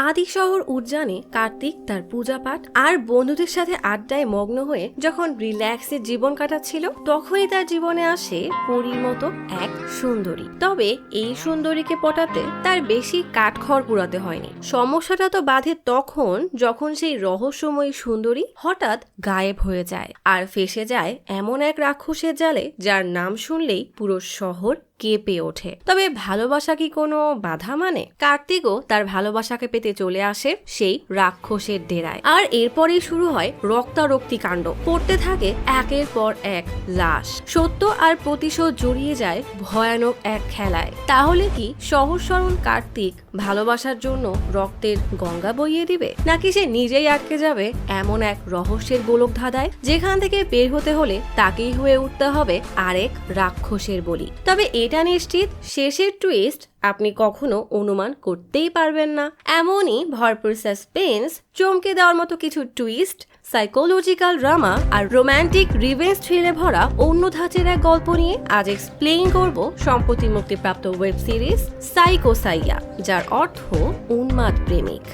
আদি শহর উদ্যানে কার্তিক তার পূজা পাঠ আর বন্ধুদের সাথে আড্ডায় মগ্ন হয়ে যখন রিল্যাক্সের জীবন কাটাচ্ছিল, তখনই তার জীবনে আসে পরীর মতো এক সুন্দরী। তবে এই সুন্দরীকে পটাতে তার বেশি কাঠখড় পুরাতে হয়নি। সমস্যাটা তো বাধে তখন যখন সেই রহস্যময়ী সুন্দরী হঠাৎ গায়েব হয়ে যায় আর ফেসে যায় এমন এক রাক্ষসের জালে যার নাম শুনলেই পুরো শহর কেঁপে ওঠে। তবে ভালোবাসা কি কোনো বাধা মানে? কার্তিকও তার ভালোবাসাকে পেতে চলে আসে সেই রাক্ষসের ডেরায়, আর এরপরেই শুরু হয় রক্তারক্তি কাণ্ড। পড়তে থাকে একের পর এক লাশ। সত্য আর প্রতিশোধ জড়িয়ে যায় ভয়ানক এক খেলায়। তাহলে কি সহজ সরল কার্তিক ভালোবাসার জন্য রক্তের গঙ্গা বইয়ে দিবে, নাকি সে নিজেই আটকে যাবে এমন এক রহস্যের গোলক ধাঁধায়, যেখান থেকে বের হতে হলে তাকেই হয়ে উঠতে হবে আরেক রাক্ষসের বলি? তবে এটা নিশ্চিত, শেষের টুইস্ট আপনি কখনো অনুমান করতেই পারবেন না। এমনই ভরপুর সাসপেন্স, চমকে দেওয়ার মতো কিছু টুইস্ট, সাইকোলজিক্যাল ড্রামা আর রোমান্টিক রিভেঞ্জ থ্রিলে ভরা অন্য ধাঁচের এক গল্প নিয়ে আজ এক্সপ্লেইন করব সম্প্রতি মুক্তিপ্রাপ্ত ওয়েব সিরিজ সাইকো সাইয়া, যার অর্থ উন্মাদ প্রেমিক।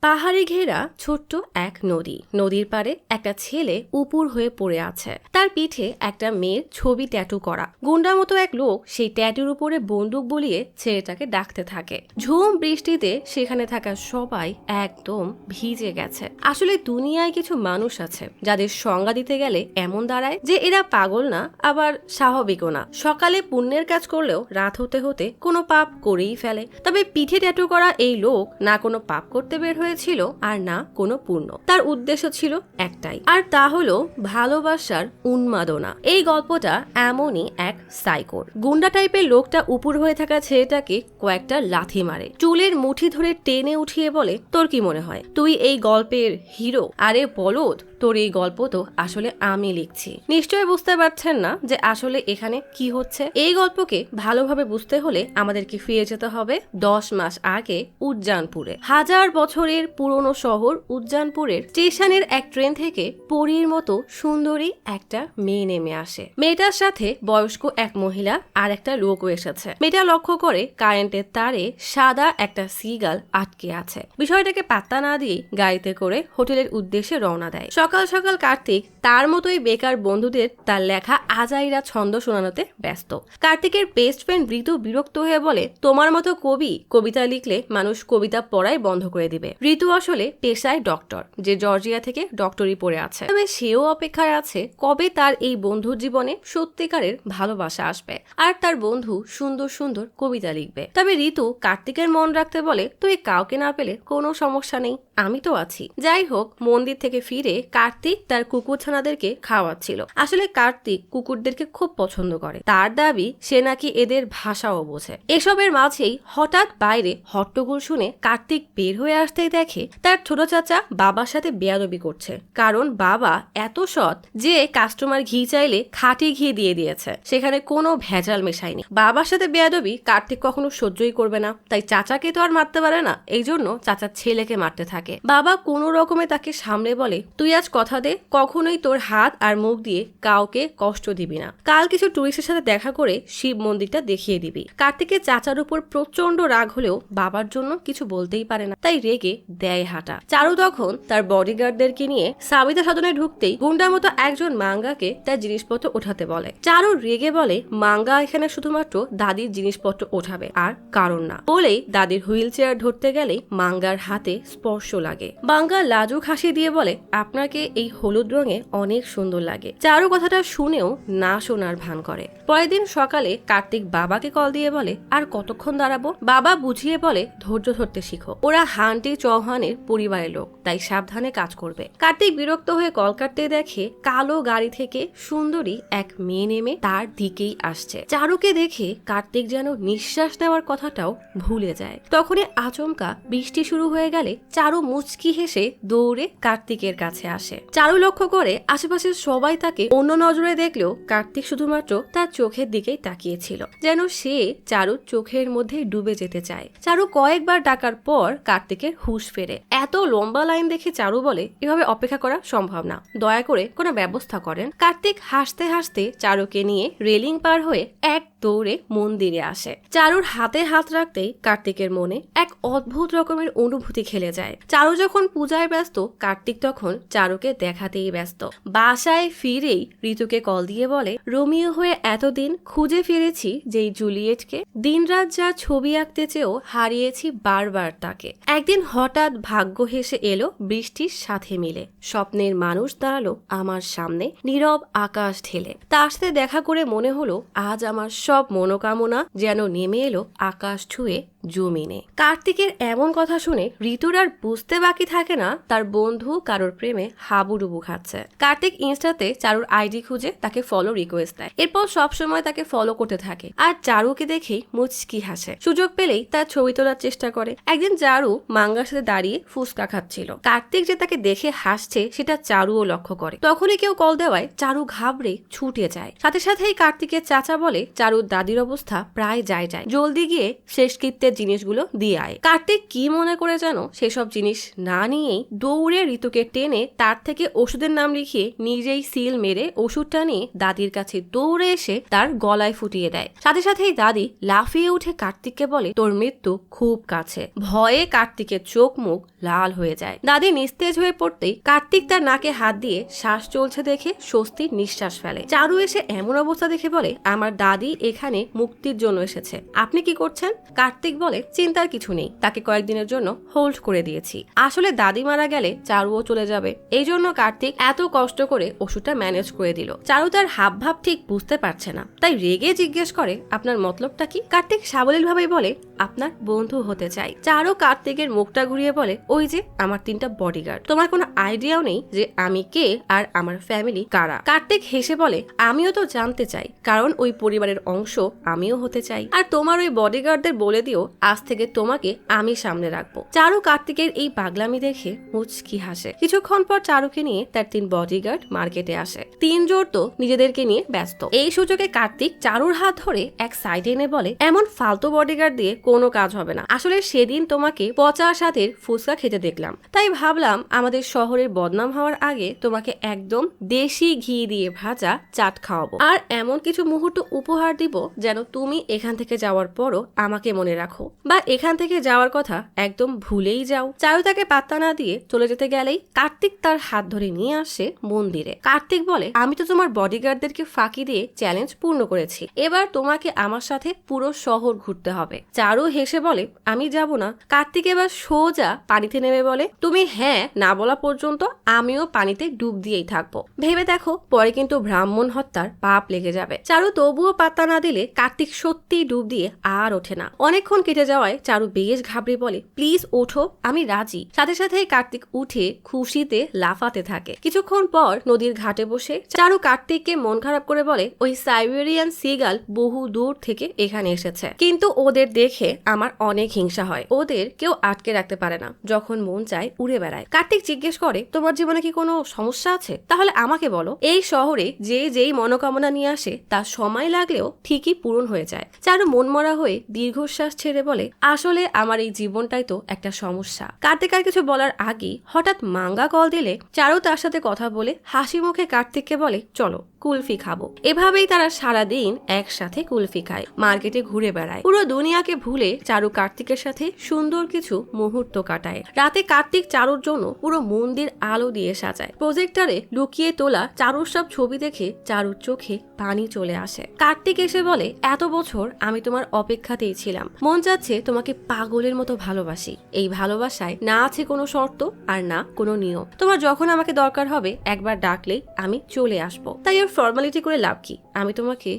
পাহাড়ে ঘেরা ছোট্ট এক নদী। নদীর পাড়ে একটা ছেলে উপুর হয়ে পড়ে আছে। তার পিঠে একটা মেয়ের ছবি ট্যাটু করা। গুন্ডার মতো এক লোক সেই ট্যাটুর উপরে বন্দুক বলিয়ে ছেলেটাকে ডাকতে থাকে। ঝুম বৃষ্টিতে সেখানে থাকা সবাই একদম ভিজে গেছে। আসলে দুনিয়ায় কিছু মানুষ আছে যাদের সংজ্ঞা দিতে গেলে এমন দাঁড়ায় যে এরা পাগল না, আবার স্বাভাবিকও না। সকালে পুণ্যের কাজ করলেও রাত হতে হতে কোনো পাপ করেই ফেলে। তবে পিঠে ট্যাটু করা এই লোক না কোনো পাপ করতে বের ছিল আর না কোনো পূর্ণ। তার উদ্দেশ্য ছিল একটাই, আর তা হলো ভালোবাসার উন্মাদনা। এই গল্পটা এমনই এক সাইকোর। গুন্ডা টাইপের লোকটা উপুর হয়ে থাকা ছেলেটাকে কয়েকটা লাথি মারে, চুলের মুঠি ধরে টেনে উঠিয়ে বলে, তোর কি মনে হয় তুই এই গল্পের হিরো? আরে বলদ, তোর এই গল্প তো আসলে আমি লিখছি। নিশ্চয়ই বুঝতে পারছেন না যে আসলে এখানে কি হচ্ছে। এই গল্পকে ভালোভাবে বুঝতে হলে আমাদেরকে ফিরে যেতে হবে 10 মাস আগে উদ্যানপুরে। হাজার বছরের পুরনো শহর উদ্যানপুরের স্টেশনের এক ট্রেন থেকে পরীর মতো সুন্দরী একটা মেয়ে নেমে আসে। মেয়েটার সাথে বয়স্ক এক মহিলা আর একটা লোক এসেছে। মেয়েটা লক্ষ্য করে কারেন্টের তারে সাদা একটা সিগাল আটকে আছে। বিষয়টাকে পাত্তা না দিয়ে গাড়িতে করে হোটেলের উদ্দেশ্যে রওনা দেয়। সকাল সকাল কার্তিক তার মতোই বেকার বন্ধুদের তার লেখা আজাইরা ছন্দ শোনানোতে ব্যস্ত। কার্তিকের বেস্ট ফ্রেন্ড ঋতু বিরক্ত হয়ে বলে, তোমার মতো কবি কবিতা লিখলে মানুষ কবিতা পড়াই বন্ধ করে দিবে। ঋতু আসলে পেশায় ডক্টর, যে জর্জিয়া থেকে ডক্টরি পড়ে আছে। তবে সেও অপেক্ষায় আছে কবে তার এই বন্ধুর জীবনে সত্যিকারের ভালোবাসা আসবে আর তার বন্ধু সুন্দর সুন্দর কবিতা লিখবে। তবে ঋতু কার্তিকের মন রাখতে বলে, তুই কাউকে না পেলে কোনো সমস্যা নেই, আমি তো আছি। যাই হোক, মন্দির থেকে ফিরে কার্তিক তার কুকুরছানাদেরকে খাওয়াচ্ছিল। আসলে কার্তিক কুকুরদেরকে খুব পছন্দ করে। তার দাবি সে নাকি এদের ভাষাও বোঝে। এসবের মাঝেই হঠাৎ বাইরে হট্টগোল শুনে কার্তিক বের হয়ে আসতেই দেখে তার ছোট চাচা বাবার সাথে বেয়াদবি করছে। কারণ বাবা এত সৎ যে কাস্টমার ঘি চাইলে খাঁটি ঘি দিয়ে দিয়েছে, সেখানে কোনো ভেজাল মেশায়নি। বাবার সাথে বেয়াদবি কার্তিক কখনো সহ্যই করবে না, তাই চাচাকে তো আর মারতে পারে না। এই জন্য চাচার ছেলেকে মারতে থাকে। বাবা কোনো রকমে তাকে সামনে বলে, তুই আজ কথা দে কখনোই তোর হাত আর মুখ দিয়ে কাউকে কষ্ট দিবি না। কাল কিছু টুরিস্টের সাথে দেখা করে শিব মন্দিরটা দেখিয়ে দিবি। কার্তিকের চাচার উপর প্রচন্ড রাগ হলেও বাবার জন্য কিছু বলতেই পারে না, তাই রেগে দেয় হাঁটা। চারু তখন তার বডিগার্ডদেরকে নিয়ে সাবিতা সদনে ঢুকতেই গুন্ডার মতো একজন মাঙ্গাকে তার জিনিসপত্র ওঠাতে বলে। চারু রেগে বলে, মাঙ্গা এখানে শুধুমাত্র দাদির জিনিসপত্র ওঠাবে, আর কারণ না। বলেই দাদির হুইল চেয়ার ধরতে গেলেই মাঙ্গার হাতে স্পর্শ লাগে। মাঙ্গা লাজুক হাসি দিয়ে বলে, আপনাকে এই হলুদ রঙে অনেক সুন্দর লাগে। চারু কথাটা শুনেও না শোনার ভান করে। পরের দিন সকালে কার্তিক বাবাকে কল দিয়ে বলে, আর কতক্ষণ দাঁড়াবো? বাবা বুঝিয়ে বলে, ধৈর্য ধরতে শিখো, ওরা হান্টি চৌহানের পরিবারের লোক, তাই সাবধানে কাজ করবে। কার্তিক বিরক্ত হয়ে কল কাটতে দেখে কালো গাড়ি থেকে সুন্দরী এক মেয়ে নেমে তার দিকেই আসছে। চারুকে দেখে কার্তিক যেন নিঃশ্বাস নেওয়ার কথাটাও ভুলে যায়। তখনই আচমকা বৃষ্টি শুরু হয়ে গেলে চারু মুচকি হেসে দৌড়ে কার্তিকের কাছে আসে। চারু লক্ষ্য করে আশেপাশের সবাই তাকে অন্য নজরে দেখলেও কার্তিক শুধুমাত্র তার চোখের দিকেই তাকিয়েছিল, যেন সে চারুর চোখের মধ্যে ডুবে যেতে চায়। চারু কয়েকবার ডাকার পর কার্তিকের হুঁশ ফেরে। এত লম্বা লাইন দেখে চারু বলে, এভাবে অপেক্ষা করা সম্ভব না, দয়া করে কোনো ব্যবস্থা করেন। কার্তিক হাসতে হাসতে চারুকে নিয়ে রেলিং পার হয়ে এক দৌড়ে মন্দিরে আসে। চারুর হাতে হাত রাখতেই কার্তিকের মনে এক অদ্ভুত রকমের অনুভূতি খেলে যায়। চারু যখন পূজায় ব্যস্ত, কার্তিক তখন চারুকে দেখাতেই ব্যস্ত। বাসায় ফিরেই ঋতুকে কল দিয়ে বলে, রোমিও হয়ে এতদিন খুঁজে ফিরেছি যেই জুলিয়েটকে, দিনরাত যা ছবি আঁকতে চেয়েও হারিয়েছি বারবার তাকে। একদিন হঠাৎ ভাগ্য হেসে এলো বৃষ্টির সাথে মিলে, স্বপ্নের মানুষ দাঁড়ালো আমার সামনে নীরব আকাশ ঢেলে। তার সাথে দেখা করে মনে হলো আজ আমার সব মনোকামনা যেন নেমে এলো আকাশ ছুঁয়ে জমিনে। কার্তিকের এমন কথা শুনে ঋতুর আর বুঝতে বাকি থাকে না তার বন্ধু কারোর প্রেমে হাবুডুবু খাচ্ছে। কার্তিক ইনস্টাতে চারুর আইডি খুঁজে তাকে ফলো রিকোয়েস্ট দেয়, এরপর সবসময় তাকে ফলো করতে থাকে আর চারুকে দেখেই মুচকি হাসে। সুযোগ পেলেই তার ছবি তোলার চেষ্টা করে। একদিন চারু মাঙ্গার সাথে দাঁড়িয়ে ফুচকা খাচ্ছিল। কার্তিক যে তাকে দেখে হাসছে সেটা চারুও লক্ষ্য করে। তখনই কেউ কল দেওয়ায় চারু ঘাবড়ে ছুটে যায়। সাথে সাথেই কার্তিকের চাচা বলে চারুর দাদির অবস্থা প্রায় যায়, জলদি গিয়ে শেষকৃত্যের জিনিসগুলো দিয়ে আয়। কার্তিক কি মনে করে জানো সেসব জিনিস না নিয়েই দৌড়ে ঋতুকে টেনে তার থেকে ওষুধের নাম লিখিয়ে নিজেই সিল মেরে ওষুধটা নিয়ে দাদির কাছে দৌড়ে এসে তার গলায় ফুটিয়ে দেয়। সাথে সাথেই দাদি লাফিয়ে উঠে কার্তিককে বলে, তোর মৃত্যু খুব কাছে। ভয়ে কার্তিকের চোখ মুখ লাল হয়ে যায়। দাদি নিস্তেজ হয়ে পড়তেই কার্তিক তার নাকে হাত দিয়ে শ্বাস চলছে দেখে স্বস্তির নিঃশ্বাস ফেলে। চারু এসে এমন অবস্থা দেখে বলে, আমার দাদি এখানে মুক্তির জন্য এসেছে, আপনি কি করছেন? কার্তিক বলে, চিন্তার কিছু নেই, তাকে কয়েকদিনের জন্য হোল্ড করে দিয়েছি। আসলে দাদি মারা গেলে চারুও চলে যাবে, এই জন্য কার্তিক এত কষ্ট করে ওষুধটা ম্যানেজ করে দিল। চারু তার হাব ভাব ঠিক বুঝতে পারছে না, তাই রেগে জিজ্ঞেস করে, আপনার মতলবটা কি? কার্তিক সাবলীল ভাবেই বলে, আপনার বন্ধু হতে চাই। চারু কার্তিকের মুখটা ঘুরিয়ে বলে, ওই যে আমার 3টা বডিগার্ড, তোমার কোনো আইডিয়াও নেই যে আমি কে আর আমার ফ্যামিলি কারা। কার্তিক হেসে বলে, আমিও তো জানতে চাই, কারণ ওই পরিবারের অংশ আমিও হতে চাই। আর তোমার ওই বডিগার্ডদের বলে দিও আজ থেকে তোমাকে আমি সামনে রাখবো। চারু কার্তিকের এই পাগলামি দেখে মুচকি হাসে। কিছুক্ষণ পর চারুকে নিয়ে তার 3 বডিগার্ড মার্কেটে আসে। 3 জোর তো নিজেদেরকে নিয়ে ব্যস্ত। এই সুযোগে কার্তিক চারুর হাত ধরে এক সাইডে এনে বলে, এমন ফালতু বডিগার্ড দিয়ে কোনো কাজ হবে না। আসলে সেদিন তোমাকে পচা সাথের ফুচকা খেতে দেখলাম, তাই ভাবলাম আমাদের শহরের বদনাম হওয়ার আগে তোমাকে একদম দেশি ঘি দিয়ে ভাজা চাট খাওয়াবো, আর এমন কিছু মুহূর্ত উপহার দিব যেন তুমি এখান থেকে যাওয়ার পরও আমাকে মনে রাখো, বা এখান থেকে যাওয়ার কথা একদম ভুলেই যাও। চারু তাকে পাত্তা না দিয়ে চলে যেতে গেলেই কার্তিক তার হাত ধরে নিয়ে আসে মন্দিরে। কার্তিক বলে, আমি তো তোমার বডিগার্ডদেরকে ফাঁকি দিয়ে চ্যালেঞ্জ পূর্ণ করেছি, এবার তোমাকে আমার সাথে পুরো শহর ঘুরতে হবে। চারু হেসে বলে, আমি যাব না। কার্তিক এবার সোজা পানিতে নেমে বলে, তুমি হ্যাঁ না বলা পর্যন্ত আমিও পানিতে ডুব দিয়েই থাকবো, ভেবে দেখো পরে কিন্তু ব্রাহ্মণ হত্যার পাপ লেগে যাবে। চারু তবুও পাত্তা না দিলে কার্তিক সত্যি ডুব দিয়ে আর ওঠে না। অনেকক্ষণ কেটে যাওয়ায় চারু বেশ ঘাবড়ে বলে, প্লিজ ওঠো, আমি রাজি। সাথে সাথেই কার্তিক উঠে খুশিতে লাফাতে থাকে। কিছুক্ষণ পর নদীর ঘাটে বসে চারু কার্তিককে মন খারাপ করে বলে, ওই সাইবেরিয়ান সিগাল বহু দূর থেকে এখানে এসেছে, কিন্তু ওদের দেখে আমার অনেক হিংসা হয়। ওদের কেউ আটকে রাখতে পারে না, যখন মন চায় উড়ে বেড়ায়। কার্তিক জিজ্ঞেস করে, তোমার জীবনে কি কোনো সমস্যা আছে? তাহলে আমাকে বলো। এই শহরে যেই মনোকামনা নিয়ে আসে তা সময় লাগলেও ঠিকই পূরণ হয়ে যায়। চারু মনমরা হয়ে দীর্ঘশ্বাস ছেড়ে বলে, আসলে আমার এই জীবনটাই তো একটা সমস্যা। কার্তিক আর কিছু বলার আগেই হঠাৎ মাঙ্গা কল দিলে চারু তার সাথে কথা বলে হাসি মুখে কার্তিককে বলে, চলো কুলফি খাবো। এভাবেই তারা সারাদিন একসাথে কুলফি খায়, মার্কেটে ঘুরে বেড়ায়। পুরো দুনিয়াকে ভুলে চারু কার্তিকের সাথে সুন্দর কিছু মুহূর্ত কাটায়। রাতে কার্তিক চারুর জন্য পুরো মন্দির আলো দিয়ে সাজায়। প্রজেক্টরে লুকিয়ে তোলা চারুর সব ছবি দেখে চারুর চোখে পানি চলে আসে। কার্তিক এসে বলে, এত বছর আমি তোমার অপেক্ষাতেই ছিলাম, মন যাচ্ছে তোমাকে পাগলের মতো ভালোবাসি। এই ভালোবাসায় না আছে কোনো শর্ত আর না কোনো নিয়ম। তোমার যখন আমাকে দরকার হবে একবার ডাকলেই আমি চলে আসবো, তাই ফর্মালিটি করে লাভ কি? আমি তোমাকে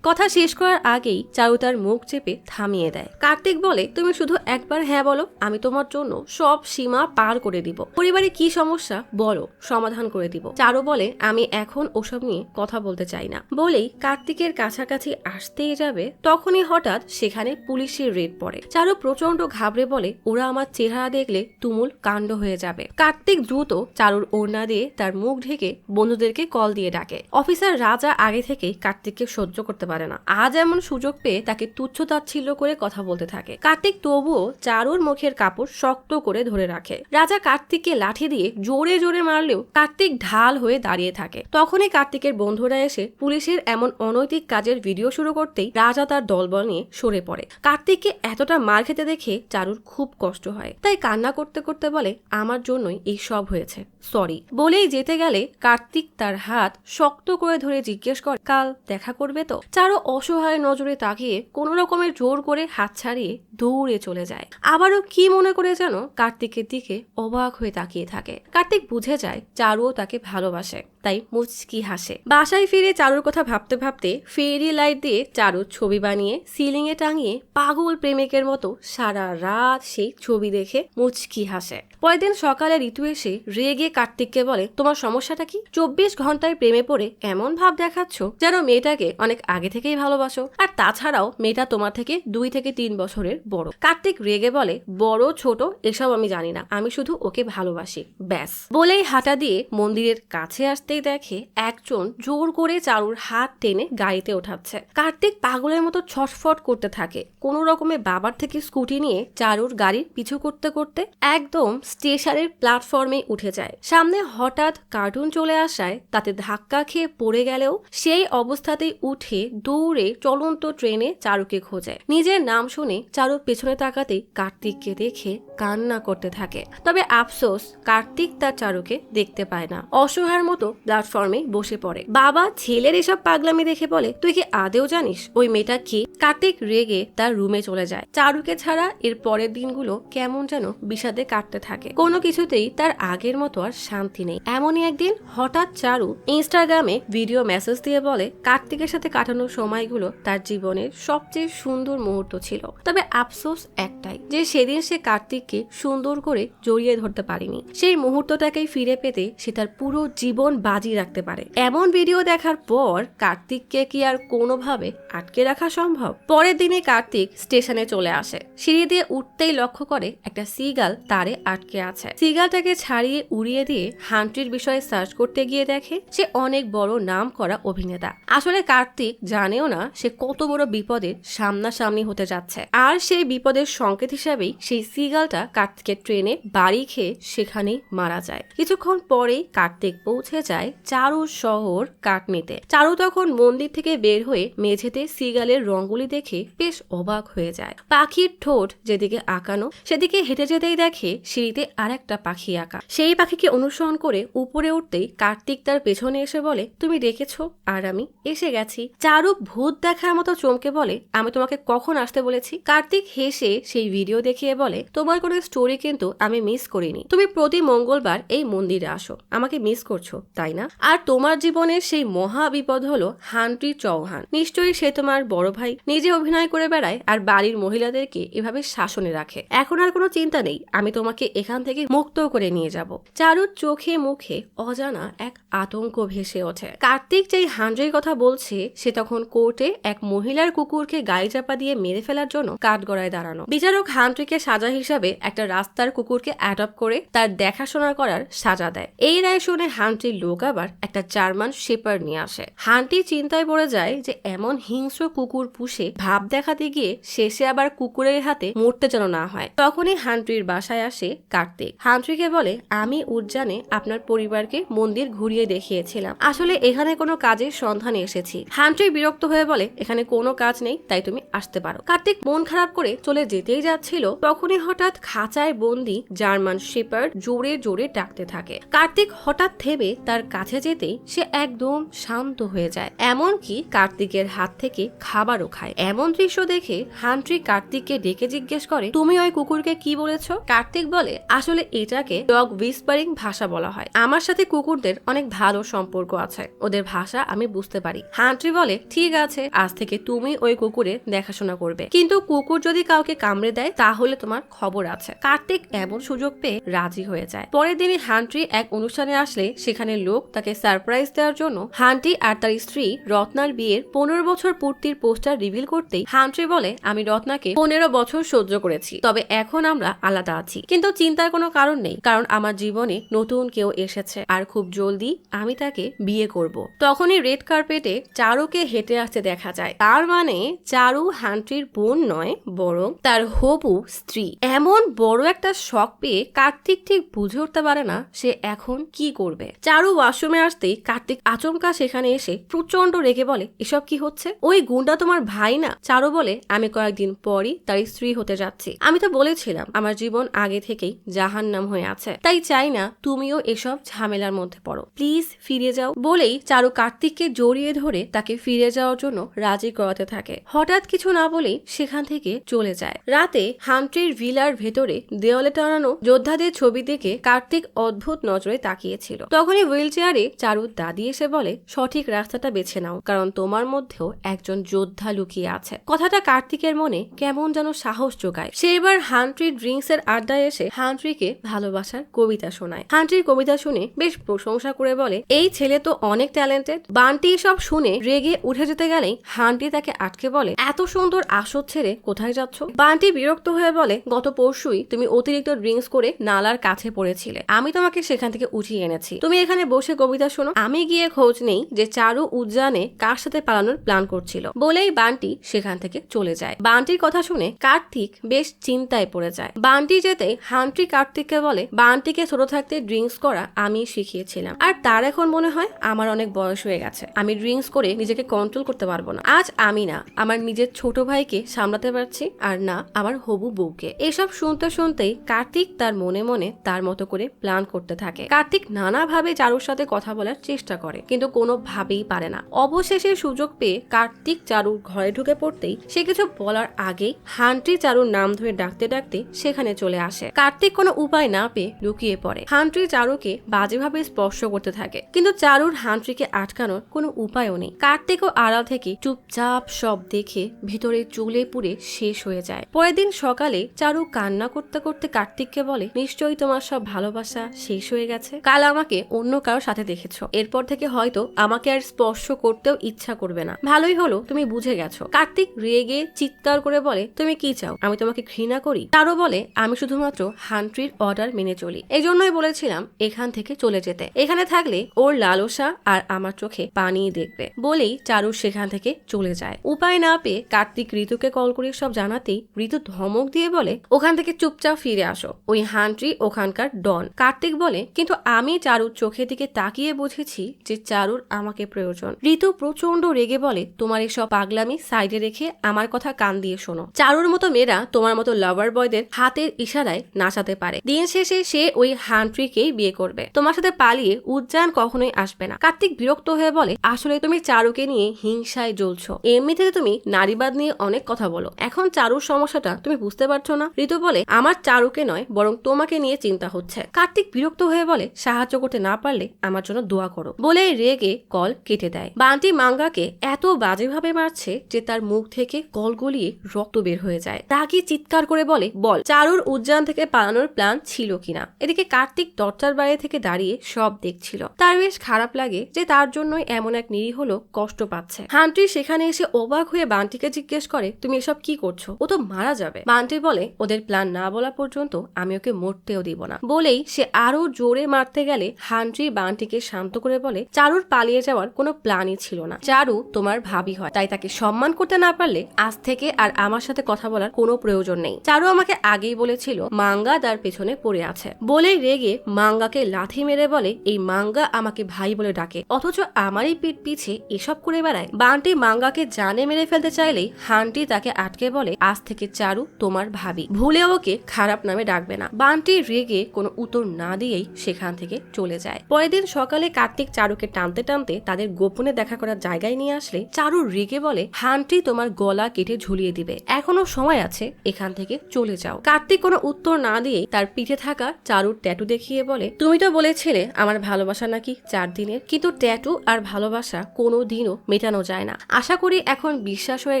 কথা শেষ করার আগেই চারু তার মুখ চেপে থামিয়ে দেয়। কার্তিক বলে, তুমি শুধু একবার হ্যাঁ বলো, আমি তোমার জন্য সব সীমা পার করে দিব। পরিবারে কি সমস্যা বলো, সমাধান করে দিব। চারু বলে, আমি এখন ওসব নিয়ে কথা বলতে চাই না। বলেই কার্তিকের কাছাকাছি আসতেই যাবে, তখনই হঠাৎ সেখানে পুলিশের রেড পড়ে। চারু প্রচন্ড ঘাবড়ে বলে, ওরা আমার চেহারা দেখলে তুমুল কাণ্ড হয়ে যাবে। কার্তিক দ্রুত চারুর ওড়না দিয়ে তার মুখ ঢেকে বন্ধুদেরকে কল দিয়ে ডাকে। অফিসার রাজা আগে থেকেই কার্তিককে সহ্য করতে পারে না। আজ এমন সুযোগ পেয়ে তাকে তুচ্ছ তাচ্ছিল্য করে কথা বলতে থাকে। কার্তিক তবুও চারুর মুখের কাপড় শক্ত করে ধরে রাখে। রাজা কার্তিককে লাঠি দিয়ে জোরে জোরে মারলেও কার্তিক ঢাল হয়ে দাঁড়িয়ে থাকে। তখনই কার্তিকের বন্ধুরা এসে পুলিশের এমন অনৈতিক কাজের ভিডিও শুরু করতেই রাজা তার দলবল নিয়ে সরে পড়ে। কার্তিককে এতটা মার খেতে দেখে চারুর খুব কষ্ট হয়, তাই কান্না করতে করতে বলে, আমার জন্যই এই সব হয়েছে, সরি। বলেই যেতে গেলে কার্তিক তার হাত শক্ত করে ধরে জিজ্ঞেস করে, কাল দেখা করবে তো? চারু অসহায় নজরে তাকিয়ে কোন রকমের জোর করে হাত ছাড়িয়ে দৌড়ে চলে যায়। আবারও কি মনে করে যেন কার্তিকের দিকে অবাক হয়ে তাকিয়ে থাকে। কার্তিক বুঝে যায় চারুও তাকে ভালোবাসে, তাই মুচকি হাসে। বাসায় ফিরে চারুর কথা ভাবতে ভাবতে ফেরি লাইট দিয়ে চারুর ছবি বানিয়ে সিলিং এ টাঙিয়ে পাগল প্রেমিকের মতো সারা রাত সেই ছবি দেখে মুচকি হাসে। পরের দিন সকালে ঋতু এসে রেগে কার্তিককে বলে, তোমার সমস্যাটা কি? 24 ঘন্টায় প্রেমে পড়ে এমন ভাব দেখাচ্ছ যেন মেয়েটাকে অনেক আগে থেকেই ভালোবাসো, আর তাছাড়াও মেয়েটা তোমার থেকে 2 থেকে 3 বছরের বড়। কার্তিক রেগে বলে, বড় ছোট এসব আমি জানি না, আমি শুধু ওকে ভালোবাসি, ব্যাস। বলেই হাঁটা দিয়ে মন্দিরের কাছে আসতেই দেখে একজন জোর করে চারুর হাত টেনে গাড়িতে ওঠাচ্ছে। কার্তিক পাগলের মতো ছটফট করতে থাকে। কোনো রকমে বাবার থেকে স্কুটি নিয়ে চারুর গাড়ির পিছু করতে করতে একদম স্টেশনের প্ল্যাটফর্মে উঠে যায়। সামনে হঠাৎ কার্টুন চলে আসায় তাতে ধাক্কা খেয়ে পড়ে গেলেও সেই অবস্থাতেই উঠে দৌড়ে চলন্ত ট্রেনে চারুকে খোঁজে। নিজের নাম শুনে চারু পেছনে তাকাতেই কার্তিককে দেখে কান্না করতে থাকে। তবে আফসোস, কার্তিক তার চারুকে দেখতে পায় না। অসহায়ের মতো প্ল্যাটফর্মে বসে পড়ে। বাবা ছেলের এসব পাগলামি দেখে বলে, তুই কি আদেও জানিস ওই মেয়েটা কি? কার্তিক রেগে তার রুমে চলে যায়। চারুকে ছাড়া এর পরের দিনগুলো কেমন যেন বিষাদে কাটতে থাকে। কোনো কিছুতেই তার আগের মতো আর শান্তি নেই। এমনই একদিন হঠাৎ চারু ইনস্টাগ্রামে ভিডিও মেসেজ দিয়ে বলে, কার্তিকের সাথে কাটানোর সময়গুলো তার জীবনের সবচেয়ে সুন্দর মুহূর্ত ছিল। তবে আফসোস একটাই, যে সেদিন সে কার্তিককে সুন্দর করে জড়িয়ে ধরতে পারেনি। সেই মুহূর্তটাকেই ফিরে পেতে সে তার পুরো জীবন বাজি রাখতে পারে। এমন ভিডিও দেখার পর কার্তিককে কি আর কোনোভাবে আটকে রাখা সম্ভব? পরের দিনে কার্তিক স্টেশনে চলে আসে। সিঁড়ি দিয়ে উঠতেই লক্ষ্য করে একটা সিগাল তারে আটকে আছে। সিগালটাকে ছাড়িয়ে উড়িয়ে দিয়ে হান্টির বিষয়ে সার্চ করতে গিয়ে দেখে সে অনেক বড় নাম করা অভিনেতা। আসলে কার্তিক জানেও না সে কত বড় বিপদের সামনাসামনি হতে যাচ্ছে। আর সেই বিপদের সংকেত হিসাবেই সেই সিগালটা কার্তিকের ট্রেনে বাড়ি খেয়ে সেখানেই মারা যায়। কিছুক্ষণ পরেই কার্তিক পৌঁছে যায় চারুর শহর কাটনিতে। চারু তখন মন্দির থেকে বের হয়ে মেঝেতে সিগালের রঙগুলি দেখে বেশ অবাক হয়ে যায়। পাখির ঠোঁট যেদিকে আঁকানো সেদিকে হেঁটে যেতেই দেখে সিঁড়িতে আরেকটা পাখি আঁকা। সেই পাখিকে অনুসরণ করে উপরে উঠতেই কার্তিক তার পেছনে এসে বলে, তুমি ডেকেছো আর আমি এসে গেছি। চারু ভূত দেখার মতো চমকে বলে, আমি তোমাকে কখন আসতে বলেছি? কার্তিক হেসে সেই ভিডিও দেখিয়ে বলে, তোমার কোনো স্টোরি কিন্তু আমি মিস করিনি। তুমি প্রতি মঙ্গলবার এই মন্দিরে আসো, আমাকে মিস করছো তাই না? আর তোমার জীবনের সেই মহা বিপদ হলো হান্টি চৌহান। নিশ্চয়ই সে তোমার বড় ভাই। নিজে অভিনয় করে বেড়ায় আর বাড়ির মহিলাদেরকে এভাবে শাসনে রাখে। এখন আর কোনো চিন্তা নেই, আমি তোমাকে এখান থেকে মুক্ত করে নিয়ে যাব। চারুর চোখে মুখে অজানা এক আতঙ্ক ভেসে ওঠে। কার্তিক যেই হান্টির কথা বলছে সে তখন কোর্টে এক মহিলার কুকুরকে গায়ে চাপা দিয়ে মেরে ফেলার জন্য কাঠগড়ায় দাঁড়ানো। বিচারক হান্টিকে সাজা হিসাবে একটা রাস্তার কুকুরকে অ্যাডপ্ট করে তার দেখাশোনা করার সাজা দেয়। এই রায় শুনে হান্টির লোক আবার একটা জার্মান শেপার্ড নিয়ে আসে। হান্টি চিন্তায় পড়ে যায় যে এমন হিংস্র কুকুর পুষে ভাব দেখাতে গিয়ে শেষে আবার কুকুরের হাতে মরতে যেন না হয়। তখনই হান্টির বাসায় আসে কার্তিক। হান্টিকে বলে, আমি উজ্জানে আপনার পরিবারকে মন্দির ঘুরিয়ে দেখিয়েছিলাম, আসলে এখানে কোনো কাজের সন্ধানে এসেছি। হান্টি বিরক্ত হয়ে বলে, এখানে কোনো কাজ নেই, তাই তুমি আসতে পারো। কার্তিক মন খারাপ করে চলে যেতেই যাচ্ছিল, তখনই হঠাৎ খাঁচায় বন্দি জার্মান শেপার্ড জোরে জোরে ডাকতে থাকে। কার্তিক হঠাৎ থেমে তার কাছে যেতেই সে একদম শান্ত হয়ে যায়, এমনকি কার্তিকের হাত থেকে খাবারও খায়। এমন দৃশ্য দেখে হান্টি কার্তিককে ডেকে জিজ্ঞেস করে, তুমি ওই কুকুরকে কি বলেছ? কার্তিক বলে, আসলে এটাকে ডগ হুইসপারিং ভাষা বলা হয়। আমার সাথে কুকুরদের অনেক ভালো সম্পর্ক আছে, ওদের ভাষা আমি বুঝতে পারি। হান্টি বলে, ঠিক আছে, আজ থেকে তুমি ওই কুকুরের দেখাশোনা করবে, কিন্তু কুকুর যদি কাউকে কামড়ে দেয় তাহলে তোমার খবর আছে। কার্তিক এমন সুযোগ পেয়ে রাজি হয়ে যায়। পরের দিনই হান্টি এক অনুষ্ঠানে আসলে সেখানে লোক লোক তাকে সারপ্রাইজ দেওয়ার জন্য হান্টি আর তার স্ত্রী রত্নার বিয়ের 15 বছর পূর্তির পোস্টার রিভিল করতেই হান্টি বলে, আমি রত্নাকে 15 বছর সহ্য করেছি, তবে এখন আমরা আলাদা আছি। কিন্তু চিন্তার কোনো কারণ নেই, কারণ আমার জীবনে নতুন কেউ এসেছে আর খুব জলদি আমি তাকে বিয়ে করব। তখনই রেড কার্পেটে চারুকে হেঁটে আসতে দেখা যায়। তার মানে চারু হান্টির বোন নয়, বরং তার হবু স্ত্রী। এমন বড় একটা শক পেয়ে কার্তিক ঠিক বুঝে উঠতে পারে না সে এখন কি করবে। চারু ওয়াশরুমে আসতেই কার্তিক আচমকা সেখানে এসে প্রচন্ড রেগে বলে, এসব কি হচ্ছে? ওই গুন্ডা তোমার ভাই না? চারু বলে, আমি কয়েকদিন পরই তার স্ত্রী হতে যাচ্ছি। আমি তো বলেছিলাম আমার জীবন আগে থেকেই জাহান্নাম হয়ে আছে, তাই চাই না তুমিও এসব ঝামেলার মধ্যে পড়ো, প্লিজ ফিরে যাও। বলেই চারু কার্তিককে জড়িয়ে ধরে তাকে ফিরে যাওয়ার জন্য রাজি করাতে থাকে। হঠাৎ কিছু না বলেই সেখান থেকে চলে যায়। রাতে হান্টির ভিলার ভেতরে দেওয়ালে টানানো যোদ্ধাদের ছবি দেখে কার্তিক অদ্ভুত নজরে তাকিয়েছিল। তখনই হুইল চেয়ারে চারুর দাদি এসে বলে, সঠিক রাস্তাটা বেছে নাও, কারণ তোমার মধ্যেও একজন যোদ্ধা লুকিয়ে আছে। কথাটা কার্তিকের মনে কেমন যেন সাহস যোগায়। সে এবার হান্ট্রির ড্রিঙ্কস এর আড্ডায় এসে হান্ট্রিকে ভালোবাসার কবিতা শোনায়। হান্ট্রির কবিতা শুনে বেশ প্রশংসা করে বলে, এই ছেলে তো অনেক ট্যালেন্টেড। বান্টি সব শুনে রেগে উঠে যেতে গেলেই হান্টি তাকে আটকে বলে, এত সুন্দর আসর ছেড়ে কোথায় যাচ্ছ? বান্টি বিরক্ত হয়ে বলে, গত পরশুই তুমি অতিরিক্ত ড্রিঙ্কস করে নালার কাছে পড়েছিলে, আমি তোমাকে সেখান থেকে উঠিয়ে এনেছি, তুমি এখানে বসে কবিতা শোনো। আমি গিয়ে খোঁজ নেই যে চারু উদ্যানে কার সাথে পালানোর প্ল্যান করছিল। বলেই বান্টি সেখান থেকে চলে যায়। বান্টির কথা শুনে কার্তিক বেশ চিন্তায় পড়ে যায়। বান্টি যেতে হান্টি কার্তিককে বলে, বান্টিকে ছোট থাকতে ড্রিঙ্কস করা আমি শিখিয়েছিলাম, আর তার এখন মনে হয় আমার অনেক বয়স হয়ে গেছে, আমি ড্রিঙ্কস করে নিজেকে কন্ট্রোল করতে পারবো না। আজ আমি না আমার নিজের ছোট ভাইকে সামলাতে পারছি, আর না আমার হবু বউকে। এসব শুনতে শুনতেই কার্তিক তার মনে মনে তার মতো করে প্ল্যান করতে থাকে। কার্তিক নানাভাবে চারুর সাথে কথা বলার চেষ্টা করে, কিন্তু কোনোভাবেই পারে না। অবশেষে সুযোগ পেয়ে কার্তিক চারুর ঘরে ঢুকে পড়তেই সে কিছু বলার আগেই হান্টি চারুর নাম ধরে ডাকতে ডাকতে সেখানে চলে আসে। কার্তিক কোনো উপায় না পেয়ে লুকিয়ে পড়ে। হান্টি চারুকে বাজেভাবে স্পর্শ করতে থাকে, কিন্তু চারুর হান্টিকে আটকানোর কোনো উপায়ও নেই। কার্তিকও আড়াল থেকে চুপচাপ সব দেখে ভিতরে চুলে পুড়ে শেষ হয়ে যায়। পরের দিন সকালে চারু কান্না করতে করতে কার্তিককে বলে, নিশ্চয়ই তোমার সব ভালোবাসা শেষ হয়ে গেছে, কাল আমাকে অন্য কারোর সাথে দেখেছো, এরপর থেকে হয়তো আমাকে আর স্পর্শ করতেও ইচ্ছা করবে না। ভালোই হলো তুমি বুঝে গেছো। কার্তিক রেগে চিৎকার করে বলে, তুমি কি চাও? আমি তোমাকে ঘৃণা করি? চারু বলে, আমি শুধুমাত্র হান্টির অর্ডার মেনে চলি, এই জন্যই বলেছিলাম এখান থেকে চলে যেতে, এখানে থাকলে ওর লালসা আর আমার চোখে পানি দেখবে। বলেই চারু সেখান থেকে চলে যায়। উপায় না পেয়ে কার্তিক ঋতুকে কল করে সব জানাতেই ঋতু ধমক দিয়ে বলে, ওখান থেকে চুপচাপ ফিরে আসো, ওই হান্টি ওখানকার ডন। কার্তিক বলে, কিন্তু আমি চারুর চোখের দিকে তাকিয়ে বুঝেছি যে চারুর আমাকে প্রয়োজন। ঋতু প্রচন্ড রেগে বলে, তোমার এসব পাগলামি সাইডে রেখে আমার কথা কান দিয়ে শোনো। চারুর মতো মেয়েরা তোমার মতো লাভার বয়দের হাতের ইশারায় নাচাতে পারে, দিন শেষে সে ওই হান্ট্রিকেই বিয়ে করবে, তোমার সাথে পালিয়ে উদ্যান কখনোই আসবে না। কার্তিক বিরক্ত হয়ে বলে, আসলে তুমি চারুকে নিয়ে হিংসায় জ্বলছো, এমনি থেকে তুমি নারীবাদ নিয়ে অনেক কথা বলো, এখন চারুর সমস্যাটা তুমি বুঝতে পারছো না। ঋতু বলে, আমার চারুকে নয় বরং তোমাকে নিয়ে চিন্তা হচ্ছে। কার্তিক বিরক্ত হয়ে বলে, সাহায্য করতে না পারলে আমার জন্য দোয়া করো। বলে রেগে কল কেটে দেয়। বান্টি মাঙ্গাকে এত বাজেভাবে মারছে যে তার মুখ থেকে কল গলিয়ে রক্ত বের হয়ে যায়। রাগী চিৎকার করে বলে, বল চারুর উদ্যান থেকে পালানোর প্ল্যান ছিল কিনা। এদিকে কার্তিক দরজার বাইরে থেকে দাঁড়িয়ে সব দেখছিল। তার বেশ খারাপ লাগে যে তার জন্যই এমন এক নিরীহ লোক কষ্ট পাচ্ছে। হান্টি সেখানে এসে অবাক হয়ে বান্টিকে জিজ্ঞেস করে, তুমি এসব কি করছো? ও তো মারা যাবে। বান্টি বলে, ওদের প্ল্যান না বলা পর্যন্ত আমি ওকে মরতেও দিব না। বলেই সে আরো জোরে মারতে গেলে হান্টি বান্টিকে শান্ত করে বলে, চারুর পালিয়ে যাওয়ার কোনো প্ল্যানই ছিল না। চারু তোমার ভাবি হয়, তাই তাকে সম্মান করতে না পারলে আজ থেকে আর আমার সাথে কথা বলার কোনো প্রয়োজন নেই। চারু আমাকে আগেই বলেছিল মাঙ্গা তার পেছনে পড়ে আছে। বলেই রেগে মাঙ্গাকে লাথি মেরে বলে, এই মাঙ্গা আমাকে ভাই বলে ডাকে, অথচ আমারই পিঠ পিছে এসব করে বেড়ায়। বান্টি মাঙ্গাকে জানে মেরে ফেলতে চাইলেই হান্টি তাকে আটকে বলে, আজ থেকে চারু তোমার ভাবি, ভুলে ওকে খারাপ নামে ডাকবে না। বান্টি রেগে কোনো উত্তর না দিয়েই সেখান থেকে চলে যায়। পরের দিন সকালে কার্তিক চারুকে টানতে টানতে তাদের গোপনে দেখা করার জায়গায় নিয়ে আসলে চারু রেগে বলে, হান্টি তোমার গলা কেটে ঝুলিয়ে দিবে, এখনো সময় আছে, এখান থেকে চলে যাও। কার্তিক কোনো উত্তর না দিয়ে তার পিঠে থাকা চারুর ট্যাটু দেখিয়ে বলে, তুমি তো বলেছিলে আমার ভালোবাসা নাকি 4 দিনের, কিন্তু ট্যাটু আর ভালোবাসা কোনো দিনও মেটানো যায় না। আশা করি এখন বিশ্বাস হয়ে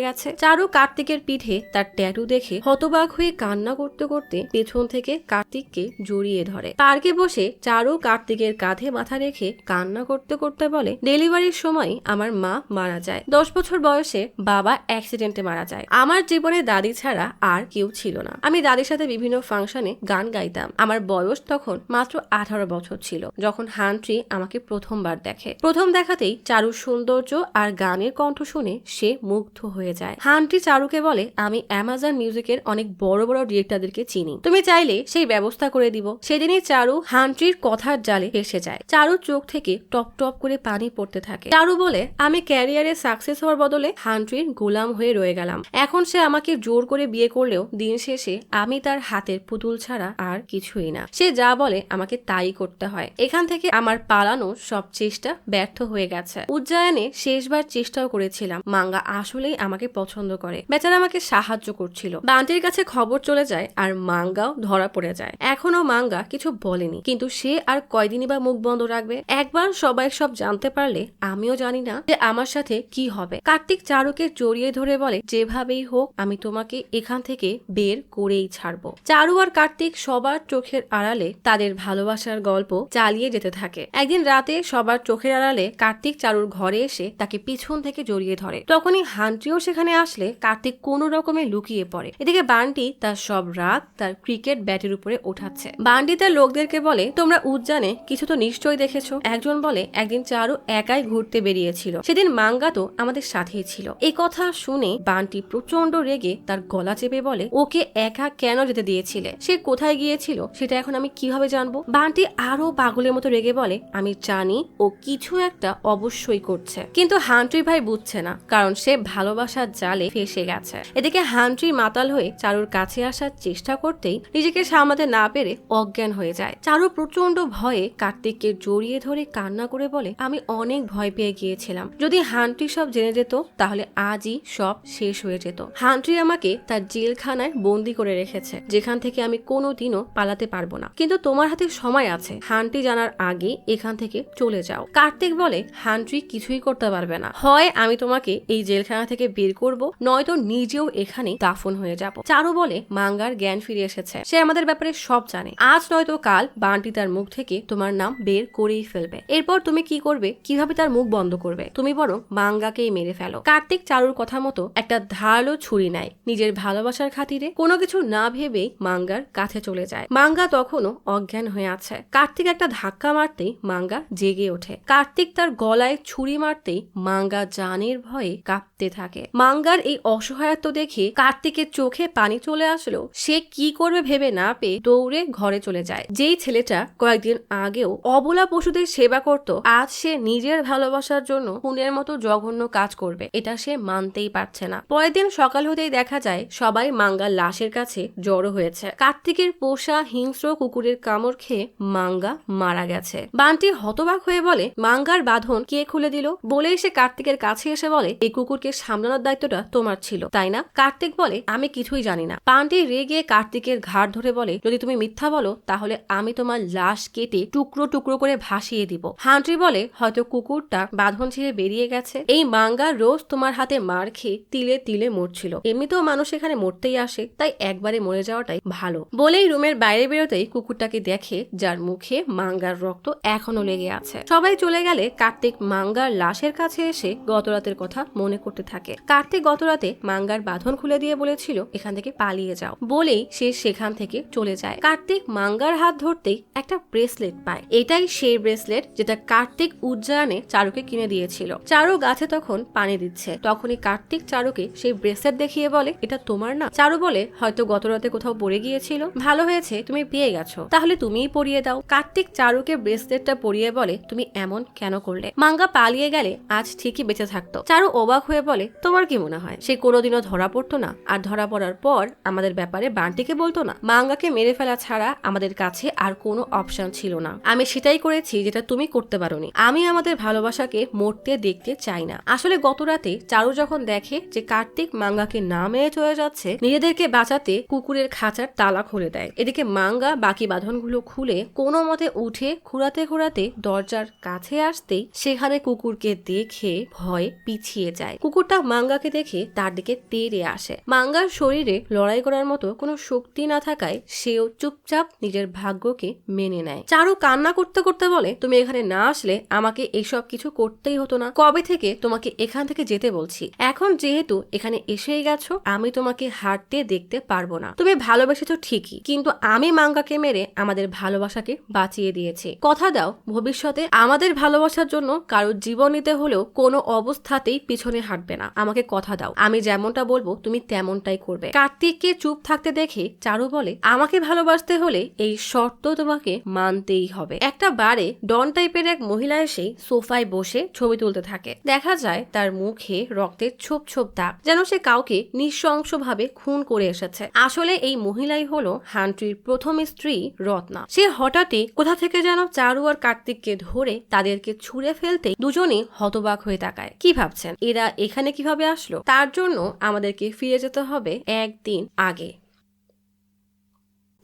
গেছে। চারু কার্তিকের পিঠে তার ট্যাটু দেখে হতবাক হয়ে কান্না করতে করতে পেছন থেকে কার্তিককে জড়িয়ে ধরে। পার্কে বসে চারু কার্তিকের কাঁধে মাথা মাথা রেখে কান্না করতে করতে বলে, ডেলিভারির সময় আমার মা মারা যায়। 10 বছর বয়সে বাবা অ্যাক্সিডেন্টে মারা যায়। আমার জীবনে দাদি ছাড়া আর কেউ ছিল না। আমি দাদির সাথে বিভিন্ন ফাংশনে গান গাইতাম। আমার বয়স তখন মাত্র 18 বছর ছিল যখন হান্ট্রি আমাকে প্রথমবার দেখে। প্রথম দেখাতেই চারুর সৌন্দর্য আর গানের কণ্ঠ শুনে সে মুগ্ধ হয়ে যায়। হান্ট্রি চারুকে বলে, আমি অ্যামাজন মিউজিকের অনেক বড় বড় ডিরেক্টরদেরকে চিনি, তুমি চাইলে সেই ব্যবস্থা করে দিব। সেদিনই চারু হান্ট্রির কথার জালে ফেসে যায়। চারুর চোখ থেকে টপ টপ করে পানি পড়তে থাকে। চারু বলে, আমি ক্যারিয়ারে সাকসেস হওয়ার বদলে হান্ট্রির গোলাম হয়ে রয়ে গেলাম। এখন সে আমাকে জোর করে বিয়ে করলেও দিন শেষে আমি তার হাতের পুতুল ছাড়া আর কিছুই না। সে যা বলে আমাকে তাই করতে হয়। এখান থেকে আমার পালানোর সব চেষ্টা ব্যর্থ হয়ে গেছে। উজ্জয়নে শেষবার চেষ্টাও করেছিলাম। মাঙ্গা আসলেই আমাকে পছন্দ করে। বেচারা আমাকে সাহায্য করছিল। বান্টির কাছে খবর চলে যায় আর মাঙ্গাও ধরা পড়ে যায়। এখনো মাঙ্গা কিছু বলেনি, কিন্তু সে আর কয়দিনই বা মুখ বন্ধ রাখবে। একবার সবাই সব জানতে পারলে আমিও জানি না যে আমার সাথে কি হবে। কার্তিক চারুকে জড়িয়ে ধরে বলে, যেভাবেই হোক আমি তোমাকে এখান থেকে বের করেই ছাড়বো। চারু আর কার্তিক সবার চোখের আড়ালে তাদের ভালোবাসার গল্প চালিয়ে যেতে থাকে। একদিন রাতে সবার চোখের আড়ালে কার্তিক চারুর ঘরে এসে তাকে পিছন থেকে জড়িয়ে ধরে। তখনই হান্ট্রিও সেখানে আসলে কার্তিক কোনো রকমে লুকিয়ে পড়ে। এদিকে বান্টি তার সব রাগ তার ক্রিকেট ব্যাটের উপরে ওঠাচ্ছে। বান্টি তার লোকদেরকে বলে, তোমরা উজ্জানে কিছু তো নিশ্চয়ই দেখেছো। একজন বলে, একদিন চারু একাই ঘুরতে বেরিয়েছিল, সেদিন মাঙ্গা তো আমাদের সাথেই ছিল। এই কথা শুনে বান্টি প্রচন্ড রেগে তার গলা চেপে বলে, ওকে একা কেন যেতে দিয়েছিলে? সে কোথায় গিয়েছিল সেটা এখন আমি কিভাবে জানবো? বান্টি আরো পাগলের মতো রেগে বলে, আমি জানি ও কিছু একটা অবশ্যই করছে। কিন্তু হান্ট্রি ভাই বুঝছে না, কারণ সে ভালোবাসার জালে ফেসে গেছে। এদিকে হান্ট্রি মাতাল হয়ে চারুর কাছে আসার চেষ্টা করতেই নিজেকে সামলাতে না পেরে অজ্ঞান হয়ে যায়। চারু প্রচন্ড ভয়ে কার্তিককে জড়িয়ে ধরে কান্না করে বলে, আমি অনেক ভয় পেয়ে গিয়েছিলাম। যদি হান্ট্রি সব জেনে যেত তাহলে আজই সব শেষ হয়ে যেত। হান্ট্রি আমাকে তার জেলখানায় বন্দি করে রেখেছে, যেখান থেকে আমি কোনোদিনও পালাতে পারবো না। কিন্তু তোমার হাতে সময় আছে, হান্ট্রি জানার আগে এখান থেকে চলে যাও। কার্তিক বলে, হান্ট্রি কিছুই করতে পারবে না। হয় আমি তোমাকে এই জেলখানা থেকে বের করব, নয়তো নিজেও এখানে দাফন হয়ে যাব। চারু বলে, মাঙ্গার জ্ঞান ফিরে এসেছে, সে আমাদের ব্যাপারে সব জানে। আজ নয়তো কাল বান্টি তার মুখ থেকে তোমার নাম বের করেই ফেলবে। এরপর তুমি কি করবে? কিভাবে তার মুখ বন্ধ করবে? তুমি বরং মাঙ্গাকেই মেরে ফেলো। কার্তিক চারুর কথা মতো একটা ধারালো ছুরি নেয়। নিজের ভালোবাসার খাতিরে কোনো কিছু না ভেবেই মাঙ্গার কাছে চলে যায়। মাঙ্গা তখনও অজ্ঞান হয়ে আছে। কার্তিক একটা ধাক্কা মারতেই মাঙ্গা জেগে ওঠে। কার্তিক তার গলায় ছুরি মারতেই মাঙ্গা জানের ভয়ে কাঁপতে থাকে। মাঙ্গার এই অসহায়ত্ব দেখে কার্তিকের চোখে পানি চলে আসলো। সে কি করবে ভেবে না পেয়ে দৌড়ে ঘরে চলে যায়। যেই ছেলেটা কয়েকদিন আগেও অবলা পশুদের সেবা করত, আজ সে নিজের ভালোবাসার জন্য খুনের মতো জঘন্য কাজ করবে, এটা সে মানতেই পারছে না। পরের দিন সকাল হতেই দেখা যায় সবাই মাঙ্গার লাশের কাছে জড়ো হয়েছে। কার্তিকের পোষা হিংস্র কুকুরের কামড় খেয়ে মাঙ্গা মারা গেছে। বান্টি হতবাক হয়ে বলে, মাঙ্গার বাঁধন কে খুলে দিল? বলেই সে কার্তিকের কাছে এসে বলে, এই কুকুরকে সামলানোর দায়িত্বটা তোমার ছিল, তাই না? কার্তিক বলে, আমি কিছুই জানি না। বান্টি রেগে কার্তিকের ঘাড় ধরে বলে, যদি তুমি মিথ্যা বলো তাহলে আমি তোমার লাশ কেটে টুকরো টুকরো করে ভাসিয়ে দিব। হান্ট্রি বলে, হয়তো কুকুরটা বাঁধন ছিঁড়ে বেরিয়ে গেছে। এই মাঙ্গা রোজ তোমার হাতে মার খেয়ে তিলে তিলে মরছিল। এমনিতেও মানুষ এখানে মরতেই আসে, তাই একবারে মরে যাওয়াটাই ভালো। বলেই রুমের বাইরে বেরোতেই কুকুরটাকে দেখে, যার মুখে মাঙ্গার রক্ত এখনো লেগে আছে। সবাই চলে গেলে কার্তিক মাঙ্গার লাশের কাছে এসে গতরাতের কথা মনে করতে থাকে। কার্তিক গতরাতে মাঙ্গার বাঁধন খুলে দিয়ে বলেছিল এখান থেকে পালিয়ে যাও, বলেই সে সেখান থেকে চলে যায়। কার্তিক মাঙ্গার হাত ধরতেই একটা ব্রেসলেট পায়। এটাই সেই ব্রেসলেট যেটা কার্তিক উজ্জয়নে চারুকে কিনে দিয়েছিল। চারু গাছে তখন পানি দিচ্ছে, তখনই কার্তিক চারুকে সেই ব্রেসলেট দেখিয়ে বলে, এটা তোমার না? চারু বলে, হয়তো গতরাতে কোথাও পড়ে গিয়েছিল, ভালো হয়েছে তুমি পেয়ে গেছো, তাহলে তুমিই পরিয়ে দাও। কার্তিক চারুকে ব্রেসলেটটা পরিয়ে বলে, তুমি এমন কেন করলে? মাঙ্গা পালিয়ে গেলে আজ ঠিকই বেঁচে থাকতো। চারু অবাক হয়ে বলে, তোমার কি মনে হয় সে কোনোদিনও ধরা পড়তো না? আর ধরা পড়ার পর আমাদের ব্যাপারে বান্টিকে বলতো না? মাঙ্গাকে মেরে ফেলা ছাড়া আমাদের কাছে আর কোনো অপশন ছিল না। আমি সেটাই করেছি যেটা তুমি করতে পারোনি। আমি আমাদের ভালোবাসাকে মরতে দেখতে চাই না। আসলে গত রাতে চারু যখন দেখে যে কার্তিক মাঙ্গাকে না মেরে চলে যাচ্ছে, নিজেদেরকে বাঁচাতে কুকুরের খাঁচার তালা খুলে দেয়। এদিকে মাঙ্গা বাকি বাঁধনগুলো খুলে কোনো মতে উঠে ঘোরাতে ঘোরাতে দরজার কাছে আসতেই সেখানে কুকুরকে দেখে ভয়ে পিছিয়ে যায়। কুকুর কুকুরটা মাঙ্গাকে দেখে তার দিকে তেড়ে আসে। মাঙ্গার শরীরে লড়াই করার মতো কোনো শক্তি না থাকায় সেও চুপচাপ নিজের ভাগ্যকে মেনে নেয়। চারু কান্না করতে করতে বলে, তুমি এখানে না আসলে আমাকে এইসব কিছু করতেই হতো না। কবে থেকে তোমাকে এখান থেকে যেতে বলছি, এখন যেহেতু এখানে এসেই গেছো আমি তোমাকে হারতে দেখতে পারবো না। তুমি ভালোবেসেছো ঠিকই, কিন্তু আমি মাঙ্গাকে মেরে আমাদের ভালোবাসাকে বাঁচিয়ে দিয়েছি। কথা দাও ভবিষ্যতে আমাদের ভালোবাসার জন্য কারোর জীবন নিতে হলেও কোনো অবস্থাতেই পিছনে হাঁটবে না। আমাকে কথা দাও, আমি যেমনটা বলবো তুমি তেমনটাই করবে। কার্তিককে চুপ থাকতে দেখে চারু বলে, আমাকে ভালোবাসতে হলে এই শর্ত তোমাকে মানতেই হবে। একটা বারে ডন টাইপের এক মহিলা এসে সোফায় বসে ছবি তুলতে থাকে। দেখা যায় তার মুখে রক্তের ছোপ ছোপ দাগ, যেন সে কাউকে নৃশংসভাবে খুন করে এসেছে। আসলে এই মহিলাই হলো হান্ট্রির প্রথম স্ত্রী রত্না। সে হঠাৎই কোথা থেকে যেন চারু আর কার্তিককে ধরে তাদেরকে ছুঁড়ে ফেলতে দুজনেই হতবাক হয়ে তাকায়। কি ভাবছেন এরা এখানে কিভাবে আসলো? তার জন্য আমাদেরকে ফিরে যেতে হবে একদিন আগে।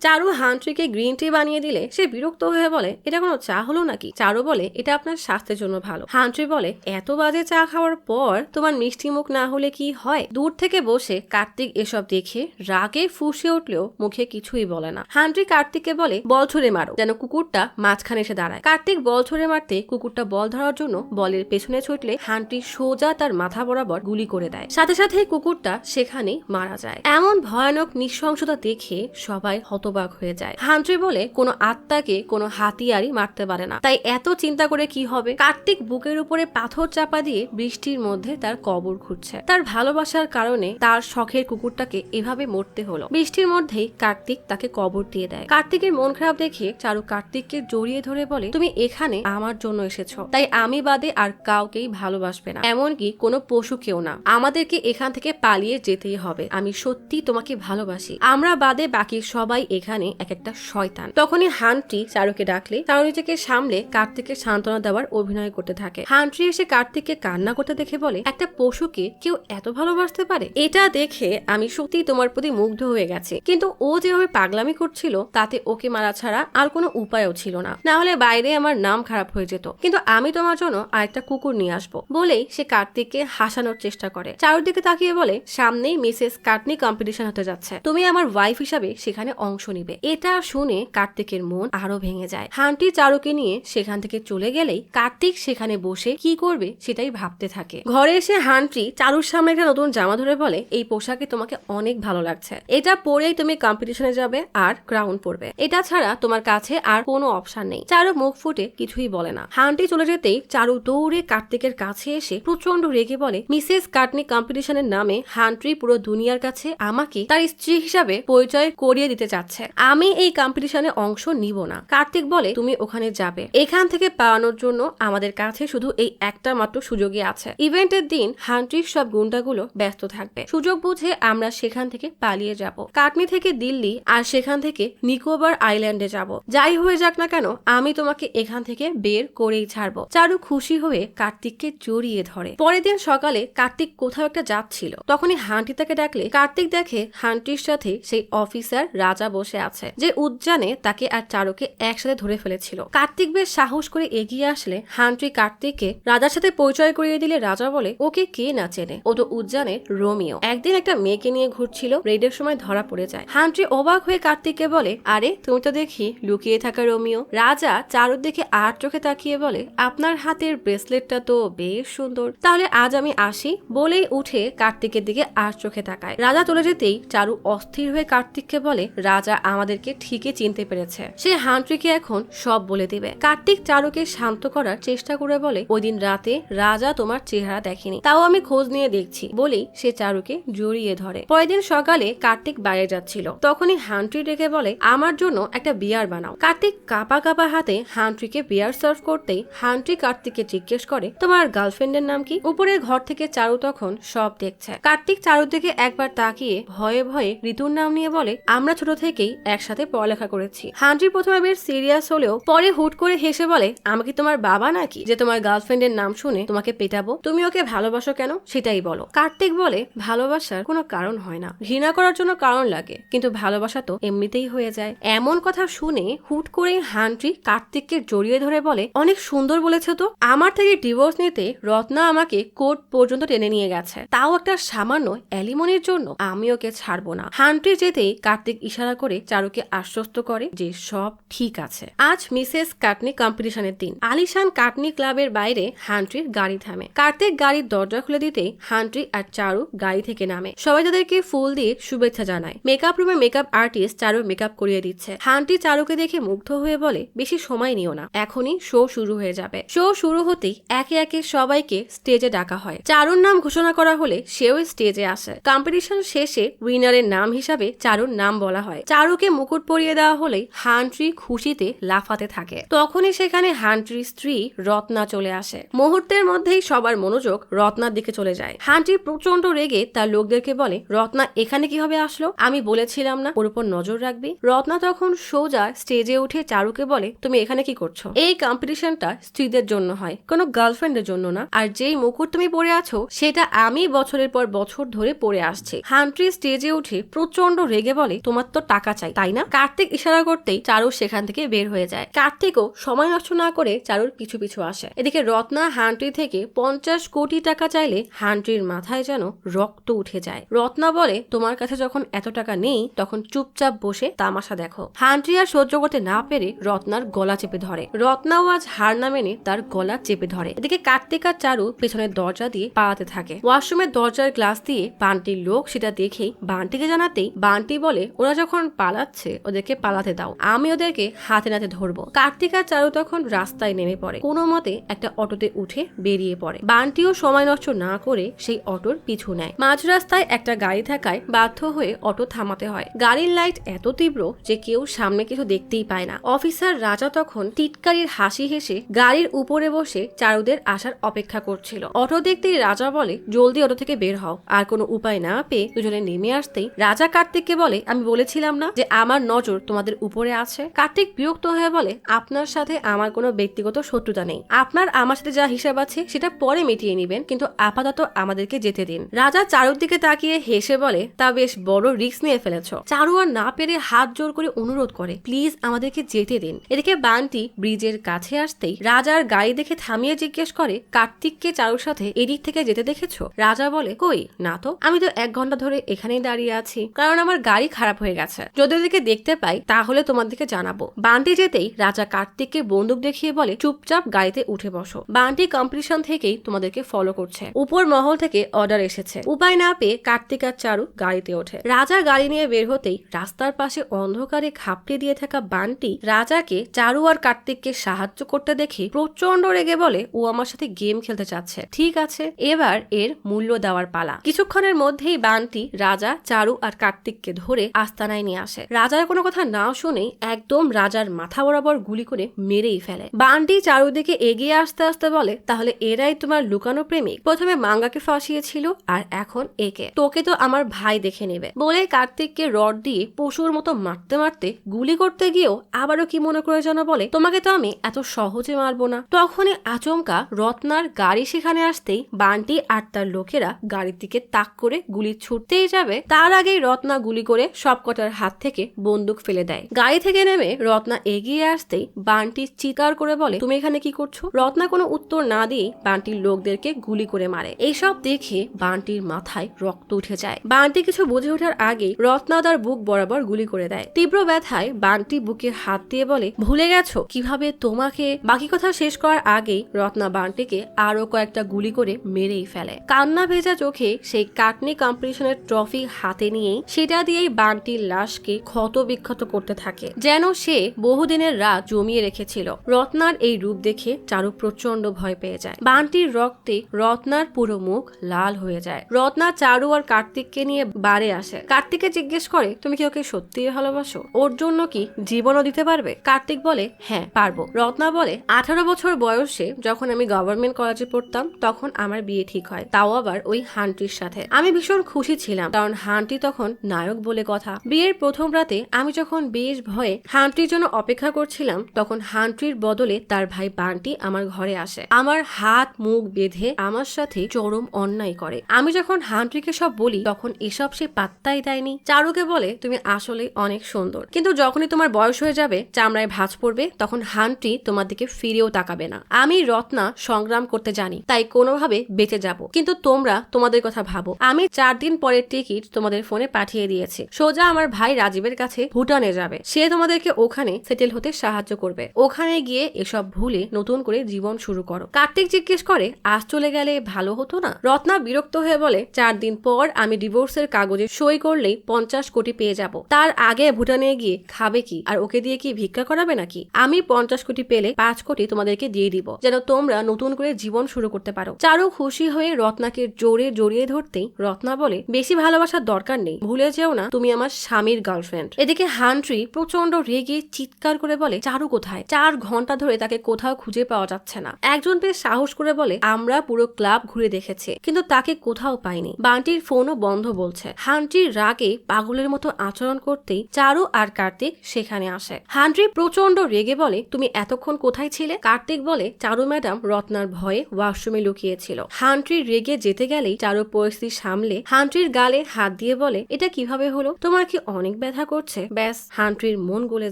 চারু হান্ট্রিকে গ্রিন টি বানিয়ে দিলে সে বিরক্ত হয়ে বলে, এটা কোনো চা হলো নাকি? চারু বলে, এটা আপনার স্বাস্থ্যের জন্য ভালো। হান্ট্রি বলে, এত বাজে চা খাওয়ার পর তোমার মিষ্টি মুখ না হলে কি হয়? দূর থেকে বসে কার্তিক এসব দেখে রাগে ফুঁসে উঠলেও মুখে কিছুই বলে না। হান্ট্রি কার্তিককে বলে, বল ছুঁড়ে মারো, যেন কুকুরটা মাঝখানে এসে দাঁড়ায়। কার্তিক বল ছুঁড়ে মারতে কুকুরটা বল ধরার জন্য বলের পেছনে ছুটলে হান্ট্রি সোজা তার মাথা বরাবর গুলি করে দেয়। সাথে সাথে কুকুরটা সেখানেই মারা যায়। এমন ভয়ানক নৃশংসতা দেখে সবাই হতবাক হয়ে যায়। হান্ট্রি বলে, কোনো আত্মাকে কোনো হাতিয়ারই মারতে পারে না, তাই এত চিন্তা করে কি হবে? কার্তিক বুকের উপরে পাথর চাপা দিয়ে বৃষ্টির মধ্যে তার কবর খুঁজছে। তার ভালোবাসার কারণে তার শখের কুকুরটাকে এভাবে মরতে হলো। বৃষ্টির মধ্যেই কার্তিক তাকে কবর দিয়ে দেয়। কার্তিকের মন খারাপ দেখে চারু কার্তিককে জড়িয়ে ধরে বলে, তুমি এখানে আমার জন্য এসেছো, তাই আমি বাদে আর কাউকেই ভালোবাসবে না, এমনকি কোনো পশুকেও না। আমাদেরকে এখান থেকে পালিয়ে যেতেই হবে। আমি সত্যি তোমাকে ভালোবাসি, আমরা বাদে বাকি সবাই এখানে এক একটা শয়তান। তখনই হান্ট্রি চারুকে ডাকলে চারু নিজেকে সামলে কার্তিককে সান্ত্বনা দেওয়ার অভিনয় করতে থাকে। হান্ট্রি এসে কার্তিককে কান্না করতে দেখে বলে, একটা পশুকে কেউ এত ভালোবাসতে পারে? এটা দেখে আমি সত্যি তোমার প্রতি মুগ্ধ হয়ে গেছি, কিন্তু ও যেভাবে পাগলামি করছিল তাতে ওকে মারা ছাড়া আর কোনো উপায়ও ছিল না, না হলে বাইরে আমার নাম খারাপ হয়ে যেত। কিন্তু আমি তোমার জন্য আরেকটা কুকুর নিয়ে আসবো। বলেই সে কার্তিককে হাসানোর চেষ্টা করে। চারুর দিকে তাকিয়ে বলে, সামনেই মিসেস কার্টনি কম্পিটিশন হতে যাচ্ছে, তুমি আমার ওয়াইফ হিসাবে সেখানে অংশ নিবে। এটা শুনে কার্তিকের মন আরো ভেঙে যায়। হান্টি চারুকে নিয়ে সেখান থেকে চলে গেলেই কার্তিক সেখানে বসে কি করবে সেটাই ভাবতে থাকে। ঘরে এসে হান্টি চারুর সামনে একটা নতুন জামা ধরে বলে, এই পোশাকে তোমাকে অনেক ভালো লাগছে, এটা পরেই তুমি কম্পিটিশনে যাবে আর ক্রাউন পরবে, এটা ছাড়া তোমার কাছে আর কোনো অপশন নেই। চারু মুখ ফুটে কিছুই বলে না। হান্টি চলে যেতেই চারু দৌড়ে কার্তিকের কাছে এসে প্রচন্ড রেগে বলে, মিসেস কার্টনি কম্পিটিশনের নামে হান্টি পুরো দুনিয়ার কাছে আমাকে তার স্ত্রী হিসাবে পরিচয় করিয়ে দিতে চাচ্ছে, আমি এই কম্পিটিশনে অংশ নিব না। কার্তিক বলে, তুমি ওখানে যাবে, এখান থেকে পাওয়ানোর জন্য আমাদের কাছে শুধু এই একটা মাত্র সুযোগই আছে। ইভেন্টের দিন হান্ট্রির সব গুন্ডাগুলো ব্যস্ত থাকবে, সুযোগ বুঝে আমরা সেখান থেকে পালিয়ে যাব, কাটনি থেকে দিল্লি আর সেখান থেকে নিকোবর আইল্যান্ডে যাব। যাই হয়ে যাক না কেন আমি তোমাকে এখান থেকে বের করেই ছাড়বো। চারু খুশি হয়ে কার্তিককে জড়িয়ে ধরে। পরের দিন সকালে কার্তিক কোথাও একটা যাচ্ছিল, তখনই হান্টি তাকে ডাকলে কার্তিক দেখে হান্টির সাথে সেই অফিসার রাজা বসে আছে, যে উদ্যানে তাকে আর চারুকে একসাথে ধরে ফেলেছিল। কার্তিক বেশ সাহস করে এগিয়ে আসলে হান্ট্রি কার্তিককে রাজার সাথে পরিচয় করিয়ে দিলে রাজা বলে, ওকে কে না চেনে, ও তো উদ্যানের রোমিও, একদিন একটা মেয়েকে নিয়ে ঘুরছিল, রেডের সময় ধরা পড়ে যায়। হান্ট্রি অবাক হয়ে কার্তিককে বলে, আরে তুমি তো দেখি লুকিয়ে থাকা রোমিও। রাজা চারুর দিকে আর চোখে তাকিয়ে বলে, আপনার হাতের ব্রেসলেটটা তো বেশ সুন্দর, তাহলে আজ আমি আসি। বলেই উঠে কার্তিকের দিকে আর চোখে তাকায়। রাজা চলে যেতেই চারু অস্থির হয়ে কার্তিককে বলে, রাজা আমাদেরকে ঠিকই চিনতে পেরেছে, সে হান্ট্রিকে এখন সব বলে দিবে। কার্তিক চারুকে শান্ত করার চেষ্টা করে বলে, ওই দিন রাতে রাজা তোমার চেহারা দেখেনি, তাও আমি খোঁজ নিয়ে দেখছি। বলেই সে চারুকে জড়িয়ে ধরে। পরের দিন সকালে কার্তিক বাইরে যাচ্ছিল, তখনই হান্ট্রি ডেকে বলে, আমার জন্য একটা বিয়ার বানাও। কার্তিক কাপা কাপা হাতে হান্ট্রিকে বিয়ার সার্ভ করতেই হান্ট্রি কার্তিককে জিজ্ঞেস করে, তোমার গার্লফ্রেন্ডের নাম কি? উপরের ঘর থেকে চারু তখন সব দেখছে। কার্তিক চারুর দিকে একবার তাকিয়ে ভয়ে ভয়ে ঋতুর নাম নিয়ে বলে, আমরা ছোট থেকে থেকেই একসাথে পড়ালেখা করেছি। হান্ট্রি প্রথমে বেশ সিরিয়াস হলেও পরে হুট করে হেসে বলে, আমি কি তোমার বাবা নাকি যে তোমার গার্লফ্রেন্ডের নাম শুনে তোমাকে পেটাবো? তুমি ওকে ভালোবাসো কেন সেটাই বলো। কার্তিক বলে, ভালোবাসার কোনো কারণ হয় না, ঘৃণা করার জন্য কারণ লাগে, কিন্তু ভালোবাসা তো এমনিতেই হয়ে যায়। এমন কথা শুনে হুট করে হান্ট্রি কার্তিককে জড়িয়ে ধরে বলে, অনেক সুন্দর বলেছো তো। আমার থেকে ডিভোর্স নিতে রত্না আমাকে কোর্ট পর্যন্ত টেনে নিয়ে গেছে, তাও একটা সামান্য অ্যালিমনির জন্য। আমি ওকে ছাড়বো না। হান্ট্রি যেতেই কার্তিক ইশারা করে চারুকে আশ্বস্ত করে যে সব ঠিক আছে। আজ মিসেস কাটনি কম্পিটিশনের দিন। আলিশান কাটনি ক্লাবের বাইরে হান্ট্রির গাড়ি থামে। কার্তিক গাড়ির দরজা খুলে দিতেই হান্ট্রি আর চারু গাড়ি থেকে নামে। সবাই তাদেরকে ফুল দিয়ে শুভেচ্ছা জানায়। মেকআপ রুমে মেকআপ আর্টিস্ট চারুর মেকআপ করিয়ে দিচ্ছে। হান্ট্রি চারুকে দেখে মুগ্ধ হয়ে বলে, বেশি সময় নিও না, এখনই শো শুরু হয়ে যাবে। শো শুরু হতেই একে একে সবাইকে স্টেজে ডাকা হয়। চারুর নাম ঘোষণা করা হলে সেও স্টেজে আসে। কম্পিটিশন শেষে উইনারের নাম হিসাবে চারুর নাম বলা হয়। চারুকে মুকুট পরিয়ে দেওয়া হলে হান্ট্রি খুশিতে লাফাতে থাকে। তখনই সেখানে হান্ট্রির স্ত্রী রত্না চলে আসে। মুহূর্তের মধ্যেই সবার মনোযোগ রত্নার দিকে চলে যায়। হান্ট্রি প্রচন্ড রেগে তার লোকদেরকে বলে, রত্না এখানে কিভাবে আসলো? আমি বলেছিলাম না ওর উপর নজর রাখবি? রত্না তখন সোজা স্টেজে উঠে চারুকে বলে, তুমি এখানে কি করছো? এই কম্পিটিশনটা স্ত্রীদের জন্য হয়, কোনো গার্লফ্রেন্ডের জন্য না। আর যেই মুকুট তুমি পরে আছো সেটা আমি বছরের পর বছর ধরে পরে আসছি। হান্ট্রি স্টেজে উঠে প্রচন্ড রেগে বলে, তোমার তো টাকা চাই তাই না? কার্তিক ইশারা করতেই চারু সেখান থেকে বের হয়ে যায়। কার্তিকও সময় নষ্ট না করে চারুর পিছু পিছু আসে। এদিকে রত্না হান্ট্রি থেকে 50 কোটি টাকা চাইলে হান্ট্রির মাথায় যেন রক্ত উঠে যায়। রত্না বলে, তোমার কাছে যখন এত টাকা নেই তখন চুপচাপ বসে তামাশা দেখো। হান্ট্রি আর সহ্য করতে না পেরে রত্নার গলা চেপে ধরে। রত্নাও আজ হার না মেনে তার গলা চেপে ধরে। এদিকে কার্তিক আর চারু পেছনের দরজা দিয়ে পালাতে থাকে। ওয়াশরুমের দরজার গ্লাস দিয়ে বান্টির লোক সেটা দেখেই বান্টিকে জানাতেই বান্টি বলে, ওরা যখন পালাচ্ছে ওদেরকে পালাতে দাও, আমি ওদেরকে হাতে নাতে ধরবো। কার্তিক আর চারু তখন রাস্তায় নেমে পড়ে। কোনো মতে একটা অটোতে উঠে বেরিয়ে পড়ে। বান্টিও সময় নষ্ট না করে সেই অটোর পিছু নেয়। মাঝ রাস্তায় একটা গাড়ি থাকায় বাধ্য হয়ে অটো থামাতে হয়। গাড়ির লাইট এত তীব্র যে কেউ সামনে কিছু দেখতেই পায় না। অফিসার রাজা তখন টিটকারির হাসি হেসে গাড়ির উপরে বসে চারুদের আসার অপেক্ষা করছিল। অটো দেখতেই রাজা বলে, জলদি অটো থেকে বের হও। আর কোনো উপায় না পেয়ে দুজনে নেমে আসতেই রাজা কার্তিককে বলে, আমি বলেছিলাম না যে আমার নজর তোমাদের উপরে আছে? কার্তিক বিরক্ত হয়ে বলে, আপনার সাথে আমার কোনো ব্যক্তিগত শত্রুতা নেই। আপনার আমার সাথে যা হিসাব আছে সেটা পরে মিটিয়ে নিবেন, কিন্তু আপাতত আমাদেরকে যেতে দিন। রাজা চারুর দিকে তাকিয়ে হেসে বলে, তা বেশ বড় রিস্ক নিয়ে ফেলেছ। চারু আর না পেরে হাত জোর করে অনুরোধ করে, প্লিজ আমাদেরকে যেতে দিন। এদিকে বান্টি ব্রিজের কাছে আসতেই রাজার গাড়ি দেখে থামিয়ে জিজ্ঞেস করে, কার্তিককে চারুর সাথে এদিক থেকে যেতে দেখেছো? রাজা বলে, কই না তো, আমি তো 1 ঘন্টা ধরে এখানেই দাঁড়িয়ে আছি, কারণ আমার গাড়ি খারাপ হয়ে গেছে। যদি ওদেরকে দেখতে পাই তাহলে তোমাদেরকে জানাবো। বান্টি যেতেই রাজা কার্তিককে বন্দুক দেখিয়ে বলে, চুপচাপ গাড়িতে উঠে বসো। বান্টি কম্পিটিশন থেকেই তোমাদেরকে ফলো করছে। উপর মহল থেকে অর্ডার এসেছে। উপায় না পেয়ে কার্তিক আর চারু গাড়িতে ওঠে। রাজা গাড়ি নিয়ে বের হতেই রাস্তার পাশে অন্ধকারে ঘাপটি দিয়ে থাকা বান্টি রাজাকে চারু আর কার্তিককে সাহায্য করতে দেখে প্রচন্ড রেগে বলে, ও আমার সাথে গেম খেলতে চাচ্ছে। ঠিক আছে, এবার এর মূল্য দেওয়ার পালা। কিছুক্ষণের মধ্যেই বান্টি রাজা, চারু আর কার্তিককে ধরে আস্তানায় নিয়ে আসে। রাজার কোনো কথা না শুনেই একদম রাজার মাথা বরাবর গুলি করে মেরেই ফেলে। বান্টি চারুদিকে এগিয়ে আসতে আসতে বলে, তাহলে এরাই তোমার লুকানো প্রেমিক? প্রথমে মাঙ্গাকে ফাঁসিয়েছিল আর এখন একে। তোকে তো আমার ভাই দেখে নেবে। বলে কার্তিককে রড দিয়ে পশুর মতো মারতে মারতে গুলি করতে গিয়েও আবারও কি মনে করে যেন বলে, তোমাকে তো আমি এত সহজে মারবো না। তখনই আচমকা রত্নার গাড়ি সেখানে আসতেই বান্টি আর তার লোকেরা গাড়ির দিকে তাক করে গুলি ছুটতেই যাবে, তার আগেই রত্না গুলি করে সবকটার হাত থেকে বন্দুক ফেলে দেয়। গাড়ি থেকে নেমে রত্না এগিয়ে আসতেই বান্টি চিৎকার করে বলে, তুমি এখানে কি করছো? রত্না কোনো উত্তর না দিয়ে বান্টির লোকদেরকে গুলি করে মারে। এইসব দেখে বান্টির মাথায় রক্ত উঠে যায়। বান্টি কিছু বুঝে ওঠার আগেই রত্না তার বুক বরাবর গুলি করে দেয়। তীব্র ব্যথায় বান্টি বুকে হাত দিয়ে বলে, ভুলে গেছো কিভাবে তোমাকে? বাকি কথা শেষ করার আগেই রত্না বান্টিকে আরো কয়েকটা গুলি করে মেরেই ফেলে। কান্না ভেজা চোখে সেই কাটনি কম্পিটিশনের ট্রফি হাতে নিয়েই সেটা দিয়েই বান্টির লাশকে ক্ষত বিক্ষত করতে থাকে, যেন সে বহুদিনের রাত জমিয়ে রেখেছিল। রত্নার এই রূপ দেখে চারু প্রচন্ড ভয় পেয়ে যায়। বান্টির রক্তে রত্নার পুরো মুখ লাল হয়ে যায়। রত্না চারু আর কার্তিককে নিয়ে বাড়ি আসে। কার্তিককে জিজ্ঞেস করে, তুমি কি ওকে সত্যি ভালোবাসো? ওর জন্য কি জীবনও দিতে পারবে? কার্তিক বলে, হ্যাঁ পারবো। রত্না বলে, 18 বছর বয়সে যখন আমি গভর্নমেন্ট কলেজে পড়তাম তখন আমার বিয়ে ঠিক হয়, তাও আবার ওই হান্টির সাথে। আমি ভীষণ খুশি ছিলাম, কারণ হান্টি তখন নায়ক বলে কথা। বিয়ের প্রথম রাতে আমি যখন বেশ ভয়ে হান্ট্রির জন্য অপেক্ষা করছিলাম, তখন হান্ট্রির বদলে তার ভাই বান্টি আমার ঘরে আসে। আমার হাত মুখ বেঁধে আমার সাথে চরম অন্যায় করে। আমি যখন হান্ট্রিকে সব বলি তখন এসব সে পাত্তাই দেয়নি। চারুকে বলে তুমি আসলে অনেক সুন্দর, কিন্তু যখনই তোমার বয়স হয়ে যাবে, চামড়ায় ভাঁজ পড়বে, তখন হান্ট্রি তোমার দিকে ফিরেও তাকাবে না। আমি রত্না সংগ্রাম করতে জানি, তাই কোনোভাবে বেঁচে যাব, কিন্তু তোমরা তোমাদের কথা ভাবো। আমি 4 দিন পরের টিকিট তোমাদের ফোনে পাঠিয়ে দিয়েছি। সোজা আমার ভাই রাজীবের কাছে ভুটানে যাবে। সে তোমাদেরকে ওখানে সেটেল হতে সাহায্য করবে। ওখানে গিয়ে এসব ভুলে নতুন করে জীবন শুরু করো। কার্তিক জিজ্ঞেস করে আজ চলে গেলে ভালো হতো না? রত্না বিরক্ত হয়ে বলে 4 দিন পর আমি ডিভোর্সের কাগজে সই করলেই 50 কোটি পেয়ে যাব। তার আগে ভুটানে গিয়ে খাবে কি? আর ওকে দিয়ে কি ভিক্ষা করাবে নাকি? আমি 50 কোটি পেলে 5 কোটি তোমাদেরকে দিয়ে দিব, যেন তোমরা নতুন করে জীবন শুরু করতে পারো। চারু খুশি হয়ে রত্নাকে জোরে জড়িয়ে ধরতেই রত্না বলে বেশি ভালোবাসার দরকার নেই, ভুলে যেও না তুমি আমার স্বামীর গার্লফ্রেন্ড। এদিকে হান্ট্রি প্রচন্ড রেগে চিৎকার করে বলে চারু কোথায়? 4 ঘন্টা ধরে তাকে কোথাও খুঁজে পাওয়া যাচ্ছে না। একজন বেশ সাহস করে বলে আমরা পুরো ক্লাব ঘুরে দেখেছি, কিন্তু তাকে কোথাও পাইনি। বান্টির ফোনও বন্ধ বলছে। হান্ট্রির রাগে পাগলের মতো আচরণ করতেই চারু আর কার্তিক সেখানে আসে। হান্ট্রি প্রচন্ড রেগে বলে তুমি এতক্ষণ কোথায় ছিলে? কার্তিক বলে চারু ম্যাডাম রত্নার ভয়ে ওয়াশরুমে লুকিয়েছিল। হান্ট্রি রেগে যেতে গেলেই চারু পরিস্থিতি সামলে হান্ট্রির গালে হাত দিয়ে বলে এটা কিভাবে হলো? তোমার কি অনেক ব্যথা করছে? ব্যাস, হান্ট্রির মন গলে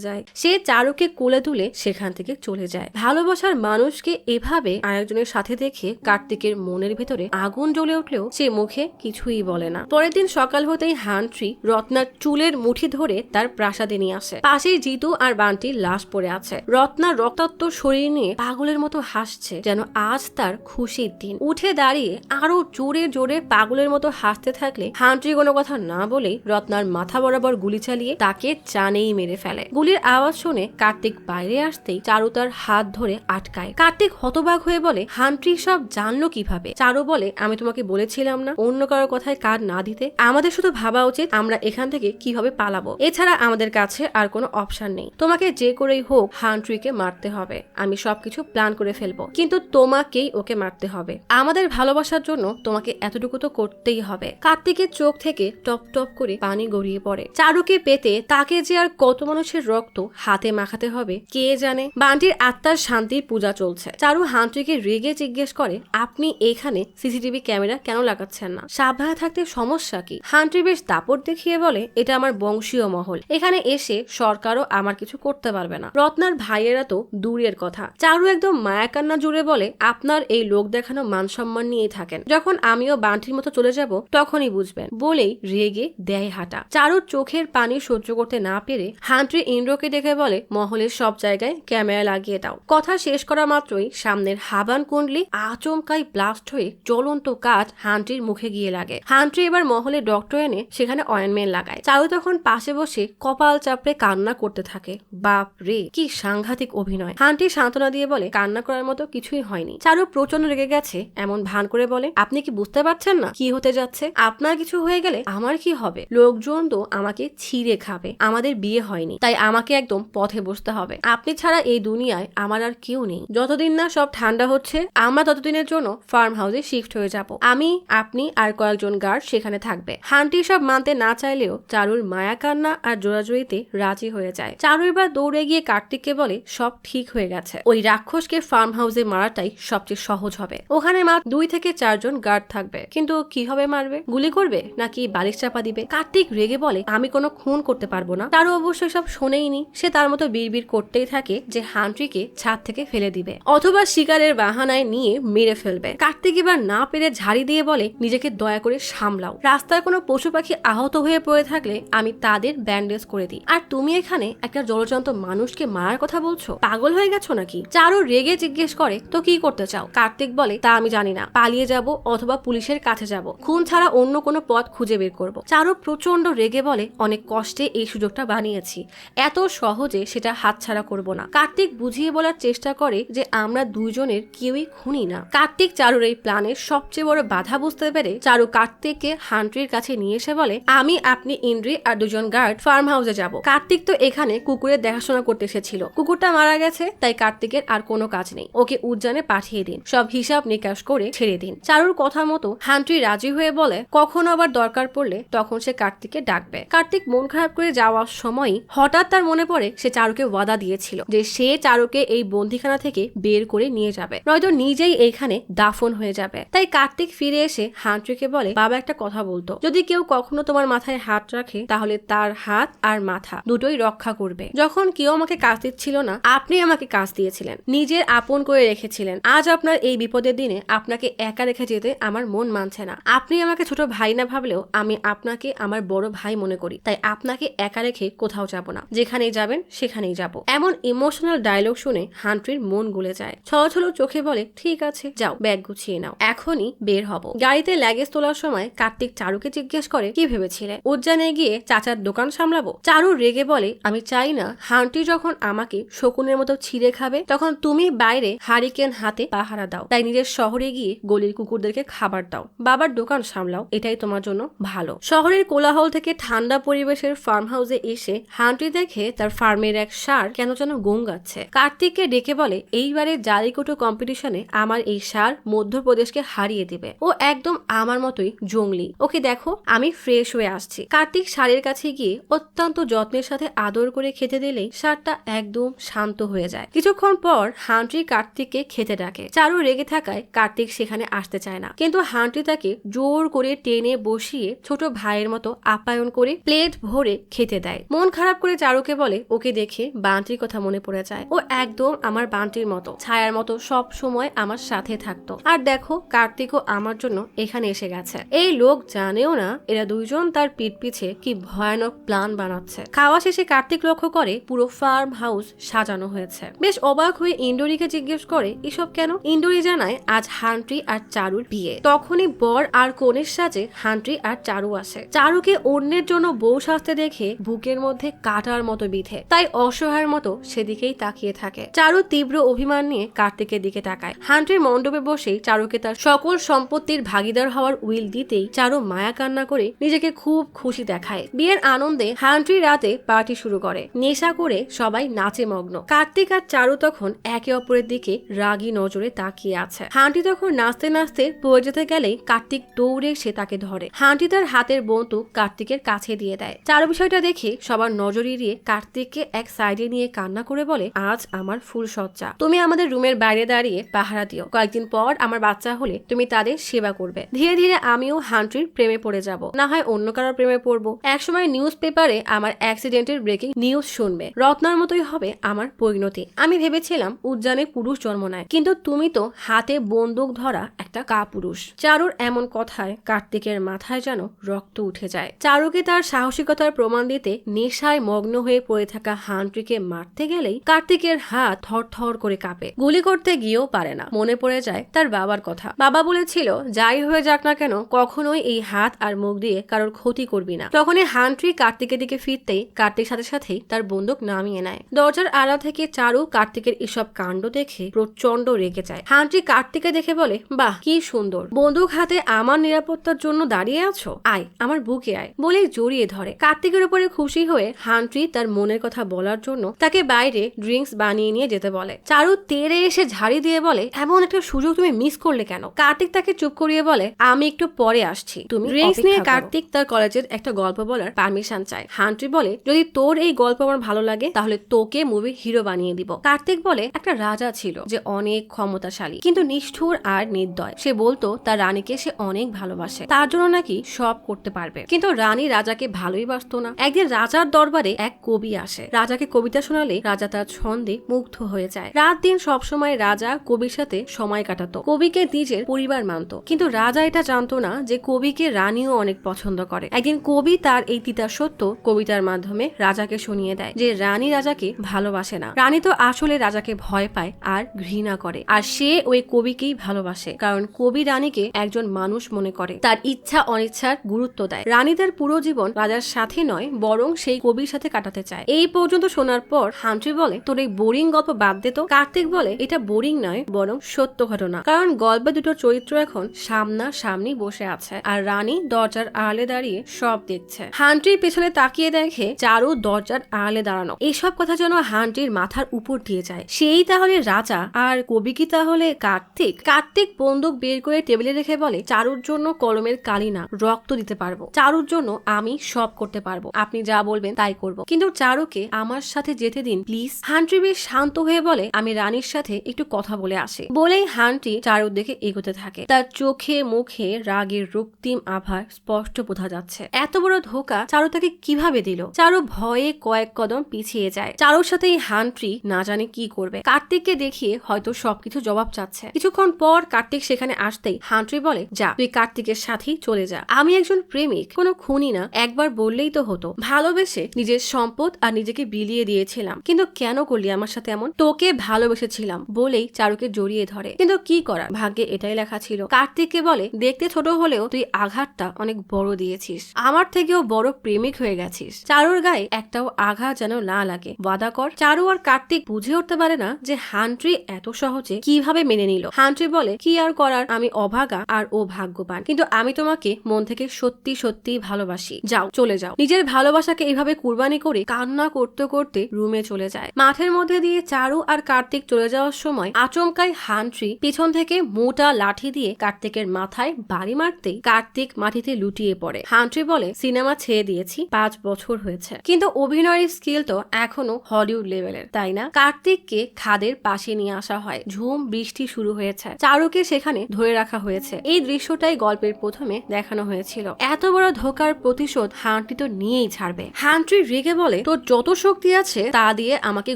যায়। সে চারুকে কোলে তুলে সেখান থেকে চলে যায়। ভালোবাসার মানুষকে এভাবে আরেকজনের সাথে দেখে কার্তিকের মনের ভেতরে আগুন জ্বলে উঠলেও সে মুখে কিছুই বলে না। পরের দিন সকাল হতেই হান্ট্রি রত্নার চুলের মুঠি ধরে তার প্রাসাদে নিয়ে আসে। পাশেই জিতু আর বান্টির লাশ পড়ে আছে। রত্না রক্তাক্ত শরীর নিয়ে পাগলের মতো হাসছে, যেন আজ তার খুশির দিন। উঠে দাঁড়িয়ে আরো জোরে জোরে পাগলের মতো হাসতে থাকলে হান্ট্রি কোনো কথা না বলেই রত্নার মাথা বরাবর গুলি চালিয়ে তাকে চানেই মেরে ফেলে। গুলির আওয়াজ শুনে কার্তিক বাইরে আসতেই চারু তার হাত ধরে আটকায়। কার্তিক হতবাক হয়ে বলে হান্ট্রি সব জানলো কিভাবে? চারু বলে আমি তোমাকে বলেছিলাম না অন্য কারোর কথায় কান না দিতে? আমাদের শুধু ভাবা উচিত আমরা এখান থেকে কিভাবে পালাবো। এছাড়া আমাদের কাছে আর কোনো অপশন নেই। তোমাকে যে করেই হোক হান্ট্রিকে মারতে হবে। আমি সবকিছু প্ল্যান করে ফেলবো, কিন্তু তোমাকেই ওকে মারতে হবে। আমাদের ভালোবাসার জন্য তোমাকে এতটুকু তো করতেই হবে। কার্তিকের চোখ থেকে টপ টপ করে পানি গড়িয়ে পড়ে। চারুকে পেতে তাকে যে আর কত মানুষের রক্ত হাতে মাখাতে হবে কে জানে। বান্টির আত্মার শান্তির পূজা চলছে। চারু হান্ট্রিকে রেগে জিজ্ঞেস করে আপনি এখানে সিসিটিভি ক্যামেরা কেন লাগাচ্ছেন না? সাবধানে থাকতে সমস্যা কি? হান্ট্রি বেশ দাপট দেখিয়ে বলে এটা আমার বংশীয় মহল, এখানে এসে সরকারও আমার কিছু করতে পারবে না। রত্নার ভাইয়েরা তো দূরের কথা। চারু একদম মায়াকান্না জুড়ে বলে আপনার এই লোক দেখানো মান সম্মান নিয়েই থাকেন, যখন আমিও বান্টির মতো চলে যাব তখনই বুঝবেন। বলেই রেগে দেয় হাঁটা। চারুর চোখের পানি সহ্য করতে না পেরে হান্ট্রি ইন্দ্রকে ডেকে বলে মহলের সব জায়গায় ক্যামেরা লাগিয়ে দাও। কথা শেষ করা মাত্রই সামনের হাবান কুণ্ডলি আচমকাই ব্লাস্ট হয়ে জ্বলন্ত কাঠ হান্ট্রির মুখে গিয়ে লাগে। হান্ট্রি এবার মহলে ডক্টর এনে সেখানে অয়েনমেন্ট লাগায়। চারু তখন পাশে বসে কপাল চাপড়ে কান্না করতে থাকে। বাপ রে, কি সাংঘাতিক অভিনয়। হান্ট্রি সান্ত্বনা দিয়ে বলে কান্না করার মতো কিছুই হয়নি। চারু প্রচন্ড রেগে গেছে এমন ভান করে বলে আপনি কি বুঝতে পারছেন না কি হতে যাচ্ছে? আপনার কিছু হয়ে গেলে আমার কি হবে? লোকজন তো আমাকে ছিঁড়ে খাবে। আমাদের বিয়ে হয়নি, তাই আমাকে একদম পথে বসতে হবে। আপনি ছাড়া এই দুনিয়ায় আমার আর কেউ নেই। যতদিন না সব ঠান্ডা হচ্ছে আমরা ততদিনের জন্য ফার্ম হাউসে শিফট হয়ে যাব। আমি, আপনি আর কয়েকজন গার্ড সেখানে থাকবে। হান্টি সব মানতে না চাইলেও চারুর মায়া কান্না আর জোড়াজড়িতে রাজি হয়ে যায়। চারু এবার দৌড়ে গিয়ে কার্তিককে বলে সব ঠিক হয়ে গেছে। ওই রাক্ষসকে ফার্ম হাউসে মারাটাই সবচেয়ে সহজ হবে। ওখানে মাত্র 2 থেকে 4 জন গার্ড থাকবে, কিন্তু কিভাবে মারবে? গুলি করবে নাকি বালিশ চাপা দিবে? কার্তিক রেগে বলে আমি কোনো খুন করতে পারবো না। চারু অবশ্যই সব শোনেইনি। সে তার মতো বিড়বিড় করতেই থাকে যে হান্ট্রিকে ছাদ থেকে ফেলে দিবে অথবা শিকারের বাহানায় নিয়ে মেরে ফেলবে। কার্তিক এবার না পেরে ঝাড়ি দিয়ে বলে নিজেকে দয়া করে সামলাও। রাস্তায় কোনো পশু পাখি আহত হয়ে পড়ে থাকলে আমি তাদের ব্যান্ডেজ করে দিই, আর তুমি এখানে একটা জলজন্ত মানুষকে মারার কথা বলছো? পাগল হয়ে গেছো নাকি? চারু রেগে জিজ্ঞেস করে তো কি করতে চাও? কার্তিক বলে তা আমি জানি না, পালিয়ে যাব অথবা পুলিশের কাছে যাব। খুন ছাড়া অন্য কোনো পথ খুঁজে বের করব। চারু প্রচন্ড রেগে বলে অনেক কষ্টে এই সুযোগটা বানিয়েছি, এত সহজে সেটা হাতছাড়া করব না। কার্তিক বুঝিয়ে বলার চেষ্টা করে যে আমরা দুইজনের কেউই খুনি না। কার্তিক চারুর এই প্ল্যানের সবচেয়ে বড় বাধা বুঝতে পেরে চারু কার্তিককে হান্ট্রির কাছে নিয়ে এসে বলে আমি, আপনি, ইন্দ্রি আর 2 জন গার্ড ফার্ম হাউসে যাব। কার্তিক তো এখানে কুকুরের দেখাশোনা করতে এসেছিল, কুকুরটা মারা গেছে, তাই কার্তিকের আর কোনো কাজ নেই। ওকে উদ্যানে পাঠিয়ে দিন, সব হিসাব নিকাশ করে ছেড়ে দিন। চারুর কথা মতো হান্ট্রি রাজি হয়ে বলে কখনো আবার দরকার পড়লে তখন সে কার্তিককে ডাকবে। কার্তিক মন খারাপ করে যাওয়ার সময় হঠাৎ তার মনে পড়ে সে চারুকে ওয়াদা দিয়েছিল যে সে চারুকে এই বন্দিখানা থেকে বের করে নিয়ে যাবে, নয়তো নিজেই এইখানে দাফন হয়ে যাবে। তাই কার্তিক ফিরে এসে হান্ট্রিকে বলে, বাবা একটা কথা বলতো, যদি কেউ কখনো তোমার মাথায় হাত রাখে তাহলে তার হাত আর মাথা দুটোই রক্ষা করবে। যখন কেউ আমাকে কাজ দিচ্ছিল না, আপনি আমাকে কাজ দিয়েছিলেন, নিজের আপন করে রেখেছিলেন। আজ আপনার এই বিপদের দিনে আপনাকে একা রেখে যেতে আমার মন মানছে না। আপনি আমাকে ছোট ভাই না ভাবলেও আমি আপনাকে আমার বড় ভাই মনে করি, তাই আপনাকে একা রেখে কোথাও যাব না, যেখানেই যাবেন সেখানেই যাব। এমন ইমোশনাল ডায়লগ শুনে হান্ট্রির মন গলে যায়। ছলছল চোখে বলে, ঠিক আছে যাও, ব্যাগ গুছিয়ে নাও, এখনই বের হব। গাড়িতে লাগেজ তোলার সময় কার্তিক চারুকে জিজ্ঞেস করে, কি ভেবেছিলে উদ্যানে গিয়ে চাচার দোকান সামলাবো? চারু রেগে বলে, আমি চাই না হান্ট্রি যখন আমাকে শকুনের মতো ছিঁড়ে খাবে তখন তুমি বাইরে হারিকেন হাতে পাহারা দাও, তাই নিজের শহরে গিয়ে গলির কুকুরদেরকে খাবার দাও, বাবার দোকান সামলাও, এটাই তোমার জন্য ভালো। শহরের কোলাহল থেকে ঠান্ডা পরিবেশের ফার্ম হাউসে এসে হান্ট্রি দেখে তার ফার্মের এক ষাঁড় কেন যেন গঙ্গাচ্ছে। কার্তিককে ডেকে বলে, এইবারে জালিকোটো কম্পিটিশনে আমার এই ষাঁড় মধ্যপ্রদেশকে হারিয়ে দিবে, ও একদম আমার মতোই জঙ্গলি, ওকে দেখো আমি ফ্রেশ হয়ে আসছি। কার্তিক ষাঁড়ের কাছে গিয়ে অত্যন্ত যত্নের সাথে আদর করে খেতে দিলেই ষাঁড়টা একদম শান্ত হয়ে যায়। কিছুক্ষণ পর হান্ট্রি কার্তিককে খেতে ডাকে। চারু রেগে থাকায় কার্তিক সেখানে আসতে চায় না, কিন্তু হান্ট্রি তাকে জোর করে টেনে বসিয়ে ছোট ভাইয়ের মতো আপ্যায়ন করে প্লেট ভরে খেতে দেয়। মন খারাপ করে চারুকে বলে, ওকে দেখে বান্টির কথা মনে পড়ে যায়, ও একদম আমার বান্টির মতো, ছায়ার মতো সব সময় আমার সাথে থাকতো। আর দেখো কার্তিকও আমার জন্য এখানে এসে গেছে। এই লোক জানেও না এরা দুইজন তার পিঠ পিছে কি ভয়ানক প্ল্যান বানাচ্ছে। খাওয়া শেষে কার্তিক লক্ষ্য করে পুরো ফার্ম হাউস সাজানো হয়েছে। বেশ অবাক হয়ে ইন্দ্রীকে জিজ্ঞেস করে, এসব কেন? ইন্দ্রী জানায় আজ হান্ট্রি আর চারুর বিয়ে। তখনই বর আর কনের সাজে হান্ট্রি আর চারু আসে। চারুকে অন্যের জন্য বউ সাজতে দেখে বুকের মধ্যে কাটার মতো বিধে, তাই অসহায়ের মতো সেদিকেই তাকিয়ে থাকে। চারু তীব্র অভিমান নিয়ে কার্তিকের দিকে তাকায়। হান্ট্রির মণ্ডপে বসেই চারুকে তার সকল সম্পত্তির ভাগিদার হওয়ার উইল দিতেই চারু মায়া কান্না করে নিজেকে খুব খুশি দেখায়। বিয়ের আনন্দে হান্ট্রি রাতে পার্টি শুরু করে, নেশা করে সবাই নাচে মগ্ন। কার্তিক আর চারু তখন একে অপরের দিকে রাগী নজরে তাকিয়ে আছে। হান্ট্রি তখন নাচতে নাচতে পড়ে যেতে গেলেই কার্তিক দৌড়ে এসে তাকে ধরে। হান্ট্রি তার হাতের বন্দুক কার্তিকের কাছে দিয়ে দেয়। চারু বিষয়টা দেখে সবার নজর এড়িয়ে কার্তিককে এক সাইডে নিয়ে কান্না করে বলে, আজ আমার ফুল সজ্জা, তুমি আমাদের রুমের বাইরে দাঁড়িয়ে পাহারা দিও, কয়েকদিন পর আমার বাচ্চা হলে তুমি তাদের সেবা করবে। ধীরে ধীরে আমিও হান্ট্রির প্রেমে পড়ে যাব, না হয় অন্য কারোর প্রেমে পড়বো। একসময় নিউজ পেপারে আমার অ্যাক্সিডেন্টের ব্রেকিং নিউজ শুনবে, রত্নার মতোই হবে আমার পরিণতি। আমি ভেবেছিলাম উদ্যানে পুরুষ জন্ম নেয়, কিন্তু তুমি তো হাতে বন্দুক ধরা একটা কাপুরুষ। চারুর এমন কথায় কার্তিকের মাথায় যেন রক্ত উঠে যায়। চারুকে তার সাহসিকতার প্রমাণ দিতে নেশায় মগ্ন হয়ে পড়ে থাকা হান্ট্রিকে মারতে গেলেই কার্তিকের হাত থরথর করে কাঁপে। গুলি করতে গিয়েও পারে না। মনে পড়ে যায় তার বাবার কথা। বাবা বলেছিল, যাই হয়ে যাক না কেন কখনোই এই হাত আর মুখ দিয়ে কারোর ক্ষতি করবি না। তখনই হান্ট্রি কার্তিকের দিকে ফিরতেই কার্তিক সাথে সাথেই তার বন্দুক নামিয়ে নেয়। দরজার আড়াল থেকে চারু কার্তিকের এসব কাণ্ড দেখে প্রচন্ড রেগে যায়। হান্ট্রি কার্তিককে দেখে বলে, বাহ কি সুন্দর, বন্দুক হাতে আমার নিরাপত্তার জন্য দাঁড়িয়ে আছো, আয় আমার বুকে আয়, বলেই জড়িয়ে ধরে। কার্তিকের উপরে খুশি হয়ে হান্ট্রি তার মনের কথা বলার জন্য তাকে বাইরে ড্রিঙ্কস বানিয়ে নিয়ে যেতে বলে। চারু তেড়ে এসে ঝাড়ি দিয়ে বলে, এমন একটা সুযোগ তুমি মিস করলে কেন? কার্তিক তাকে চুপ করিয়ে বলে, আমি একটু পরে আসছি, তুমি ড্রিঙ্কস নিয়ে কার্তিক তার কলেজের একটা গল্প বলার পারমিশন চায়। হান্ট্রি বলে, যদি তোর এই গল্প আমার ভালো লাগে তাহলে তোকে মুভির হিরো বানিয়ে দিব। কার্তিক বলে, একটা রাজা ছিল যে অনেক ক্ষমতাশালী কিন্তু নিষ্ঠুর আর নির্দয়। সে বলতো তার রানীকে সে অনেক ভালোবাসে, তার জন্য নাকি সব করতে পারবে, কিন্তু রানী রাজাকে ভালোই বাসতো না। একদিন রাজার দরবারে এক কবি আসে। রাজাকে কবিতা শোনালে রাজা তার ছন্দে মুগ্ধ হয়ে যায়। রাত দিন সবসময় রাজা কবির সাথে সময় কাটাতো, কবিকে নিজের পরিবার মানত। কিন্তু রাজা এটা জানতো না যে কবিকে রানীও অনেক পছন্দ করে। একদিন কবি তার এই তিতা সত্য কবিতার মাধ্যমে রাজাকে শুনিয়ে দেয় যে রানী রাজাকে ভালোবাসে না। রানী তো আসলে রাজাকে ভয় পায় আর ঘৃণা করে, আর সে ওই কবিকেই ভালোবাসে, কারণ কবি রানীকে একজন মানুষ মনে করে, তার ইচ্ছা অনিচ্ছার গুরুত্ব দেয়। রানী তার পুরো জীবন রাজার সাথে নয় বরং সেই কবির সাথে কাটাতে চায়। এই পর্যন্ত শোনার পর হান্ট্রি বলে, তোর এই বোরিং গল্প বাদ দে তো। কার্তিক বলে, এটা বোরিং নয় বরং সত্য ঘটনা, কারণ গল্পে দুটো চরিত্র এখন সামনা সামনি বসে আছে আর রানী দরজার আড়ালে দাঁড়িয়ে সব দেখছে। হান্ট্রি পেছনে তাকিয়ে দেখে চারু দরজার আড়ালে দাঁড়ানো। এইসব কথা যেন হান্ট্রির মাথার উপর দিয়ে যায়। সেই তাহলে রাজা আর কবি কি তাহলে কার্তিক? কার্তিক বন্দুক বের করে টেবিলে রেখে বলে, চারুর জন্য কলমের কালি না রক্ত দিতে পারবো, চারুর জন্য আমি সব করতে পারবো, আপনি যা বলবেন তাই করব, কিন্তু চারুকে আমার সাথে যেতে দিন প্লিজ। হান্ট্রি বেশ শান্ত হয়ে বলে, আমি রানীর সাথে একটু কথা বলে আসি। বলেই হান্ট্রি চারুর দিকে এগোতে থাকে। তার চোখে মুখে রাগের রক্তিম আভা স্পষ্ট বোঝা যাচ্ছে। এত বড় ধোকা চারু তাকে কিভাবে দিল? চারু ভয়ে কয়েক কদম পিছিয়ে যায়। চারুর সাথে এই হান্ট্রি না জানে কি করবে। কার্তিককে দেখিয়ে হয়তো সবকিছু জবাব চাচ্ছে। কিছুক্ষণ পর কার্তিক সেখানে আসতেই হান্ট্রি বলে, যা তুই কার্তিকের সাথেই চলে যা, আমি একজন প্রেমিক, কোনো খুনি না, একবার বললেই তো হতো। ভালোবেসে নিজের সম্পদ আর নিজেকে বিলিয়ে দিয়েছিলাম, কিন্তু কেন করলি আমার সাথে এমন? তোকে ভালোবেসেছিলাম বলেই চারুকে জড়িয়ে ধরে, কিন্তু কি করার, ভাগ্যে এটাই লেখা ছিল। কার্তিককে বলে, দেখতে ছোট হলেও তুই আঘাতটা অনেক বড় দিয়েছিস, আমার থেকেও বড় প্রেমিক হয়ে গেছিস। চারুর গায়ে একটাও আঘাত যেন না লাগে, ওয়াদা কর। চারু আর কার্তিক বুঝে উঠতে পারে না যে হান্ট্রি এত সহজে কিভাবে মেনে নিল। হান্ট্রি বলে, কি আর করার, আমি অভাগা আর ও ভাগ্যবান, কিন্তু আমি তোমাকে মন থেকে সত্যি সত্যি ভালোবাসি, যাও চলে যাও। নিজের ভালোবাসাকে এইভাবে কুরবানি করে কান্না করতে করতে রুমে চলে যায়। মাঠের মধ্যে দিয়ে চারু আর কার্তিক চলে যাওয়ার সময় আচমকাই হান্ট্রি পিছন থেকে মোটা লাঠি দিয়ে কার্তিকের মাথায় বাড়ি মারতেই কার্তিক মাটিতে লুটিয়ে পড়ে। হান্ট্রি বলে, সিনেমা ছেড়ে দিয়েছি, 5 বছর হয়েছে, কিন্তু অভিনয়ের স্কিল তো এখনো হলিউড লেভেলের, তাই না? কার্তিককে খাদের পাশে নিয়ে আসা হয়। ঝুম বৃষ্টি শুরু হয়েছে, চারুকে সেখানে ধরে রাখা হয়েছে। এই দৃশ্যটাই গল্পের প্রথমে দেখানো হয়েছিল। এত বড় ধোকার প্রতিশোধ হান্ট্রি তো নিয়েই ছাড়বে। হান্ট্রি রেগে বলে, তোর যত শক্তি আছে তা দিয়ে আমাকে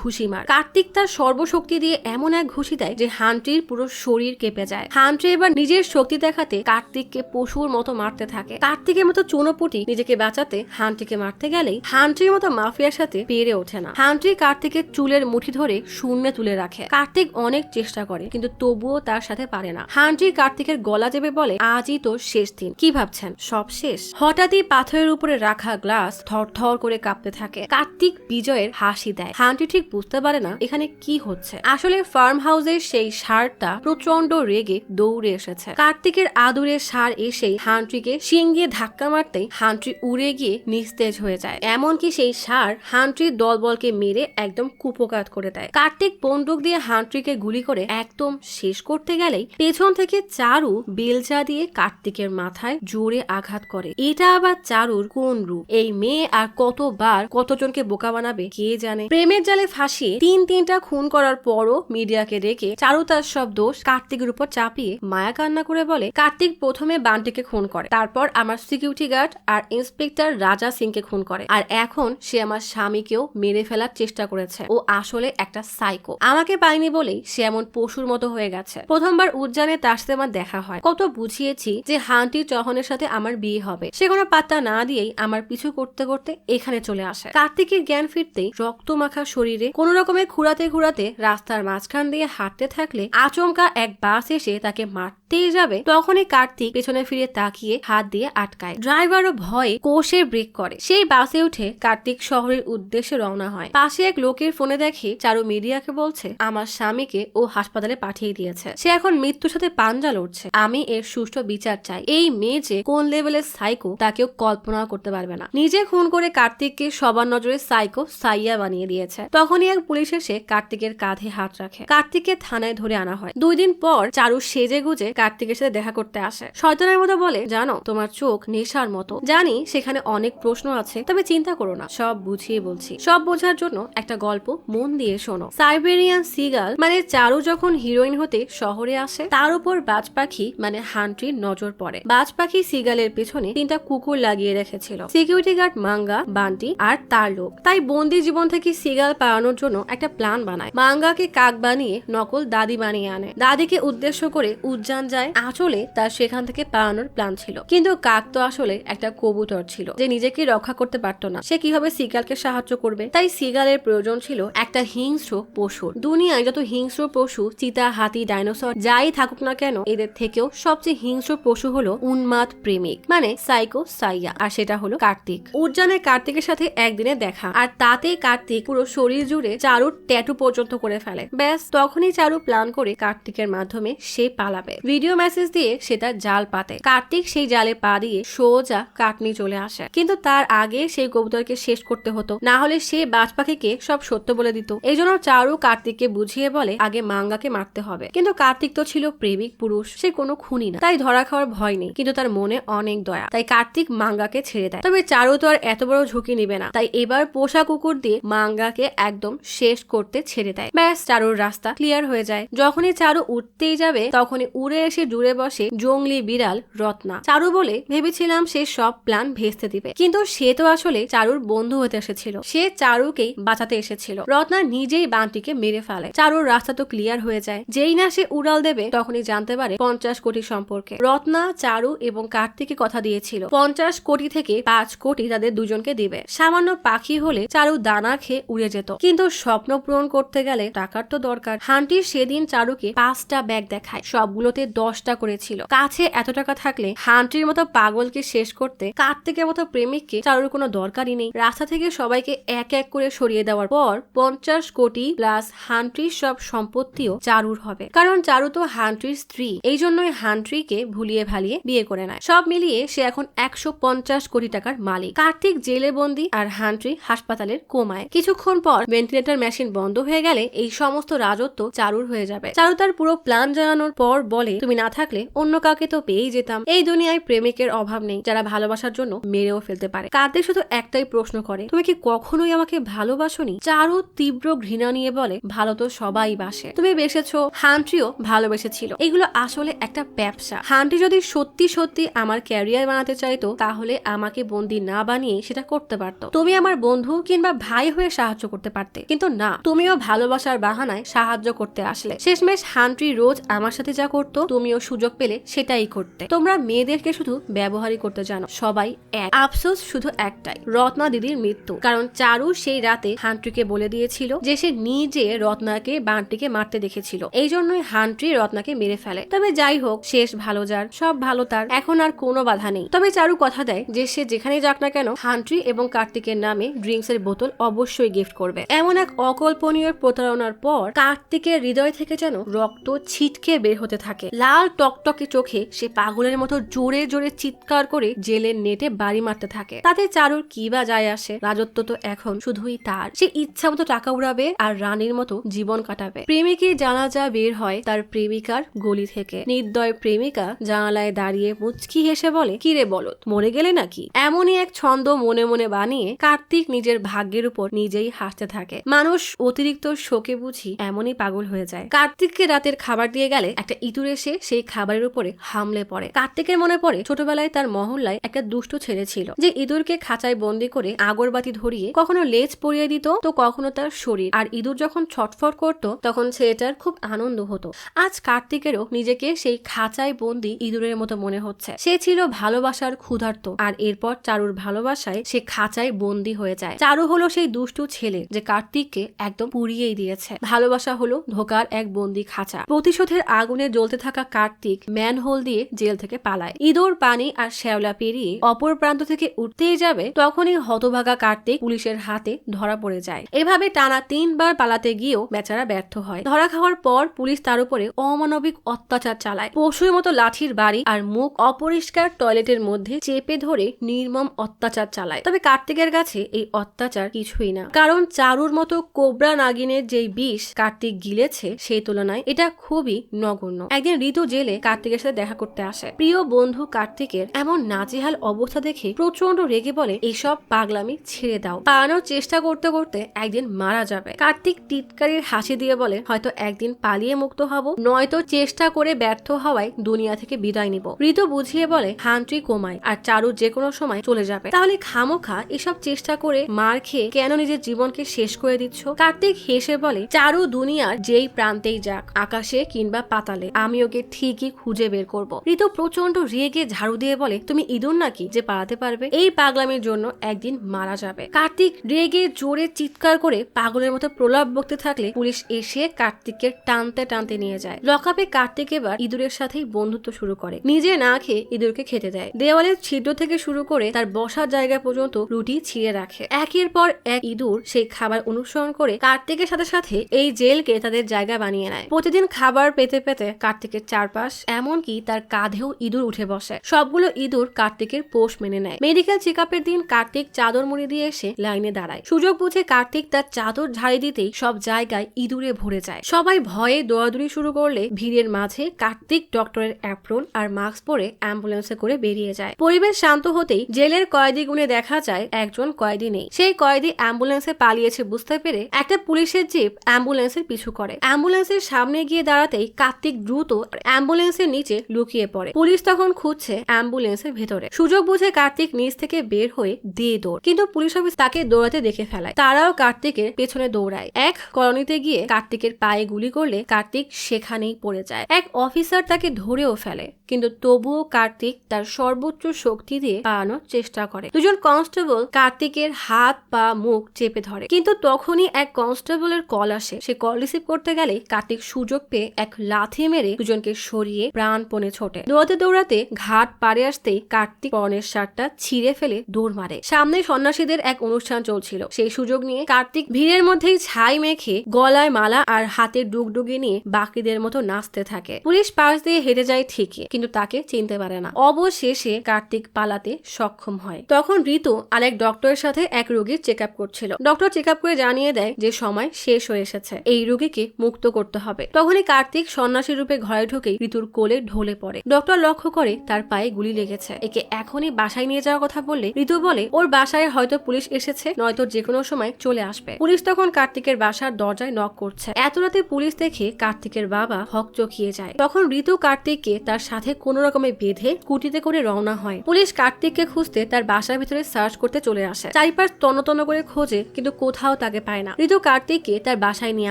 ঘুষি মার। কার্তিক তার সর্বশক্তি দিয়ে এমন এক ঘুষি দেয় যে হান্ট্রির পুরো শরীর কেঁপে যায়। হান্ট্রি এবার নিজের শক্তি দেখাতে কার্তিককে পশুর মতো মারতে থাকে। কার্তিকের মতো চুনোপুটি নিজেকে বাঁচাতে হান্ট্রিকে মারতে গেলেই হান্ট্রির মতো মাফিয়ার সাথে পেরে ওঠে না। হান্ট্রি কার্তিকের চুলের মুঠি ধরে শূন্যে তুলে রাখে। কার্তিক অনেক চেষ্টা করে, কিন্তু তবুও তার সাথে পারে না। হান্ট্রি কার্তিকের গলা চেপে বলে, আজই তোর শেষ দিন। কি ভাবছেন সব শেষ? হঠাৎই পাথরের উপরে রাখা গ্লাস থরথর করে কাঁপতে থাকে। কার্তিক বিজয়ের হাসি দেয়। হান্ট্রি ঠিক বুঝতে পারে না এখানে কি হচ্ছে। আসলে ফার্ম হাউসের সেই ষাঁড়টা প্রচন্ড রেগে দৌড়ে এসেছে। কার্তিকের আদুরে ষাঁড় এসেই হান্ট্রিকে শিং দিয়ে ধাক্কা মারতেই হান্ট্রি উড়ে গিয়ে নিস্তেজ হয়ে যায়। এমনকি সেই ষাঁড় হান্ট্রির দলবলকে মেরে একদম কুপোকাত করে দেয়। কার্তিক বন্দুক দিয়ে হান্ট্রিকে গুলি করে একদম শেষ করতে গেলেই পেছন থেকে চারু বেলচা দিয়ে কার্তিকের মাথায় জোরে আঘাত করে। এটা আবার চারুর কোন রূপ? এই মেয়ে আর কতবার কতজনকে বোকা বানাবে কে জানে। প্রেমের জালে ফাঁসিয়ে 3টা খুন করার পরও মিডিয়াকে ডেকে চারু তার সব দোষ কার্তিকের উপর চাপিয়ে মায়া কান্না করে বলে, কার্তিক প্রথমে বান্টিকে খুন করে, তারপর আমার সিকিউরিটি গার্ড আর ইন্সপেক্টর রাজা সিংকে খুন করে, আর এখন সে আমার স্বামীকেও মেরে ফেলার চেষ্টা করেছে। ও আসলে একটা সাইকো। আমাকে পায়নি বলেই সে এমন পশুর মতো হয়ে গেছে। প্রথমবার উদ্যানে তার সাথে আমার দেখা হয়, কত বুঝিয়েছি যে হান্টির চহনের সাথে আমার বিয়ে হবে, সে কোনো পাত্তা না দিয়েই আমার পিছু করতে করতে এখানে চলে আসে। কার্তিকের জ্ঞান ফিরতেই রক্ত মাখা শরীরে কোন রকমের ঘুরাতে ঘুরাতে রাস্তার মাঝখান দিয়ে হাঁটতে থাকলে আচমকা এক বাস এসে তাকে মারতেই যাবে। তখনই কার্তিক পেছনে ফিরে তাকিয়ে হাত দিয়ে আটকায়। ড্রাইভারও ভয়ে কোষে ব্রেক করে। সেই বাসে উঠে কার্তিক শহরের উদ্দেশ্যে রওনা হয়। পাশে এক লোকের ফোনে দেখে চারু মিডিয়াকে বলছে, আমার স্বামীকে ও হাসপাতালে পাঠিয়ে দিয়েছে, সে এখন মৃত্যুর সাথে পাঞ্জা লড়ছে, আমি এর সুষ্ঠু বিচার চাই। এই মেয়ে যে কোন লেভেলের সাইকো তা কেউ কল্পনা করতে পারবে না। নিজে খুন করে কার্তিককে সবার নজরে সাইকো সাইয়া বানিয়ে দিয়েছে। তখনই এক পুলিশ এসে কার্তিকের কাঁধে হাত রাখে। কার্তিককে থানায় ধরে আনা হয়। 2 দিন পর চারু সেজে গুজে কার্তিকের সাথে দেখা করতে আসে। শয়তানের মতো বলে, জানো তোমার চোখ নেশার মতো, জানি সেখানে অনেক প্রশ্ন আছে, তবে চিন্তা করো না, সব বুঝিয়ে বলছি। সব বোঝার জন্য একটা গল্প মন দিয়ে শোনো। সাইবেরিয়ান সিগাল মানে চারু যখন হিরোইন হতে শহরে আসে, তার উপর বাজ পাখি মানে হান্ট্রির নজর পড়ে। বাজ পাখি সিগালের পেছনে 3টা কুকুর লাগিয়ে রেখেছিল, সিকিউরিটি গার্ড মাঙ্গা, বান্টি আর তার লোক। তাই বন্দি জীবন থেকে সিগাল পালানোর জন্য একটা প্ল্যান বানায়। মাঙ্গাকে কাক বানিয়ে নকল দাদি বানিয়ে আনে। দাদিকে উদ্দেশ্য করে উদ্যান যায়। আসলে তার সেখান থেকে পালানোর প্ল্যান ছিল, কিন্তু কাক তো আসলে একটা কবুতর ছিল যে নিজেকে রক্ষা করতে পারতো না। সে কিভাবে সিগালকে সাহায্য করবে? তাই সিগালের প্রয়োজন ছিল একটা হিংস্র পশুর। দুনিয়ায় যত হিংস্র পশু, চিতা, হাতি, ডাইনোসর যাই থাকুক না কেন, এদের থেকেও সবচেয়ে হিংস্র পশু হলো উন্মাদ প্রেমিক মানে সাইকো সাইয়া, আর সেটা হলো কার্তিক। উদ্যানে কার্তিকের সাথে একদিনে দেখা, আর তাতেই কার্তিক পুরো শরীর জুড়ে চারুর ট্যাটু পর্যন্ত করে ফেলে। ব্যাস তখনই চারু প্ল্যান করে কার্তিকের মাধ্যমে সে পালাবে। ভিডিও মেসেজ দিয়ে সে তার জাল পাতে। কার্তিক সেই জালে পা দিয়ে সোজা কাটনি চলে আসে, কিন্তু তার আগে সেই কবুতরকে শেষ করতে হতো, না হলে সে বাজ পাখিকে সব সত্য বলে দিত। এই জন্য চারু কার্তিককে বুঝিয়ে বলে আগে মাঙ্গাকে মারতে হবে, কিন্তু কার্তিক তো ছিল প্রেমিক পুরুষ, সে কোনো খুনি না, তাই ধরা খাওয়ার ভয় নেই, কিন্তু তার মনে অনেক দয়া। তাই কার্তিক মাঙ্গাকে ছেড়ে দেয়। তবে চারু তো আর এত বড় ঝুঁকি নিবে না, তাই এবার পোষা কুকুর দিয়ে মাঙ্গাকে একদম শেষ করতে ছেড়ে দেয়। ব্যাস, চারুর রাস্তা ক্লিয়ার হয়ে যায়। যখনই চারু উঠতেই যাবে তখনই উড়ে এসে জুড়ে বসে জংলি বিড়াল রত্না। চারু বলে, ভেবেছিলাম সে সব প্ল্যান ভেস্তে দিবে, কিন্তু সে তো আসলে চারুর বন্ধু হতে এসেছিল, সে চারুকেই বাঁচাতে এসেছিল। রত্না নিজেই বানটিকে মেরে ফেলে। চারুর রাস্তা তো ক্লিয়ার হয়ে যায়। যেই না সে উড়াল দেবে তখনই জানতে পারে 50 কোটি সম্পর্কে। রত্না, চারু এবং কার্তিককে কথা দিয়েছিল 50 কোটি থেকে 5 কোটি তাদের দুজনকে দিবে। সামান্য পাখি হলে চারু দানা খেয়ে উড়ে যেত, কিন্তু স্বপ্ন পূরণ করতে গেলে টাকার তো দরকার। হান্টি সেদিন চারুকে 5টা ব্যাগ দেখায়, সবগুলোতে 10টা করেছিল। কাছে এত টাকা থাকলে হান্টির মতো পাগলকে শেষ করতে কার্তিকের মতো প্রেমিককে চারুর কোনো দরকারই নেই। রাস্তা থেকে সবাইকে এক এক করে সরিয়ে দেওয়ার পর 50 কোটি প্লাস হান্টির সব সম্পত্তিও চারুর হবে, কারণ চারু তো হান্টির স্ত্রী। এই জন্যই হান্টিকে ভুলিয়ে ভালিয়ে বিয়ে করে নেয়। সব মিলিয়ে সে এখন 150 কোটি টাকার মালিক। কার্তিক জেলে বন্দি আর হান্টি হাসপাতালের কোমায়। কিছুক্ষণ পর ভেন্টিলেটর মেশিন বন্ধ হয়ে গেলে এই সমস্ত রাজত্ব চারুর হয়ে যাবে। চারু তার পুরো প্ল্যান জানানোর পর বলে, তুমি না থাকলে অন্য কাউকে তো পেয়েই যেতাম। এই দুনিয়ায় প্রেমিকের অভাব নেই, যারা ভালোবাসার জন্য মেরেও ফেলতে পারে। কার্তিক শুধু একটাই প্রশ্ন করে, তুমি কি কখনোই আমাকে ভালোবাসোনি? চারু তীব্র ঘৃণা নিয়ে বলে, ভালো তো সবাই বাসে, তুমি বেসেছো, হান্টিও ভালোবেসেছিল। এগুলো আসলে একটা ব্যবসা। হান্টি যদি সত্যি সত্যি আমার ক্যারিয়ার বানাতে চাইতো তাহলে আমাকে বন্দি না বানিয়ে সেটা করতে পারতো। তুমি আমার বন্ধু কিংবা ভাই হয়ে সাহায্য করতে পারতে, কিন্তু না, তুমিও ভালোবাসার বাহানায় সাহায্য করতে আসলে। শেষমেশ হান্টি রোজ আমার সাথে যা করতো তুমিও সুযোগ পেলে সেটাই করতে। তোমরা মেয়েদেরকে শুধু ব্যবহারই করতে জানো, সবাই এক। আফসোস শুধু একটাই, রত্না দিদির মৃত্যু। কারণ চারু সেই রাতে হান্টিকে বলে দিয়েছিল যে সে নিজে রত্নাকে বান্টিকে মারতে দেখেছিল, এই জন্যই হান্টি রত্নাকে মেরে ফেলে। তবে যাই হোক, শেষ ভালো যার, সব ভালো তার, এখন আর কোনো বাধা নেই। তবে চারু কথা দেয় যে সে যেখানে যাক না কেন হান্টি এবং কার্তিকের নামে ড্রিঙ্কস এর বোতল অবশ্যই গিফট করবে। এমন এক অকল্পনীয় প্রতারণার পর কার্তিকের হৃদয় থেকে যেন রক্ত ছিটকে বের হতে থাকে। লাল টকটকে চোখে সে পাগলের মতো জোরে জোরে চিৎকার করে জেলের নেটে বাড়ি মারতে থাকে। তাতে চারুর কি বা যায় আসে, রাজত্ব তো এখন শুধুই তার। সে ইচ্ছা মতো টাকা উড়াবে আর রানীর মতো জীবন কাটাবে। প্রেমিকের জানাজা বের হয় তার প্রেমিকার গলি থেকে। নির্দয় প্রেমিকা জানালায় দাঁড়িয়ে মুচকি হেসে বলে, কিরে বলত, মরে গেলে নাকি? এমনই এক ছন্দ মনে মনে বানিয়ে কার্তিক নিজের ভাগ্যের উপর নিজেই হাসতে থাকে। মানুষ অতিরিক্ত শোকে বুঝি এমনই পাগল হয়ে যায়। কার্তিককে রাতের খাবার দিয়ে গেলে একটা ইঁদুর এসে সেই খাবারের উপরে হামলে পড়ে। কার্তিকের মনে পড়ে ছোটবেলায় তার মহল্লায় একটা দুষ্ট ছেলে ছিল যে ইঁদুরকে খাঁচায় বন্দি করে আগরবাতি ধরিয়ে কখনো লেজ পরিয়ে দিত তো কখনো তার শরীর। আর ইঁদুর যখন ছটফট করতো তখন ছেলেটার খুব আনন্দ হতো। আজ কার্তিকেরও নিজেকে সেই খাঁচায় বন্দি ইঁদুরের মতো মনে হচ্ছে। সে ছিল ভালোবাসার ক্ষুধার্ত, আর এরপর চারুর ভালোবাসায় সে খাঁচায় বন্দি হয়ে যায়। চারু হলো সেই দুষ্টু ছেলে যে কার্তিককে একদম পুড়িয়েই দিয়েছে। ভালোবাসা হলো ধোকার এক বন্দি খাঁচা। প্রতিশোধের আগুনে জ্বলতে থাকা কার্তিক ম্যানহোল দিয়ে জেল থেকে পালায়। ইঁদুর, পানি আর শ্যাওলা পেরিয়ে অপর প্রান্ত থেকে উঠতেই যাবে তখনই হতভাগা কার্তিক পুলিশের হাতে ধরা পড়ে যায়। এভাবে টানা 3 বার পালাতে গিয়েও বেচারা ব্যর্থ হয়। ধরা খাওয়ার পর পুলিশ তার উপরে অমানবিক অত্যাচার চালায়। পশুর মতো লাঠির বাড়ি আর মুখ অপরিষ্কার টয়লেটের মধ্যে চেপে ধরে নির্মম অত্যাচার চালায়। তবে কার্তিকের কাছে এই অত্যাচার কিছুই না, কারণ চারুর মতো কোবরা নাগিনের যেই বিষ কার্তিক গিলেছে সেই তুলনায় এটা খুবই নগণ্য। একদিন ঋতু জেলে কার্তিকের সাথে দেখা করতে আসে। প্রিয় বন্ধু কার্তিকের এমন নাজেহাল অবস্থা দেখে প্রচন্ড রেগে বলে, এসব পাগলামি ছেড়ে দাও, পালানোর চেষ্টা করতে করতে একদিন মারা যাবে। কার্তিক টিটকারির হাসি দিয়ে বলে, হয়তো একদিন পালিয়ে মুক্ত হব, নয়তো চেষ্টা করে ব্যর্থ হওয়ায় দুনিয়া থেকে বিদায় নিব। ঋতু বুঝিয়ে বলে, হান্টি কোমায় আর চারু যে কোনো সময় চলে যাবে, তাহলে খামোখা এসব চেষ্টা করে মার খেয়ে কেন নিজের জীবনকে শেষ করে দিচ্ছ? কার্তিক হেসে বলে, চারু দুনিয়ার যেই প্রান্তেই যাক, আকাশে কিংবা পাতালে, আমি ওকে ঠিকই খুঁজে বের করব। ঋতু প্রচন্ড রেগে ঝাড়ু দিয়ে বলে, তুমি ইঁদুর নাকি যে পালাতে পারবে? এই পাগলামির জন্য একদিন মারা যাবে। কার্তিক রেগে জোরে চিৎকার করে পাগলের মতো প্রলাপ বকতে থাকলে পুলিশ এসে কার্তিককে টানতে টানতে নিয়ে যায়। লকআপে কার্তিক এবার ইঁদুরের সাথেই বন্ধুত্ব শুরু করে। নিজে না খেয়ে ইঁদুরকে খেতে দেয়। দেওয়ালের ছিদ্র থেকে শুরু করে তার বসার জায়গা পর্যন্ত রুটি ছিঁড়ে রাখে। একের পর এক ইঁদুর সেই খাবার অনুসরণ করে কার্তিকের সাথে সাথে এই জেলকে তাদের জায়গা বানিয়ে নেয়। প্রতিদিন খাবার পেতে পেতে কার্তিকের চারপাশ, এমনকি তার কাঁধেও ইঁদুর উঠে বসে। সবগুলো ইঁদুর কার্তিকের পোষ মেনে নেয়। মেডিকেল চেকআপের দিন কার্তিক চাদর মুড়ি দিয়ে এসে লাইনে দাঁড়ায়। সুযোগ বুঝে কার্তিক তার চাদর ঝাড়ি দিতেই সব জায়গায় ইঁদুরে ভরে যায়। সবাই ভয়ে দৌড়াদৌড়ি শুরু করলে ভিড়ের মাঝে কার্তিক ডক্টরের অ্যাপ্রন আর মাস্ক পরে অ্যাম্বুলেন্সে করে বেরিয়ে যায়। পরিবেশ শান্ত হতেই জেলের কয়েদি গুনে দেখা যায় একজন কয়েদি নেই। সেই কয়েদি অ্যাম্বুলেন্সে পালিয়েছে বুঝতে পেরে একটা পুলিশের জিপ অ্যাম্বুলেন্সের পিছু করে। অ্যাম্বুলেন্সের সামনে গিয়ে দাঁড়াতেই কার্তিক দ্রুত অ্যাম্বুলেন্সের নিচে লুকিয়ে পড়ে। পুলিশ তখন খুঁজছে অ্যাম্বুলেন্সের ভেতরে। সুযোগ বুঝে কার্তিক নিচ থেকে বের হয়ে দিয়ে দৌড়, কিন্তু পুলিশ অফিস তাকে দৌড়াতে দেখে ফেলায়। তারাও কার্তিকের পেছনে দৌড়ায়। এক কলোনিতে গিয়ে কার্তিকের পায়ে গুলি করলে কার্তিক সেখানেই পড়ে যায়। এক অফিসার তাকে ধরেও ফেলে, কিন্তু তবুও কার্তিক তার সর্বোচ্চ শক্তি দিয়ে পালানোর চেষ্টা করে। দুজন কনস্টেবল কার্তিকের হাত পা মুখ চেপে ধরে, কিন্তু তখনই এক কনস্টেবলের কল আসে। সে কল রিসিভ করতে গেলে কার্তিক সুযোগ পেয়ে এক লাথি মেরে দুজনকে সরিয়ে প্রাণপণে ছোটে। দৌড়াতে দৌড়াতে ঘাট পাড়ে আসতেই কার্তিক পরনের শার্টটা ছিঁড়ে ফেলে দৌড় মারে। সামনে সন্ন্যাসীদের এক অনুষ্ঠান চলছিল। সেই সুযোগ নিয়ে কার্তিক ভিড়ের মধ্যেই ছাই মেখে গলায় মালা আর হাতে ডুগডুগি নিয়ে বাকিদের মতো নাচতে থাকে। পুলিশ পাশ দিয়ে হেঁটে যায় ঠিকই, কিন্তু তাকে চিনতে পারে না। অবশেষে কার্তিক পালাতে সক্ষম হয়। তখন ঋতু আরেক ডক্টরের সাথে এক রোগীর চেক আপ করছিল। ডক্টর চেক আপ করে জানিয়ে দেয় যে সময় শেষ হয়ে এসেছে, এই রোগীকে মুক্ত করতে হবে। তখনই কার্তিক সন্ন্যাসী রূপে ঘরে ঢুকেই ঋতুর কোলে ঢলে পড়ে। ডক্টর লক্ষ্য করে তার পায়ে গুলি লেগেছে। একে এখনই বাসায় নিয়ে যাওয়ার কথা বললে ঋতু বলে ওর বাসায় হয়তো পুলিশ এসেছে, নয়তো যে কোনো সময় চলে আসবে। পুলিশ তখন কার্তিকের বাসার দরজায় নক করছে। এত রাতে পুলিশ দেখে কার্তিকের বাবা হকচকিয়ে যায়। তখন ঋতু কার্তিককে তার সাথে কোনো রকমে বেঁধে স্কুটিতে করে রওনা হয়। পুলিশ কার্তিককে খুঁজতে তার বাসার ভিতরে সার্চ করতে চলে আসে। চারিপাশ তন্ন করে খোঁজে, কিন্তু কোথাও তাকে পায় না। ঋতু কার্তিককে তার বাসায় নিয়ে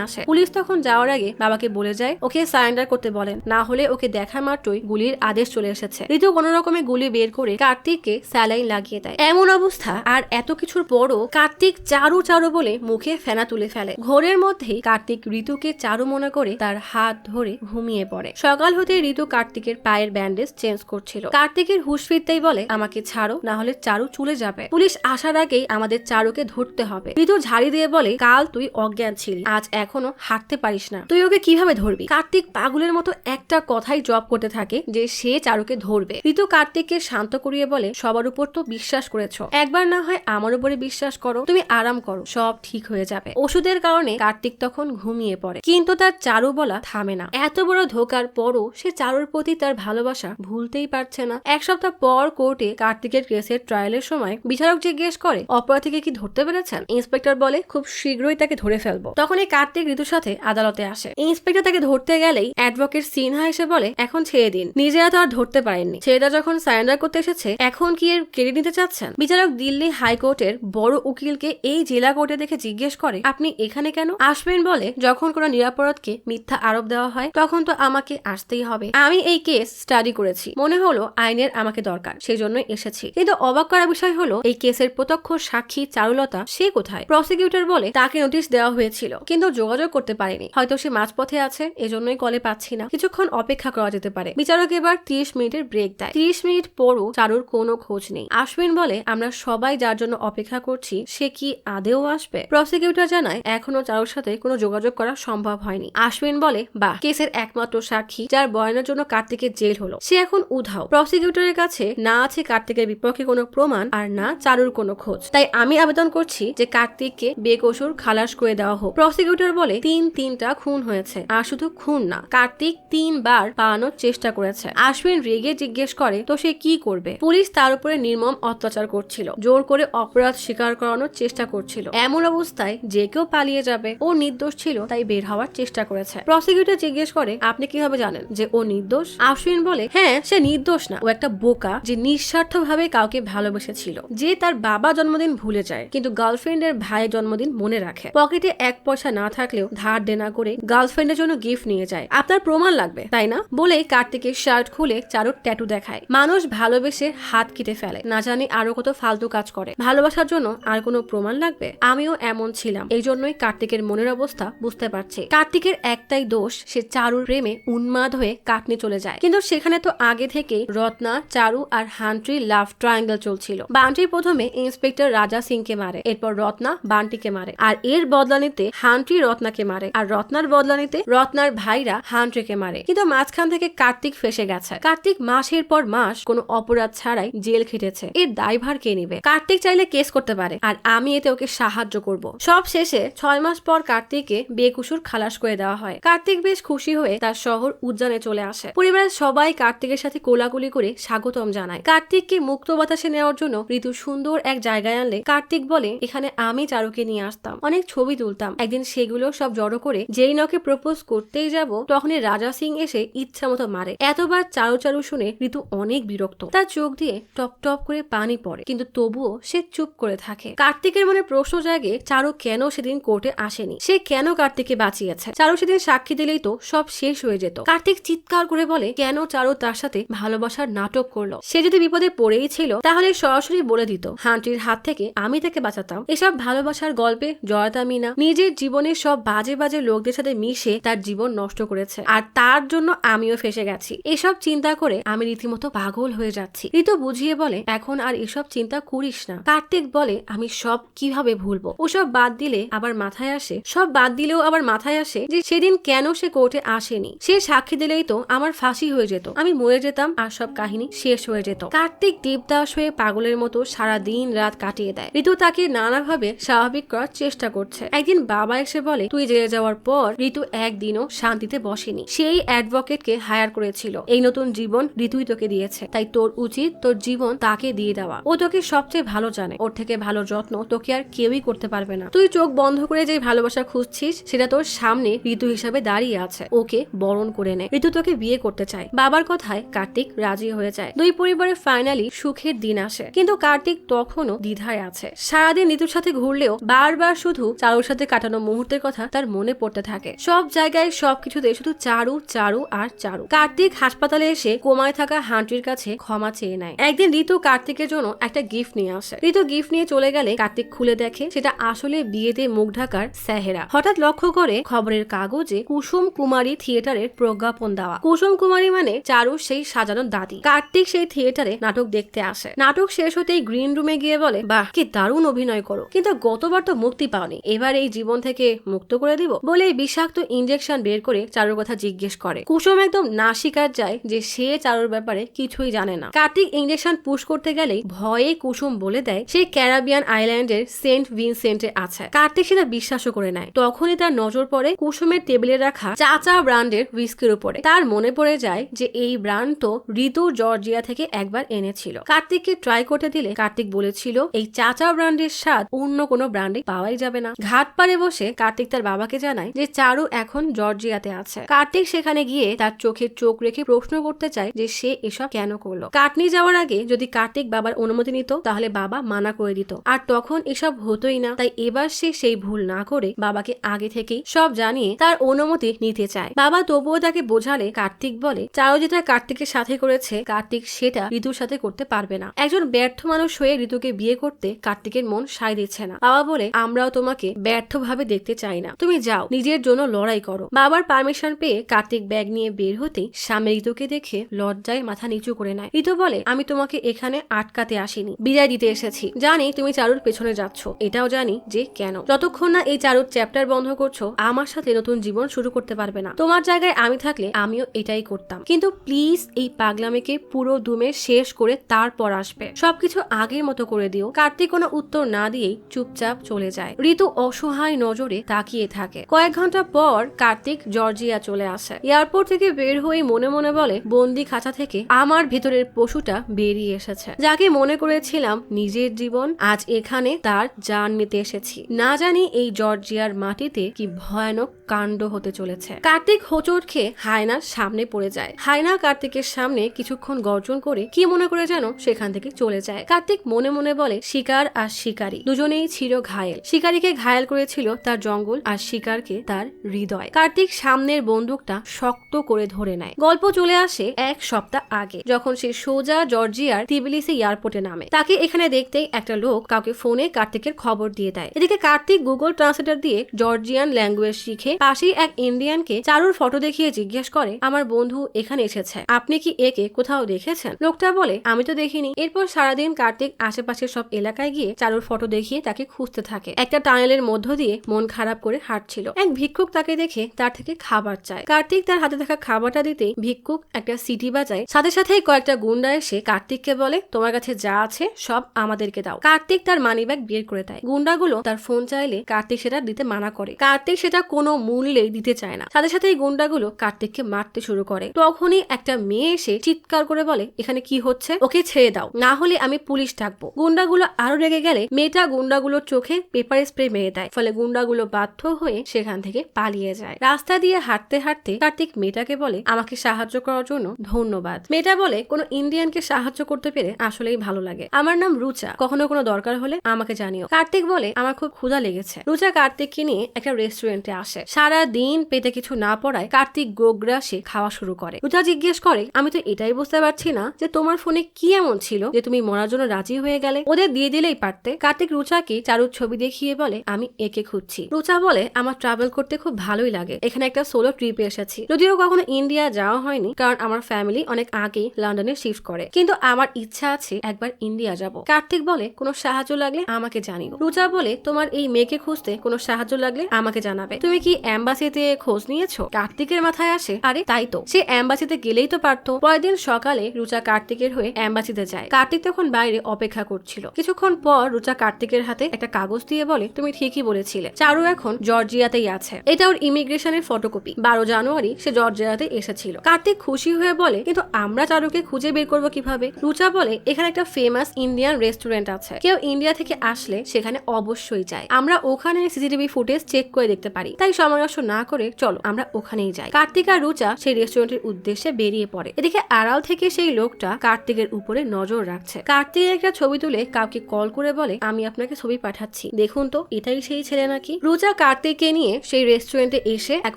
আসে। পুলিশ তখন যাওয়ার আগে বাবাকে বলে যায় ওকে সারেন্ডার করতে বলেন, না হলে ওকে দেখা মাত্রই গুলির আদেশ চলে এসেছে। ঋতু কোনো রকমে গুলি বের করে কার্তিককে স্যালাইন লাগিয়ে দেয়। এমন অবস্থা আর এত কিছুর পরও কার্তিক চারু চারু বলে মুখে ফেনা তুলে ফেলে। ঘোরের মধ্যেই কার্তিক ঋতুকে চারু মনে করে তার হাত ধরে ঘুমিয়ে পড়ে। সকাল হতে ঋতু কার্তিকের পায়ের ব্যান্ডেজ চেঞ্জ করছিল। কার্তিকের হুঁশ ফিরতেই বলে আমাকে ছাড়ো, না হলে চারু চলে যাবে। পুলিশ আসার আগেই আমাদের চারুকে ধরতে হবে। ঋতু ঝাড়ি দিয়ে বলে কাল তুই অজ্ঞান ছিলি, আজ এখনো হাঁটতে পারিস না, তুই ওকে কিভাবে ধরবি? কার্তিক পাগলের মতো একটা কথাই জব করতে থাকে যে সে চারুকে ধরবে। ঋতু কার্তিককে শান্ত করিয়ে বলে সবার উপর তো বিশ্বাস করেছো, একবার না হয় আমার উপরে বিশ্বাস করো, তুমি আরাম করো, সব ঠিক হয়ে যাবে। ওষুধের কারণে কার্তিক তখন ঘুমিয়ে পড়ে, কিন্তু তার চারু বলা থামে না। এত বড় ধোকার পরও সে চারুর প্রতি তার ভালোবাসা ভুলতেই পারছে না। এক সপ্তাহ পর কোর্টে কার্তিকের কেসের ট্রায়ালের সময় বিচারক জিজ্ঞেস করে অপরাধীকে কি ধরতে পেরেছেন? ইন্সপেক্টর বলে খুব শীঘ্রই তাকে ধরে ফেলবো। তখন এই কার্তিক ঋতুর সাথে আদালতে আসে। ইন্সপেক্টর তাকে ধরতে গেলেই অ্যাডভোকেট সিনহা এসে বলে এখন ছেড়ে দিন, নিজেরা তো আর ধরতে পারেননি, ছেলেটা যখন সারেন্ডার করতে এসেছে এখন কি এর ক্রেডিট নিতে চাচ্ছেন? বিচারক দিল্লি হাইকোর্টের বড় উকিলকে এই জেলা কোর্টে দেখে জিজ্ঞেস করে আপনি এখানে কেন? আশ্বিন বলে যখন কোনো নিরাপরাধকে মিথ্যা আরোপ দেওয়া হয় তখন তো আমাকে আসতেই হবে। আমি এই কেস স্টাডি করেছি, মনে হলো আইনের আমাকে দরকার, সেই জন্যই এসেছি। কিন্তু অবাক করার বিষয় হলো এই কেসের প্রত্যক্ষ সাক্ষী চারুলতা সে কোথায়? প্রসিকিউটর বলে তাকে নোটিশ দেওয়া হয়েছিল, কিন্তু যোগাযোগ করতে পারেনি, হয়তো সে মাঝপথে আছে, এজন্যই কলে পাচ্ছি না, কিছুক্ষণ অপেক্ষা করা যেতে পারে। বিচারক এবার 30 মিনিটের ব্রেক দেয়। 30 মিনিট পরও চারুর কোনো খোঁজ নেই। আশ্বিন বলে আমরা সবাই যার জন্য অপেক্ষা করছি সে কি আদেও আসবে? প্রসিকিউটর জানায় এখনো চারুর সাথে কোনো যোগাযোগ করা সম্ভব হয়নি। আশ্বিন বলে বাহ, কেসের একমাত্র সাক্ষী যার বয়ানের জন্য কার্তিকের জেল হলো সে এখন উধাও। প্রসিকিউটরের কাছে না আছে কার্তিকের বিপক্ষে কোনো প্রমাণ আর না চারুর কোনো খোঁজ, তাই আমি আবেদন করছি যে কার্তিককে বেকসুর খালাস করে দেওয়া হোক। প্রসিকিউটর বলে তিনটা খুন হয়েছে, আর শুধু খুন না, কার্তিক 3 বার পালানোর চেষ্টা করেছে। আশ্বিন রেগে জিজ্ঞেস করে তো সে কি করবে? পুলিশ তার উপরে নির্মম অত্যাচার করছিল, জোর করে অপরাধ স্বীকার করানোর চেষ্টা করছিল। এমন অবস্থায় যে কেউ পালিয়ে যাবে, ও নির্দোষ ছিল তাই বের হওয়ার চেষ্টা করেছে। প্রসিকিউটর জিজ্ঞেস করে আপনি কিভাবে জানেন যে ও নির্দোষ? আশ্বিন বলে হ্যাঁ, সে নির্দোষ না, ও একটা বোকা যে নিঃস্বার্থভাবে কাউকে ভালোবেসেছিল, যে তার বাবা জন্মদিন ভুলে যায় কিন্তু গার্লফ্রেন্ডের ভাইয়ের জন্মদিন মনে রাখে, পকেটে 1 পয়সা না থাকলেও ধার দেনা করে গার্লফ্রেন্ডের জন্য গিফট নিয়ে যায়। আপনার প্রমাণ লাগবে তাই না? বলেই কার্তিকের শার্ট খুলে চারুর ট্যাটু দেখায়। মানুষ ভালোবেসে হাত কেটে ফেলে, না জানি আরো কত ফালতু কাজ করে। ভালোবাসার জন্য আর কোনো প্রমাণ লাগবে? আমিও এমন ছিলাম, এই জন্যই কার্তিকের মনের অবস্থা বুঝতে পারছি। কার্তিকের একটাই দোষ, সে চারুর প্রেমে উন্মাদ হয়ে কাটনি চলে যায়, কিন্তু সেখানে তো আগে থেকে রত্না, চারু আর হান্ট্রি লাভ ট্রায়াঙ্গেল চলছিল। বান্টি প্রথমে ইন্সপেক্টর রাজা সিংকে মারে, এরপর রত্না বান্টিকে মারে, আর এর বদলা নিতে হান্ট্রি রত্নাকে মারে, আর রত্নার বদলা নিতে রত্নার ভাইরা হান্ট্রিকে মারে। কিন্তু মাঝখান থেকে কার্তিক ফেসে গেছে। কার্তিক মাসের পর মাস কোনো অপরাধ ছাড়াই জেল খেটেছে, এর দায়ভার কে নিবে? কার্তিক চাইলে কেস করতে পারে, আর আমি এতে ওকে সাহায্য করব। সব শেষে 6 মাস পর কার্তিককে বেকসুর খালাস করে দেওয়া হয়। কার্তিক বেশ খুশি হয়ে তার শহর উজ্জয়নে চলে আসে। পরিবারের সবাই কার্তিকের সাথে কোলাকুলি করে স্বাগতম জানায়। কার্তিককে মুখ মুক্ত বাতাসে নেওয়ার জন্য ঋতু সুন্দর এক জায়গায় আনলে কার্তিক বলে এখানে আমি চারুকে নিয়ে আসতাম, অনেক ছবি তুলতাম। একদিন সেগুলো সব জড়ো করে যেই নকে প্রপোজ করতেই যাব তখনই রাজা সিং এসে ইচ্ছা মতো মারে। এতবার চারু চারু শুনে ঋতু অনেক বিরক্ত, তার চোখ দিয়ে টপ টপ করে পানি পড়ে, কিন্তু তবুও সে চুপ করে থাকে। কার্তিকের মনে প্রশ্ন জাগে চারু কেন সেদিন কোর্টে আসেনি, সে কেন কার্তিককে বাঁচিয়েছে। চারু সেদিন সাক্ষী দিলেই তো সব শেষ হয়ে যেত। কার্তিক চিৎকার করে বলে কেন চারু তার সাথে ভালোবাসার নাটক করলো। সে যদি বিপদে পড়েই ছিল তাহলে সরাসরি বলে দিত হান্টির হাত থেকে আমি তাকে বাঁচাতাম। এসব ভালোবাসার গল্পে জয়তা মিনা নিজের জীবনের সব বাজে বাজে লোকদের সাথে মিশে তার জীবন নষ্ট করেছে, আর তার জন্য আমিও ফেসে গেছি। এসব চিন্তা করে আমি রীতিমতো পাগল হয়ে যাচ্ছি। ঋতু বুঝিয়ে বলে এখন আর এসব চিন্তা করিস না। কার্তিক বলে আমি সব কিভাবে ভুলবো, ওসব বাদ দিলে আবার মাথায় আসে, সব বাদ দিলেও আবার মাথায় আসে যে সেদিন কেন সে কোর্টে আসেনি। সে সাক্ষী দিলেই তো আমার ফাঁসি হয়ে যেত, আমি মরে যেতাম আর সব কাহিনী শেষ হয়ে যেত। কার্তিক দেবদাস হয়ে পাগলের মতো সারা দিন রাত কাটিয়ে দেয়। ঋতু তাকে নানাভাবে স্বাভাবিক করার চেষ্টা করছে। একদিন বাবা এসে বলে তুই জেলে যাওয়ার পর ঋতু একদিনও শান্তিতে বসেনি, সেই অ্যাডভোকেটকে হায়ার করেছিল। এই নতুন জীবন ঋতুই তোকে দিয়েছে, তাই তোর উচিত তোর জীবন তাকে দিয়ে দেওয়া। ও তোকে সবচেয়ে ভালো জানে, ওর থেকে ভালো যত্ন তোকে আর কেউই করতে পারবে না। তুই চোখ বন্ধ করে যে ভালোবাসা খুঁজছিস সেটা তোর সামনে ঋতু হিসাবে দাঁড়িয়ে আছে, ওকে বরণ করে নে। ঋতু তোকে বিয়ে করতে চায়। বাবার কথায় কার্তিক রাজি হয়ে যায়। দুই পরিবারে ফাইনালি সুখের দিন আসে, কিন্তু কার্তিক তখনও দ্বিধায় আছে। সারাদিন ঋতুর সাথে ঘুরলেও বারবার শুধু চারুর সাথে কাটানো মুহূর্তের কথা তার মনে পড়তে থাকে। সব জায়গায় সবকিছুতে শুধু চারু চারু আর চারু। কার্তিক হাসপাতালে এসে কোমায় থাকা হান্টির কাছে ক্ষমা চেয়ে নেয়। একদিন ঋতু কার্তিকের জন্য একটা গিফট নিয়ে আসে। ঋতু গিফট নিয়ে চলে গেলে কার্তিক খুলে দেখে সেটা আসলে বিয়েতে মুখ ঢাকার সেহেরা। হঠাৎ লক্ষ্য করে খবরের কাগজে কুসুম কুমারী থিয়েটারের প্রজ্ঞাপন দেওয়া। কুসুম কুমারী মানে চারু সেই সাজানো দাদি। কার্তিক সেই থিয়েটারে নাটক দেখতে আসে। নাটক শেষ হতেই গ্রিন রুমে গিয়ে বলে বাহ কি দারুণ অভিনয় করো, কিন্তু গতবার তো মুক্তি পাওনি, এবার এই জীবন থেকে মুক্ত করে দিব বলে বিষাক্ত ইনজেকশন বের করে চারুর কথা জিজ্ঞেস করে। কুসুম একদম না স্বীকার যায় যে সে চারুর ব্যাপারে কিছুই জানে না। কার্তিক ইনজেকশন পুশ করতে গেলেই ভয়ে কুসুম বলে দেয় সে ক্যারাবিয়ান আইল্যান্ডের সেন্ট ভিনসেন্টে আছে। কার্তিক সেটা বিশ্বাসও করে নেয়। তখনই তার নজর পড়ে কুসুমের টেবিলে রাখা চাচা ব্র্যান্ডের হুইস্কির উপরে। তার মনে পড়ে যায় যে এই ব্র্যান্ড তো ঋতু জর্জিয়া থেকে একবার এনেছিল। কার্তিককে ট্রাই করতে দিলে কার্তিক বলেছিল এই চাচা ব্র্যান্ডের স্বাদ অন্য কোনো ব্র্যান্ডে পাওয়াই যাবে না। ঘাট পাড়ে বসে কার্তিক তার বাবাকে জানায় যে চারু এখন জর্জিয়াতে আছে। কার্তিক সেখানে গিয়ে তার চোখে চোখ রেখে প্রশ্ন করতে চায় যে সে এসব কেন করলো। কাটনি যাওয়ার আগে যদি কার্তিক বাবার অনুমতি নিত তাহলে বাবা মানা করে দিত, আর তখন এসব হতোই না। তাই এবার সে সেই ভুল না করে বাবাকে আগে থেকেই সব জানিয়ে তার অনুমতি নিতে চায়। বাবা তবুও তাকে বোঝালে কার্তিক বলে চারু যেটা কার্তিকের সাথে করেছে কার্তিক সেটা ঋতুর সাথে করতে পারবে না। একজন ব্যর্থ মানুষ হয়ে ঋতুকে বিয়ে করতে কার্তিকের মন সায় দিচ্ছে না। বাবা বলে আমরাও তোমাকে ব্যর্থভাবে দেখতে চাই না, তুমি যাও নিজের জন্য লড়াই করো। বাবার পারমিশন পেয়ে কার্তিক ব্যাগ নিয়ে বের হতেই সামনে ঋতুকে দেখে লজ্জায় মাথা নিচু করে নেয়। ঋতু বলে আমি তোমাকে এখানে আটকাতে আসিনি, বিদায় দিতে এসেছি। জানি তুমি চারুর পেছনে যাচ্ছ, এটাও জানি যে কেন। যতক্ষণ না এই চারুর চ্যাপ্টার বন্ধ করছো আমার সাথে নতুন জীবন শুরু করতে পারবে না। তোমার জায়গায় আমি থাকলে আমিও এটাই করতাম, কিন্তু প্লিজ এই পাগলামিকে পুরো দুমে শেষ করে তারপর আসবে। সবকিছু আগের মতো করে দিও। কার্তিক কোনো উত্তর না দিয়েই চুপচাপ চলে যায়। ঋতু অসহায় নজরে তাকিয়ে থাকে। কয়েক ঘন্টা পর কার্তিক জর্জিয়া চলে আসে। এয়ারপোর্ট থেকে বের হয়ে মনে মনে বলে বন্দি খাঁচা থেকে আমার ভেতরের পশুটা বেরিয়ে এসেছে, যাকে মনে করেছিলাম নিজের জীবন, আজ এখানে তার জান নিতে এসেছি। না জানি এই জর্জিয়ার মাটিতে কি ভয়ানক কাণ্ড হতে চলেছে। কার্তিক হোঁচট খেয়ে হায়নার সামনে পড়ে যায়। হায়না কার্তিকের সামনে কিছুক্ষণ গর্জন করে কি মনে করে যেন সেখান থেকে চলে যায়। কার্তিক মনে মনে বলে শিকার আর শিকারী দুজনেই ছিল ঘায়েল। শিকারীকে ঘায়েল করেছিল তার জঙ্গল আর শিকারকে তার হৃদয়। কার্তিক সামনের বন্দুকটা শক্ত করে ধরে নেয়। গল্প চলে আসে এক সপ্তাহ আগে, যখন সে সোজা জর্জিয়ার তিবিলিসি এয়ারপোর্টে নামে। তাকে এখানে দেখতেই একটা লোক কাউকে ফোনে কার্তিকের খবর দিয়ে দেয়। এদিকে কার্তিক গুগল ট্রান্সলেটর দিয়ে জর্জিয়ান ল্যাঙ্গুয়েজ শিখে পাশেই এক ইন্ডিয়ানকে চারুর ফটো দেখিয়ে জিজ্ঞেস করে আমার বন্ধু এখানে এসেছে, আপনি কি একে কোথাও দেখেছেন? লোকটা বলে আমি তো দেখিনি। এরপর সারাদিন কার্তিক আশেপাশের সব এলাকায় গিয়ে চারুর ফটো দেখিয়ে তাকে খুঁজতে থাকে। একটা টানেলের মধ্য দিয়ে মন খারাপ করে হাঁটছিল। এক ভিক্ষুক তাকে দেখে তার থেকে খাবার চায়। কার্তিক তার হাতে থাকা খাবারটা দিতেই ভিক্ষুক একটা সিটি বাজায়। সাথে সাথেই কয়েকটা গুন্ডা এসে কার্তিককে বলে তোমার কাছে যা আছে সব আমাদেরকে দাও। কার্তিক তার মানিব্যাগ বের করে দেয়। গুন্ডাগুলো তার ফোন চাইলে কার্তিক সেটা দিতে মানা করে। কার্তিক সেটা কোনো মূল্যে দিতে চায় না। সাথে সাথেই গুন্ডাগুলো কার্তিককে মারতে শুরু করে। তখনই একটা মেয়ে এসে চিৎকার করে বলে এখানে কি হচ্ছে, ওকে ছেড়ে দাও, না হলে আমি পুলিশ ডাকবো। গুন্ডাগুলো আরো রেগে গেলে মেয়েটা গুন্ডাগুলোর চোখে পেপার স্প্রে মেরে দেয়, ফলে গুন্ডাগুলো বাধ্য হয়ে সেখান থেকে পালিয়ে যায়। রাস্তা দিয়ে হাঁটতে হাঁটতে কার্তিক মেয়েটাকে বলে, আমাকে সাহায্য করার জন্য ধন্যবাদ। মেয়েটা বলে, কোনো ইন্ডিয়ানকে সাহায্য করতে পেরে আসলেই ভালো লাগে। আমার নাম রুচা, কখনো কোনো দরকার হলে আমাকে জানিও। কার্তিক বলে, আমার খুব ক্ষুধা লেগেছে। রুচা কার্তিককে নিয়ে একটা রেস্টুরেন্টে আসে। সারা দিন পেটে কিছু না পড়ায় কার্তিক গোগ্রাসে খাওয়া শুরু করে। রুচা জিজ্ঞেস করে, আমি তো এটাই বুঝতে পারছি না যে তোমার ফোনে কি এমন ছিল যে তুমি মরার জন্য রাজি হয়ে গেলে, ওদের দিয়ে দিলেই পারতে। কার্তিক রুচাকে চারুর ছবি দেখিয়ে বলে, আমি একে খুঁজছি। রুচা বলে, আমার ট্রাভেল করতে খুব ভালোই লাগে, এখানে একটা সোলো ট্রিপে এসেছি। যদিও কখনো ইন্ডিয়া যাওয়া হয়নি, কারণ আমার ফ্যামিলি অনেক আগেই লন্ডনে শিফট করে, কিন্তু আমার ইচ্ছা আছে একবার ইন্ডিয়া যাব। কার্তিক বলে, কোনো সাহায্য লাগলে আমাকে জানিও। রুচা বলে, তোমার এই মেয়েকে খুঁজতে কোনো সাহায্য লাগলে আমাকে জানাবে। তুমি কি এম্বাসিতে খোঁজ নিয়েছো? কার্তিকের মাথায় আসে, আরে তাই তো, সে এম্বাসিতে গেলেই তো পারতো। পরের দিন সকালে রুচা কার্তিকের হয়ে এম্বাসিতে যায়। কার্তিক তখন বাইরে অপেক্ষা করছিল। কিছুক্ষণ পর রুচা কার্তিকের হাতে একটা কাগজ দিয়ে বলে, তুমি ঠিকই বলেছিলে, চারু এখন জর্জিয়াতেই আছে। এটা ওর ইমিগ্রেশনের ফটোকপি। 12 জানুয়ারি সে জর্জিয়াতে এসেছিল। কার্তিক খুশি হয়ে বলে, কিন্তু আমরা চারুকে খুঁজে বের করবো কিভাবে? রুচা বলে, এখানে একটা ফেমাস ইন্ডিয়ান রেস্টুরেন্ট আছে, কেউ ইন্ডিয়া থেকে আসলে সেখানে অবশ্যই যায়। আমরা ওখানে সিসিটিভি ফুটেজ চেক করে দেখতে পারি, তাই সময় নষ্ট না করে চলো আমরা ওখানেই যাই। কার্তিক আর রুচা সেই রেস্টুরেন্টের উদ্দেশ্যে বেরিয়ে পড়ে। এদিকে আড়াল থেকে সেই লোকটা কার্তিকের উপরে নজর রাখছে। কার্তিক একটা ছবি তুলে কাউকে কল করে বলে, আমি আপনাকে ছবি পাঠাচ্ছি, দেখুন তো এটাই সেই ছেলে নাকি। রুচা কার্তিককে নিয়ে সেই রেস্টুরেন্টে এসে এক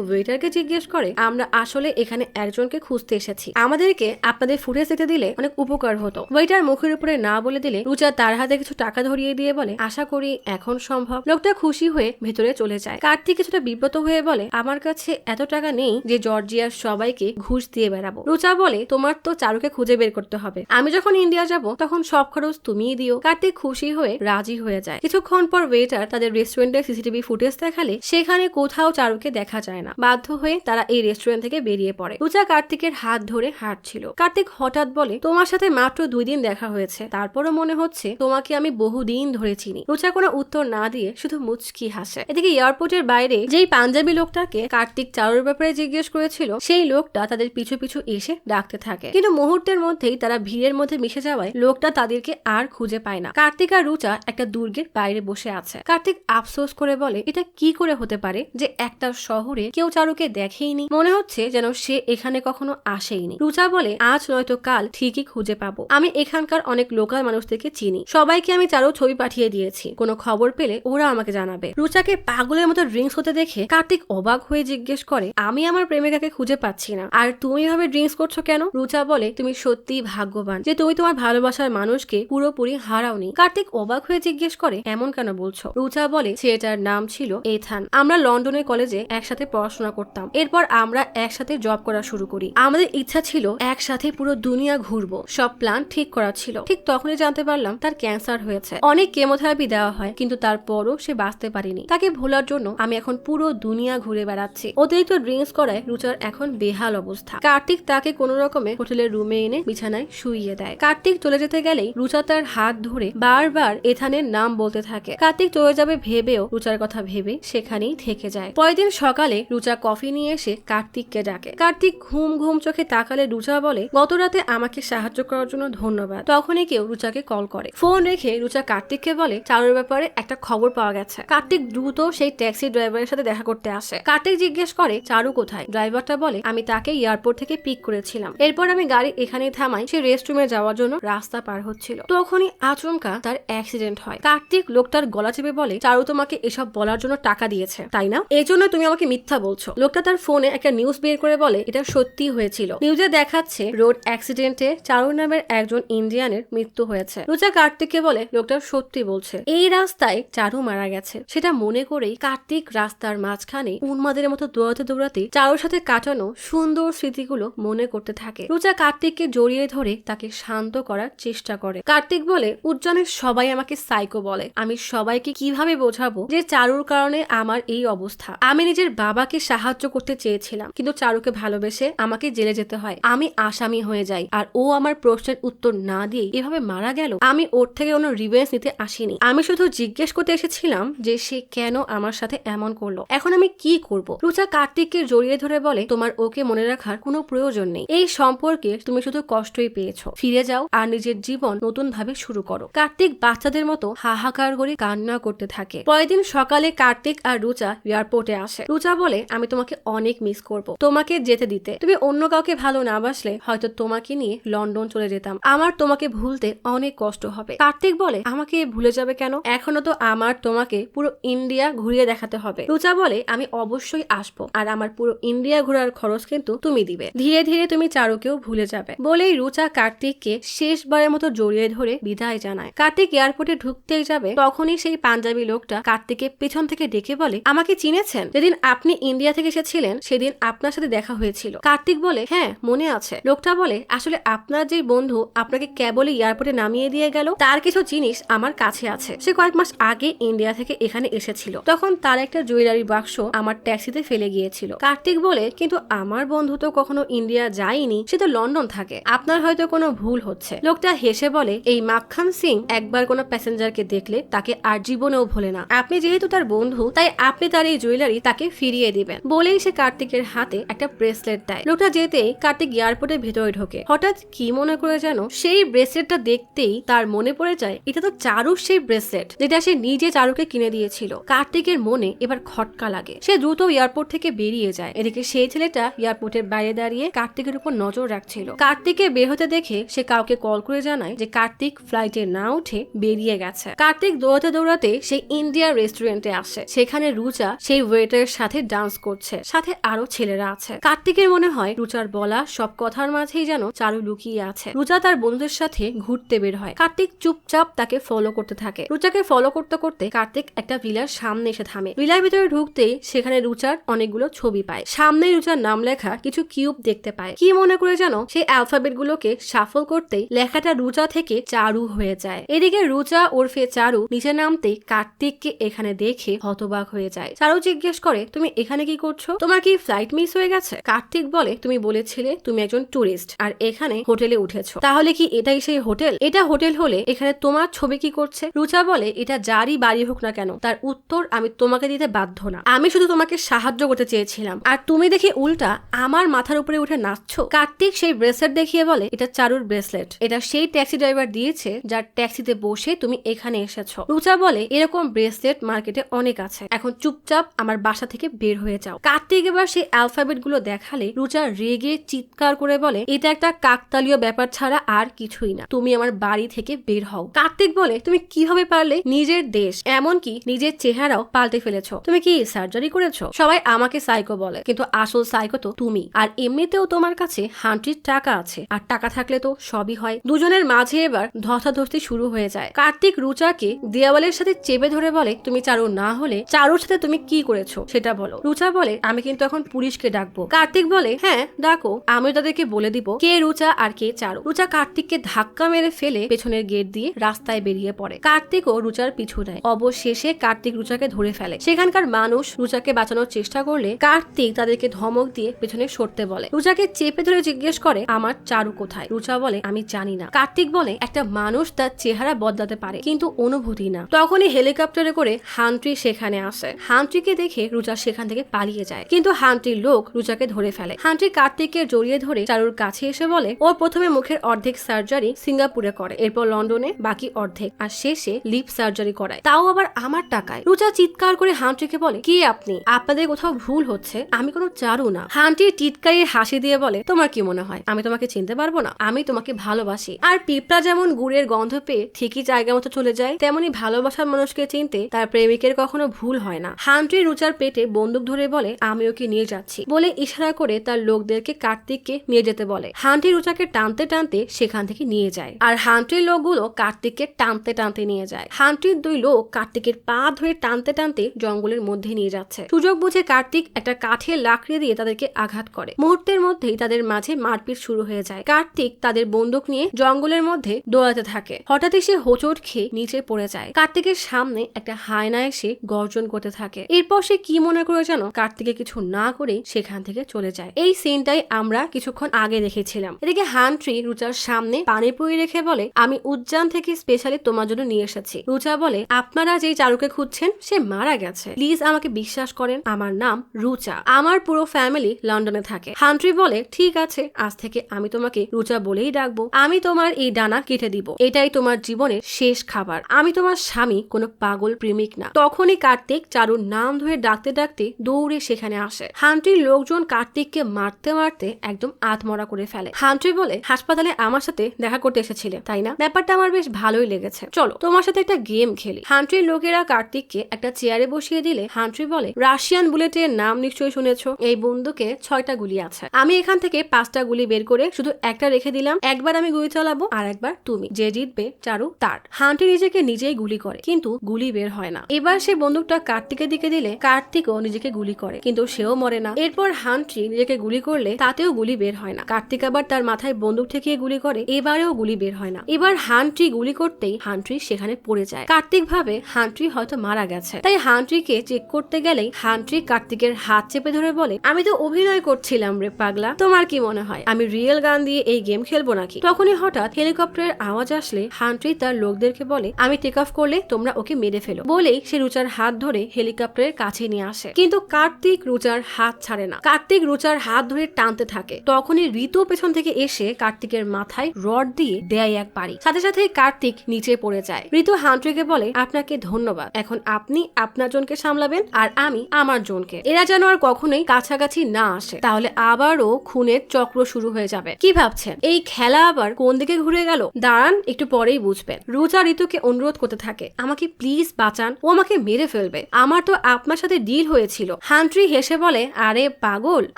ওয়েটারকে জিজ্ঞেস করে, আমরা আসলে এখানে একজনকে খুঁজতে এসেছি, আমাদেরকে আপনাদের ফুটেজ দেখতে দিলে অনেক উপকার হতো। ওয়েটার মুখের উপরে না বলে দিলে রুচা তার হাতে কিছু টাকা ধরিয়ে দিয়ে বলে, আশা করি এখন সম্ভব। লোকটা খুশি হয়ে ভেতরে চলে যায়। কার্তিক কিছুটা বিব্রত হয়ে বলে, আমার কাছে এত টাকা নেই যে জর্জিয়ার সবাইকে ঘুষ দিয়ে বেড়াবো। রুচা বলে, তোমার তো চারুকে খুঁজে বের করতে হবে, আমি যখন ইন্ডিয়া যাব তখন সব খরচ তুমিই দিও। কার্তিক খুশি হয়ে রাজি হয়ে যায়। কিছুক্ষণ পর ওয়েটার তাদের রেস্টুরেন্টের সিসিটিভি ফুটেজ দেখালে সেখানে কোথাও চারুকে দেখা যায় না। বাধ্য হয়ে তারা এই রেস্টুরেন্ট থেকে বেরিয়ে পড়ে। রুচা কার্তিকের হাত ধরে হাঁটছিল। কার্তিক হঠাৎ বলে, তোমার সাথে মাত্র 2 দিন দেখা হয়েছে, তারপরও মনে হচ্ছে তোমাকে আমি বহুদিন ধরে চিনি। রুচা কোনো উত্তর না দিয়ে শুধু মুচকি হাসে। এদিকে এয়ারপোর্টের বাইরে যেই পাঞ্জাবি লোকটাকে কার্তিক চারুর ব্যাপারে জিজ্ঞেস করেছিল, সেই লোকটা তাদের পিছু পিছু এসে ডাকতে থাকে, কিন্তু মুহূর্তের মধ্যেই তারা ভিড়ের মধ্যে মিশে যাওয়ায় লোকটা তাদেরকে আর খুঁজে পায় না। কার্তিক আর রুচা একটা দুর্গের বাইরে বসে আছে। কার্তিক আফসোস করে বলে, এটা কি করে হতে পারে যে একটা শহরে কেউ চারুকে দেখেইনি, মনে হচ্ছে যেন সে এখানে কখনো আসেইনি। রুচা বলে, আজ নয়তো কাল ঠিকই খুঁজে পাবো, আমি এখানকার অনেক লোকাল মানুষদেরকে চিনি, সবাইকে আমি চারু ছবি পাঠিয়ে দিয়েছি, কোনো খবর পেলে ওরা আমাকে জানাবে। রুচাকে পাগলের মতো ড্রিঙ্কস হতে দেখে কার্তিক অবাক হয়ে জিজ্ঞেস করে, আমি আমার প্রেমিকাকে খুঁজে পাচ্ছি না, আর তুমি এভাবে ড্রিঙ্কস করছো কেন? রুচা বলে, তুমি সত্যিই ভাগ্যবান যে তুমি তোমার ভালোবাসার মানুষকে পুরোপুরি হারাওনি। কার্তিক অবাক হয়ে জিজ্ঞেস করে, এমন কেন বলছো? রুচা বলে, ছেলেটার নাম ছিল এথান, আমরা লন্ডনের কলেজে একসাথে পড়াশোনা করতাম, এরপর আমরা একসাথে জব করা শুরু করি, আমাদের ইচ্ছা ছিল একসাথে পুরো দুনিয়া ঘুরবো, সব প্ল্যান ঠিক করা ছিল। ঠিক তখনই জানতে পারলাম তার ক্যান্সার হয়েছে, অনেক কেমোথেরাপি দেওয়া হয়, কিন্তু তারপরও সে বাঁচতে পারেনি। তাকে ভোলার জন্য আমি এখন পুরো দুনিয়া ঘুরে বেড়াচ্ছি। অতিরিক্ত ড্রিঙ্কস করায় রুচার এখন বেহাল অবস্থা। কার্তিক তাকে কোনো রকমে হোটেলের রুমে এনে বিছানায় শুইয়ে দেয়। কার্তিক চলে যেতে গেলেই রুচা তার হাত ধরে বারবার এথানের নাম বলতে থাকে। কার্তিক চলে যাবে ভেবেও রুচার কথা ভেবে সেখানেই থেকে যায়। পরের দিন সকালে রুচা কফি নিয়ে এসে কার্তিককে ডাকে। কার্তিক ঘুম ঘুম চোখে তাকালে রুচা বলে, গত রাতে আমাকে সাহায্য করার জন্য ধন্যবাদ। তখনই কেউ রুচাকে কল করে। ফোন রেখে রুচা কার্তিককে বলে, চারুর ব্যাপারে একটা খবর পাওয়া গেছে। কার্তিক দ্রুত সেই ট্যাক্সি ড্রাইভারের সাথে দেখা করতে আসে। কার্তিক জিজ্ঞেস করে, চারু কোথায়? ড্রাইভারটা বলে, আমি তাকে এয়ারপোর্ট থেকে পিক করেছিলাম, এরপর আমি গাড়ি এখানেই থামাই, সে রেস্টরুমে যাওয়ার জন্য রাস্তা পার হচ্ছিল, তখনই আচমকা তার অ্যাক্সিডেন্ট হয়। কার্তিক লোকটার গলা চেপে বলে, চারু তোমাকে এসব বলার জন্য টাকা দিয়েছে তাই না? এই জন্য তুমি আমাকে মিথ্যা বলছো। লোকটা তার ফোনে একটা নিউজ বের করে বলে, এটা সত্যি হয়েছিল। নিউজে দেখাচ্ছে রোড অ্যাক্সিডেন্টে চারু নামের একজন ইন্ডিয়ানের মৃত্যু হয়েছে। রুচা কার্তিককে বলে, লোকটা সত্যি বলছে, এই রাস্তায় চারু মারা গেছে। সেটা মনে করেই কার্তিক রাস্তার মাঝখানে উন্মাদের মতো দৌড়াতে দৌড়াতে চারুর সাথে কাটানো সুন্দর স্মৃতিগুলো মনে করতে থাকে। রুচা কার্তিককে জড়িয়ে ধরে তাকে শান্ত করার চেষ্টা করে। কার্তিক বলে, উজ্জনের সবাই আমাকে সাইকো বলে, আমি সবাইকে কিভাবে বোঝাবো যে চারুর কারণে আমার এই অবস্থা? আমি নিজের বাবাকে সাহায্য করতে চেয়েছিলাম, কিন্তু চারুকে ভালোবেসে আমাকে জেলে যেতে হয়, আমি আসামি হয়ে যাই, আর ও আমার প্রশ্নের উত্তর না দিয়ে এভাবে মারা গেল। আমি ওর থেকে কোনো রিভেঞ্জ নিতে আসিনি, আমি শুধু জিজ্ঞেস করতে এসেছিলাম যে সে কেন আমার সাথে এমন করলো, এখন আমি কি করব? রুচা কার্তিককে জড়িয়ে ধরে বলে, তোমার ওকে মনে রাখার কোনো প্রয়োজন নেই, এই সম্পর্কে তুমি শুধু কষ্টই পেয়েছো, ফিরে যাও আর নিজের জীবন নতুন ভাবে শুরু করো। কার্তিক বাচ্চাদের মতো হাহাকার করে কান্না করতে থাকে। পরের দিন সকালে কার্তিক আর রুচা এয়ারপোর্টে আসে। রুচা বলে, আমি তোমাকে অনেক মিস করব, তোমাকে যেতে দিতে। তুমি অন্য কাউকে ভালো না বাসলে হয়তো তোমাকে নিয়ে লন্ডন চলে যেতাম। আমার তোমাকে ভুলতে অনেক কষ্ট হবে। কার্তিক বলে, আমাকে ভুলে যাবে কেন? এখনো তো আমার তোমাকে পুরো ইন্ডিয়া ঘুরিয়ে দেখাতে হবে। রুচা বলে, আমি অবশ্যই আসবো, আর আমার পুরো ইন্ডিয়া ঘোরার খরচ কিন্তু তুমি দিবে। ধীরে ধীরে তুমি চারুকেও ভুলে যাবে। বলেই রুচা কার্তিককে শেষবারের মতো জড়িয়ে ধরে বিদায় জানায়। কার্তিক এয়ারপোর্টে ঢুকতেই যাবে, তখনই সেই পাঞ্জাবি লোকটা কার্তিককে পেছন থেকে ডেকে বলে, আমাকে চিনেছেন? যেদিন আপনি ইন্ডিয়া থেকে এসেছিলেন সেদিন আপনার সাথে দেখা হয়েছিল। কার্তিক বলে, হ্যাঁ মনে আছে। লোকটা বলে, আসলে আপনার যে বন্ধু আপনাকে কেবলই এয়ারপোর্টে নামিয়ে দিয়ে গেল, তার কিছু জিনিস আমার কাছে আছে। সে কয়েক মাস আগে ইন্ডিয়া থেকে এখানে এসেছিল, তখন তার একটা জুয়েলারি বাক্স আমার ট্যাক্সিতে ফেলে গিয়েছিল। কার্তিক বলে, কিন্তু আমার বন্ধু তো কখনো ইন্ডিয়া যায়নি, সে তো লন্ডন থাকে, আপনার হয়তো কোনো ভুল হচ্ছে। লোকটা হেসে বলে, এই মাকখান সিং একবার কোনো প্যাসেঞ্জারকে দেখলে তাকে আর জীবনেও ভোলে না। আপনি যেহেতু তার বন্ধু, তাই আপনি তার এই জুয়েলারি তাকে ফিরিয়ে দিবেন। বলেই সে কার্তিকের হাতে একটা ব্রেসলেট দেয়। লোকটা যেতেই কার্তিক এয়ারপোর্টের ভেতরে ঢোকে। হঠাৎ কি মনে করে যেন সেই ব্রেসলেটটা দেখতেই তার মনে পড়ে যায় এটা তো চারুর সেই ব্রেসলেট, যেটা সে নিজে চারুকে কিনে দিয়েছিল। কার্তিকের মনে এবার খটকা লাগে। সে দ্রুত এয়ারপোর্ট থেকে বেরিয়ে যায়। এদিকে সেই ছেলেটা এয়ারপোর্টের বাইরে দাঁড়িয়ে কার্তিকের উপর নজর রাখছিল। কার্তিককে বের হতে দেখে সে কাউকে কল করে জানায় যে কার্তিক ফ্লাইটে না উঠে বেরিয়ে গেছে। কার্তিক দৌড়াতে দৌড়াতে সেই ইন্ডিয়া রেস্টুরেন্টে আসে। সেখানে রুচা সেই ওয়েটারের সাথে ডান্স করছে, সাথে আরো ছেলেরা আছে। কার্তিকের মনে হয় রুচার বলা সব কথার মাঝেই যেন চারু লুকিয়ে আছে। রুচা তার বন্ধুদের সাথে ঘুরতে বের হয়। কার্তিক চুপচাপ তাকে ফলো করতে থাকে। রুচাকে ফলো করতে করতে কার্তিক একটা ভিলার সামনে এসে থামে। ভিলার ভিতরে ঢুকতেই সেখানে রুচার অনেকগুলো ছবি পায়। সামনে রুচার নাম লেখা কিছু কিউব দেখতে পায়। কি মনে করে যেন সেই অ্যালফাবেট গুলোকে শাফল করতেই লেখাটা রুচা থেকে চারু হয়ে যায়। এদিকে রুচা ওরফে চারু নিচে নামতেই কার্তিককে এখানে দেখে হতবাক হয়ে যায়। চারু জিজ্ঞেস করে, তুমি এখানে কি করছো? তোমার কি ফ্লাইট মিস হয়ে গেছে? কার্তিক বলে, তুমি বলেছিলে তুমি একজন টুরিস্ট আর এখানে হোটেলে উঠেছো, তাহলে কি এটাই সেই হোটেল? এটা হোটেল হলে এখানে তোমার ছবি কি করছে? রুচা বলে, এটা যারই বাড়ি হোক না কেন তার উত্তর আমি তোমাকে দিতে বাধ্য না। আমি শুধু তোমাকে সাহায্য করতে চেয়েছিলাম, আর তুমি দেখে উল্টা আমার মাথার উপরে উঠে নাচছো। কার্তিক সেই ব্রেসলেট দেখিয়ে বলে, এটা চারুর ব্রেসলেট, এটা সেই ট্যাক্সি ড্রাইভার দিয়েছে যার ট্যাক্সিতে বসে তুমি এখানে এসেছো। রুচা বলে, এরকম ব্রেসলেট মার্কেটে অনেক আছে, এখন চুপচাপ আমার বাসা থেকে বের হয়ে যাও। কার্তিক এবার সেই অ্যালফাবেট গুলো দেখালে রুচা রেগে চিৎকার করে বলে, এটা একটা কাকতালীয় ব্যাপার ছাড়া আর কিছুই না, তুমি আমার বাড়ি থেকে বের হও। কার্তিক বলে, তুমি কিভাবে পারলে নিজের দেশ এমনকি নিজের চেহারাও পাল্টে ফেলেছো? তুমি কি সার্জারি করেছো? সবাই আমাকে সাইকো বলে, কিন্তু আসল সাইকো তো তুমি। আর এমনিতেও তোমার কাছে 100 টাকা আছে, আর টাকা থাকলে তো সবই হয়। দুজনের মাঝে এবার ধস্তাধস্তি শুরু হয়ে যায়। কার্তিক রুচাকে দেওয়ালের সাথে চেপে ধরে বলে, তুমি চারু না হলে চারুর সাথে তুমি কি করেছো সেটা বলো। রুচা বলে, আমি কিন্তু এখন পুলিশকে ডাকবো। কার্তিক বলে, হ্যাঁ ডাকো, আমি তাদেরকে বলে দিব কে রুচা আর কে চারু। রুচা কার্তিককে ধাক্কা মেরে ফেলে পেছনের গেট দিয়ে রাস্তায় বেরিয়ে পড়ে। কার্তিকও রুচার পিছু নেয়। অবশেষে কার্তিক রুচাকে ধরে ফেলে। সেখানকার মানুষ রুচাকে বাঁচানোর চেষ্টা করলে কার্তিক তাদেরকে ধমক দিয়ে পেছনে সরতে বলে। রুচাকে চেপে ধরে জিজ্ঞেস করে, আমার চারু কোথায়? রুচা বলে, আমি জানি না। কার্তিক বলে, একটা মানুষ তার চেহারা বদলাতে পারে কিন্তু অনুভূতি না। তখনই হেলিকপ্টারে করে হান্ট্রি সেখানে আসে। হান্ট্রিকে দেখে রুচা সেখান থেকে পালিয়ে যায়, কিন্তু হান্ট্রির লোক রুচাকে ধরে ফেলে। হান্ট্রি কার্তিককে জড়িয়ে ধরে চারুর কাছে এসে বলে, ওর প্রথমে মুখের অর্ধেক সার্জারি সিঙ্গাপুরে করে, এরপর লন্ডনে বাকি অর্ধেক, আর শেষে লিপ সার্জারি করায়, তাও আবার আমার টাকায়। রুচা চিৎকার করে হান্ট্রিকে বলে, কি আপনি? আপনাদের কোথাও ভুল হচ্ছে, আমি কোনো চারু না। হান্ট্রি টিটকারির হাসি দিয়ে বলে, তোমার কি মনে হয় আমি তোমাকে চিনতে পারবো না? আমি তোমাকে ভালোবাসি। আর পিঁপড়া যেমন গুড়ের গন্ধ পেয়ে ঠিকই জায়গা মতো চলে যায়, তেমনি ভালোবাসার মানুষকে চিনতে তার প্রেমিকের কখনো ভুল হয় না। হান্ট্রি রুচার পেটে বন্দুক ধরে বলে, আমি ওকে নিয়ে যাচ্ছি বলে ইশারা করে তার লোকদেরকে কার্তিককে নিয়ে যেতে বলে। হান্ট্রি রুচাকে টানতে টানতে সেখান থেকে নিয়ে যায়, আর হান্ট্রির লোকগুলো কার্তিককে টানতে টানতে নিয়ে যায়। হান্ট্রির দুই লোক কার্তিকের পা ধরে টানতে টানতে জঙ্গলের মধ্যে নিয়ে যাচ্ছে। সুযোগ বুঝে কার্তিক একটা কাঠের লাকড়ি দিয়ে তাদেরকে আঘাত করে। মুহূর্তের মধ্যেই তাদের মাঝে মারপিট শুরু হয়ে যায়। কার্তিক তাদের বন্দুক নিয়ে জঙ্গলের মধ্যে দৌড়াতে থাকে। হঠাৎই সে হোঁচট খেয়ে নিচে পড়ে যায়। কার্তিকের সামনে একটা হায়না এসে গর্জন করতে থাকে। এরপর সে কি মনে করে যেন কার্তিকে কিছু না করে সেখান থেকে চলে যায়। এই সিনটাই আমরা কিছুক্ষণ আগে দেখেছিলাম। এদিকে হান্ট্রি রুচার সামনে পানিপুরি রেখে বলে, আমি উজ্জান থেকে স্পেশালি তোমার জন্য নিয়ে এসেছি। রুচা বলে, আপনারা যেই চারুকে খুঁজছেন সে মারা গেছে, প্লিজ আমাকে বিশ্বাস করেন, আমার নাম রুচা, আমার পুরো ফ্যামিলি লন্ডনে থাকে। হান্ট্রি বলে, ঠিক আছে, আজ থেকে আমি তোমাকে রুচা বলেই ডাকবো। রাখবো, আমি তোমার এই ডানা কেটে দিব, এটাই তোমার জীবনের শেষ খাবার, আমি তোমার স্বামী কোনো পাগল প্রেমিক না। তখনই কার্তিক চারুর নাম ধরে ডাকতে ডাকতে দৌড়ে সেখানে আসে। হান্ট্রির লোকজন কার্তিককে মারতে মারতে একদম আত্মরা করে ফেলে। হান্ট্রি বলে, হাসপাতালে আমার সাথে দেখা করতে এসেছিলে তাই না? ব্যাপারটা আমার বেশ ভালোই লেগেছে, চলো তোমার সাথে একটা গেম খেলি। হান্ট্রির লোকেরা কার্তিককে একটা চেয়ারে বসিয়ে দিলে হান্ট্রি বলে, রাশিয়ান বুলেটের নাম নিশ্চয়ই শুনেছো, এই বন্দুকে 6টা গুলি আছে, আমি এখান থেকে 5টা গুলি বের করে শুধু একটা রেখে দিলাম, একবার আমি গুলি চালাবো আর একবার তুমি, যে জিতবে চারু তার। হান্ট্রি নিজেকে নিজেই গুলি করে কিন্তু গুলি বের হয় না। এবার সে বন্দুকটা কার্তিকের দিকে দিলে কার্তিকও নিজেকে গুলি করে কিন্তু সেও মরে না। এরপর হান্ট্রি নিজেকে গুলি করলে তাতেও গুলি বের হয় না। কার্তিক আবার তার মাথায় বন্দুক ঠেকিয়ে গুলি করে, এবারেও গুলি বের হয় না। এবার হান্ট্রি গুলি করতেই হান্ট্রি সেখানে পড়ে যায়। কার্তিক ভাবে হান্ট্রি হয়তো মারা গেছে, তাই হান্ট্রিকে চেক করতে গেলেই হান্ট্রি কার্তিকের হাত চেপে ধরে বলে, আমি তো অভিনয় করছিলাম রে পাগলা, তোমার কি মনে হয় আমি রিয়েল গান দিয়ে এই গেম খেলবো নাকি? তখনই হঠাৎ হেলিকপ্টারের আওয়াজ আসলে হান্ট্রি তার লোকদেরকে বলে, আমি টেক অফ করলে তোমরা ওকে মেরে ফেলো। বলেই সে রুচার হাত ধরে হেলিকপ্টারের কাছে নিয়ে আসে, কিন্তু কার্তিক রুচার হাত ছাড়ে না। কার্তিক রুচার হাত ধরে টানতে থাকে। তখনই ঋতু পেছন থেকে এসে কার্তিকের মাথায় রড দিয়ে দেয় এক বাড়ি, সাথে সাথে কার্তিক নিচে পড়ে যায়। ঋতু হান্ট্রিকে বলে, আপনাকে ধন্যবাদ, এখন আপনি আপনার জনকে সামলাবেন আর আমি আমার জনকে, এরা যেন আর কখনোই কাছাকাছি না আসে, তাহলে আবারও খুনের চক্র শুরু হয়ে যাবে। কি ভাবছেন এই খেলা আবার কোন দিকে ঘুরে গেল? দাঁড়ান, একটু পরেই বুঝবেন। রুচা ঋতুকে অনুরোধ করতে থাকে, আমাকে প্লিজ বাঁচান, ও আমাকে মেরে ফেলবে, আমার তো আপনার সাথে ডিল হয়েছিল। হান্ট্রি হেসে বলে, আরে পাগল,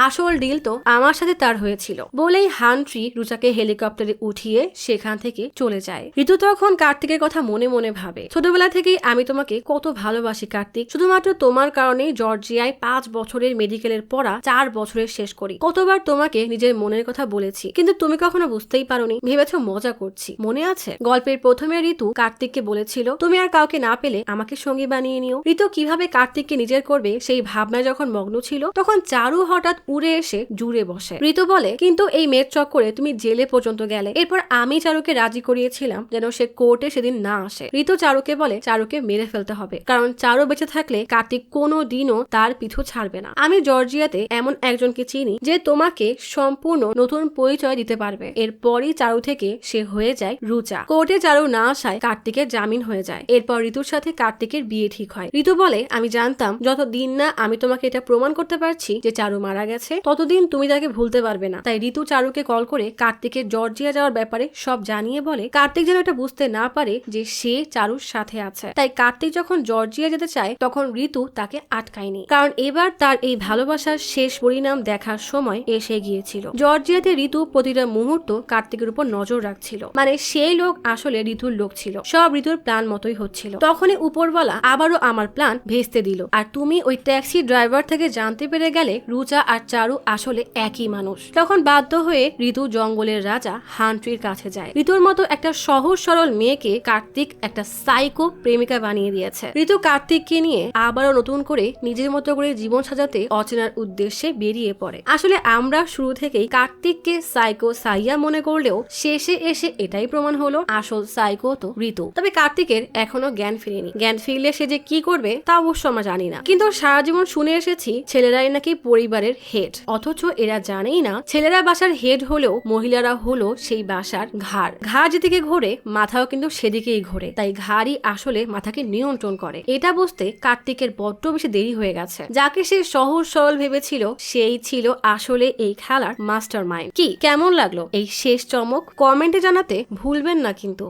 আসল ডিল তো আমার সাথে তার হয়েছিল। বলেই হান্ট্রি রুচাকে হেলিকপ্টারে উঠিয়ে সেখান থেকে চলে যায়। ঋতু তখন কার্তিকের কথা মনে মনে ভাবে, ছোটবেলা থেকেই আমি তোমাকে কত ভালোবাসি কার্তিক, শুধুমাত্র তোমার কারণেই জর্জিয়ায় 5 বছরের মেডিকেলের পড়া 4 বছরের শেষ করি। কতবার তোমাকে নিজের মনের কথা বলেছি কিন্তু তুমি কখনো বুঝতেই পারোনি, ভেবেছো মজা করছি, মনে আছে? গল্পের প্রথমে ঋতু কার্তিককে বলেছিল, তুমি আর কাউকে না পেলে আমাকে সঙ্গী বানিয়ে নিও। ঋতু কিভাবে কার্তিককে নিজের করবে সেই ভাবনায় যখন মগ্ন ছিল তখন চারু হঠাৎ উড়ে এসে জুড়ে বসে। ঋতু বলে, কিন্তু এই মেয়ের চক্করে তুমি জেলে পর্যন্ত গেলে, এরপর আমি চারুকে রাজি করিয়েছিলাম যেন সে কোর্টে সেদিন না আসে। ঋতু চারুকে বলে, চারুকে মেরে ফেলতে হবে, কারণ চারু বেঁচে থাকলে কার্তিক কোনো দিনও তার পিছু ছাড়বে না। আমি জর্জিয়াতে এমন একজনকে চিনি যে তোমাকে সম্পূর্ণ নতুন পরিচয় দিতে পারবে। এরপরই চারু থেকে সে হয়ে যায় রুচা। কোর্টে চারু না আসায় কার্তিকের জামিন হয়ে যায়। এরপর ঋতুর সাথে কার্তিকের বিয়ে ঠিক হয়। ঋতু বলে, আমি জানতাম যতদিন না আমি তোমাকে এটা প্রমাণ করতে পারছি যে চারু মারা গেছে ততদিন তুমি তাকে ভুলতে পারবে না। তাই ঋতু চারুকে কল করে কার্তিকের জর্জিয়া যাওয়ার ব্যাপারে সব জানিয়ে বলে কার্তিক যেন এটা বুঝতে না পারে যে সে চারুর সাথে আছে। তাই কার্তিক যখন জর্জিয়া যেতে চায় তখন ঋতু তাকে আটকায়নি, কারণ এবার তার এই ভালোবাসার শেষ পরিণাম দেখার সময় এসে গিয়েছিল। জর্জিয়াতে ঋতু প্রতিটা মুহূর্ত কার্তিকের উপর নজর রাখছিল, মানে সেই লোক আসলে ঋতুর লোক ছিল, সব ঋতুর প্ল্যান মতোই হচ্ছিল। তখনই উপরওয়ালা আবারও আমার প্ল্যান ভেস্তে দিল, আর তুমি ওই ট্যাক্সি ড্রাইভার থেকে জানতে পেরে গেলে রুচা আর চারু আসলে একই মানুষ। তখন বাধ্য হয়ে ঋতু জঙ্গলের রাজা হান্ট্রির কাছে যায়। ঋতুর মতো একটা সহজ সরল মেয়েকে কার্তিক একটা সাইকো প্রেমিকা বানিয়ে দিয়েছে। ঋতু কার্তিককে নিয়ে আবারও নতুন করে নিজের মতো করে জীবন সাজাতে অচেনার উদ্দেশ্যে বেরিয়ে পড়ে। আসলে আমরা শুরু থেকেই কার্তিককে সাইকো সাইয়া মনে করলেও শেষে এসে এটাই প্রমাণ হলো আসল সাইকো তো ঋতু। তবে কার্তিকের এখনো জ্ঞান ফিরেনি, জ্ঞান ফিরলে সে যে কি করবে তা অবশ্য আমরা জানি না, কিন্তু সারা জীবন শুনে এসেছি ছেলেরাই নাকি পরিবারের হেড, অথচ এরা জানেই না ছেলেরা বাসার হেড হলেও মহিলারা হলো সেই বাসার ঘাড়। ঘাড় যেদিকে ঘোরে মাথাও কিন্তু সেদিকেই ঘোরে, তাই ঘাড়ই আসলে মাথাকে নিয়ন্ত্রণ করে। এটা বুঝতে কার্তিকের বড্ড বেশি দেরি হয়ে গেছে। যাকে সে সহজ সরল ভেবেছিল সেই ছিল আসলে এই খেলার মাস্টার মাইন্ড। কি কেমন লাগলো এই শেষ চমক? কমেন্টে জানাতে ভুলবেন না কিন্তু।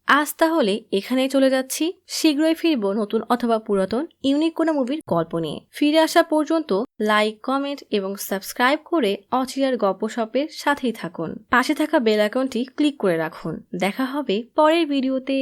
আজ তাহলে এখানেই চলে যাচ্ছি। শীঘ্রই ফিরবো নতুন অথবা পুরাতন ইউনিক কোনো মুভির গল্প নিয়ে। ফিরে আসা পর্যন্ত লাইক, কমেন্ট এবং সাবস্ক্রাইব করে অচিরার গপ্পসপের সাথেই থাকুন। পাশে থাকা বেল আইকনটি ক্লিক করে রাখুন। দেখা হবে পরের ভিডিওতে।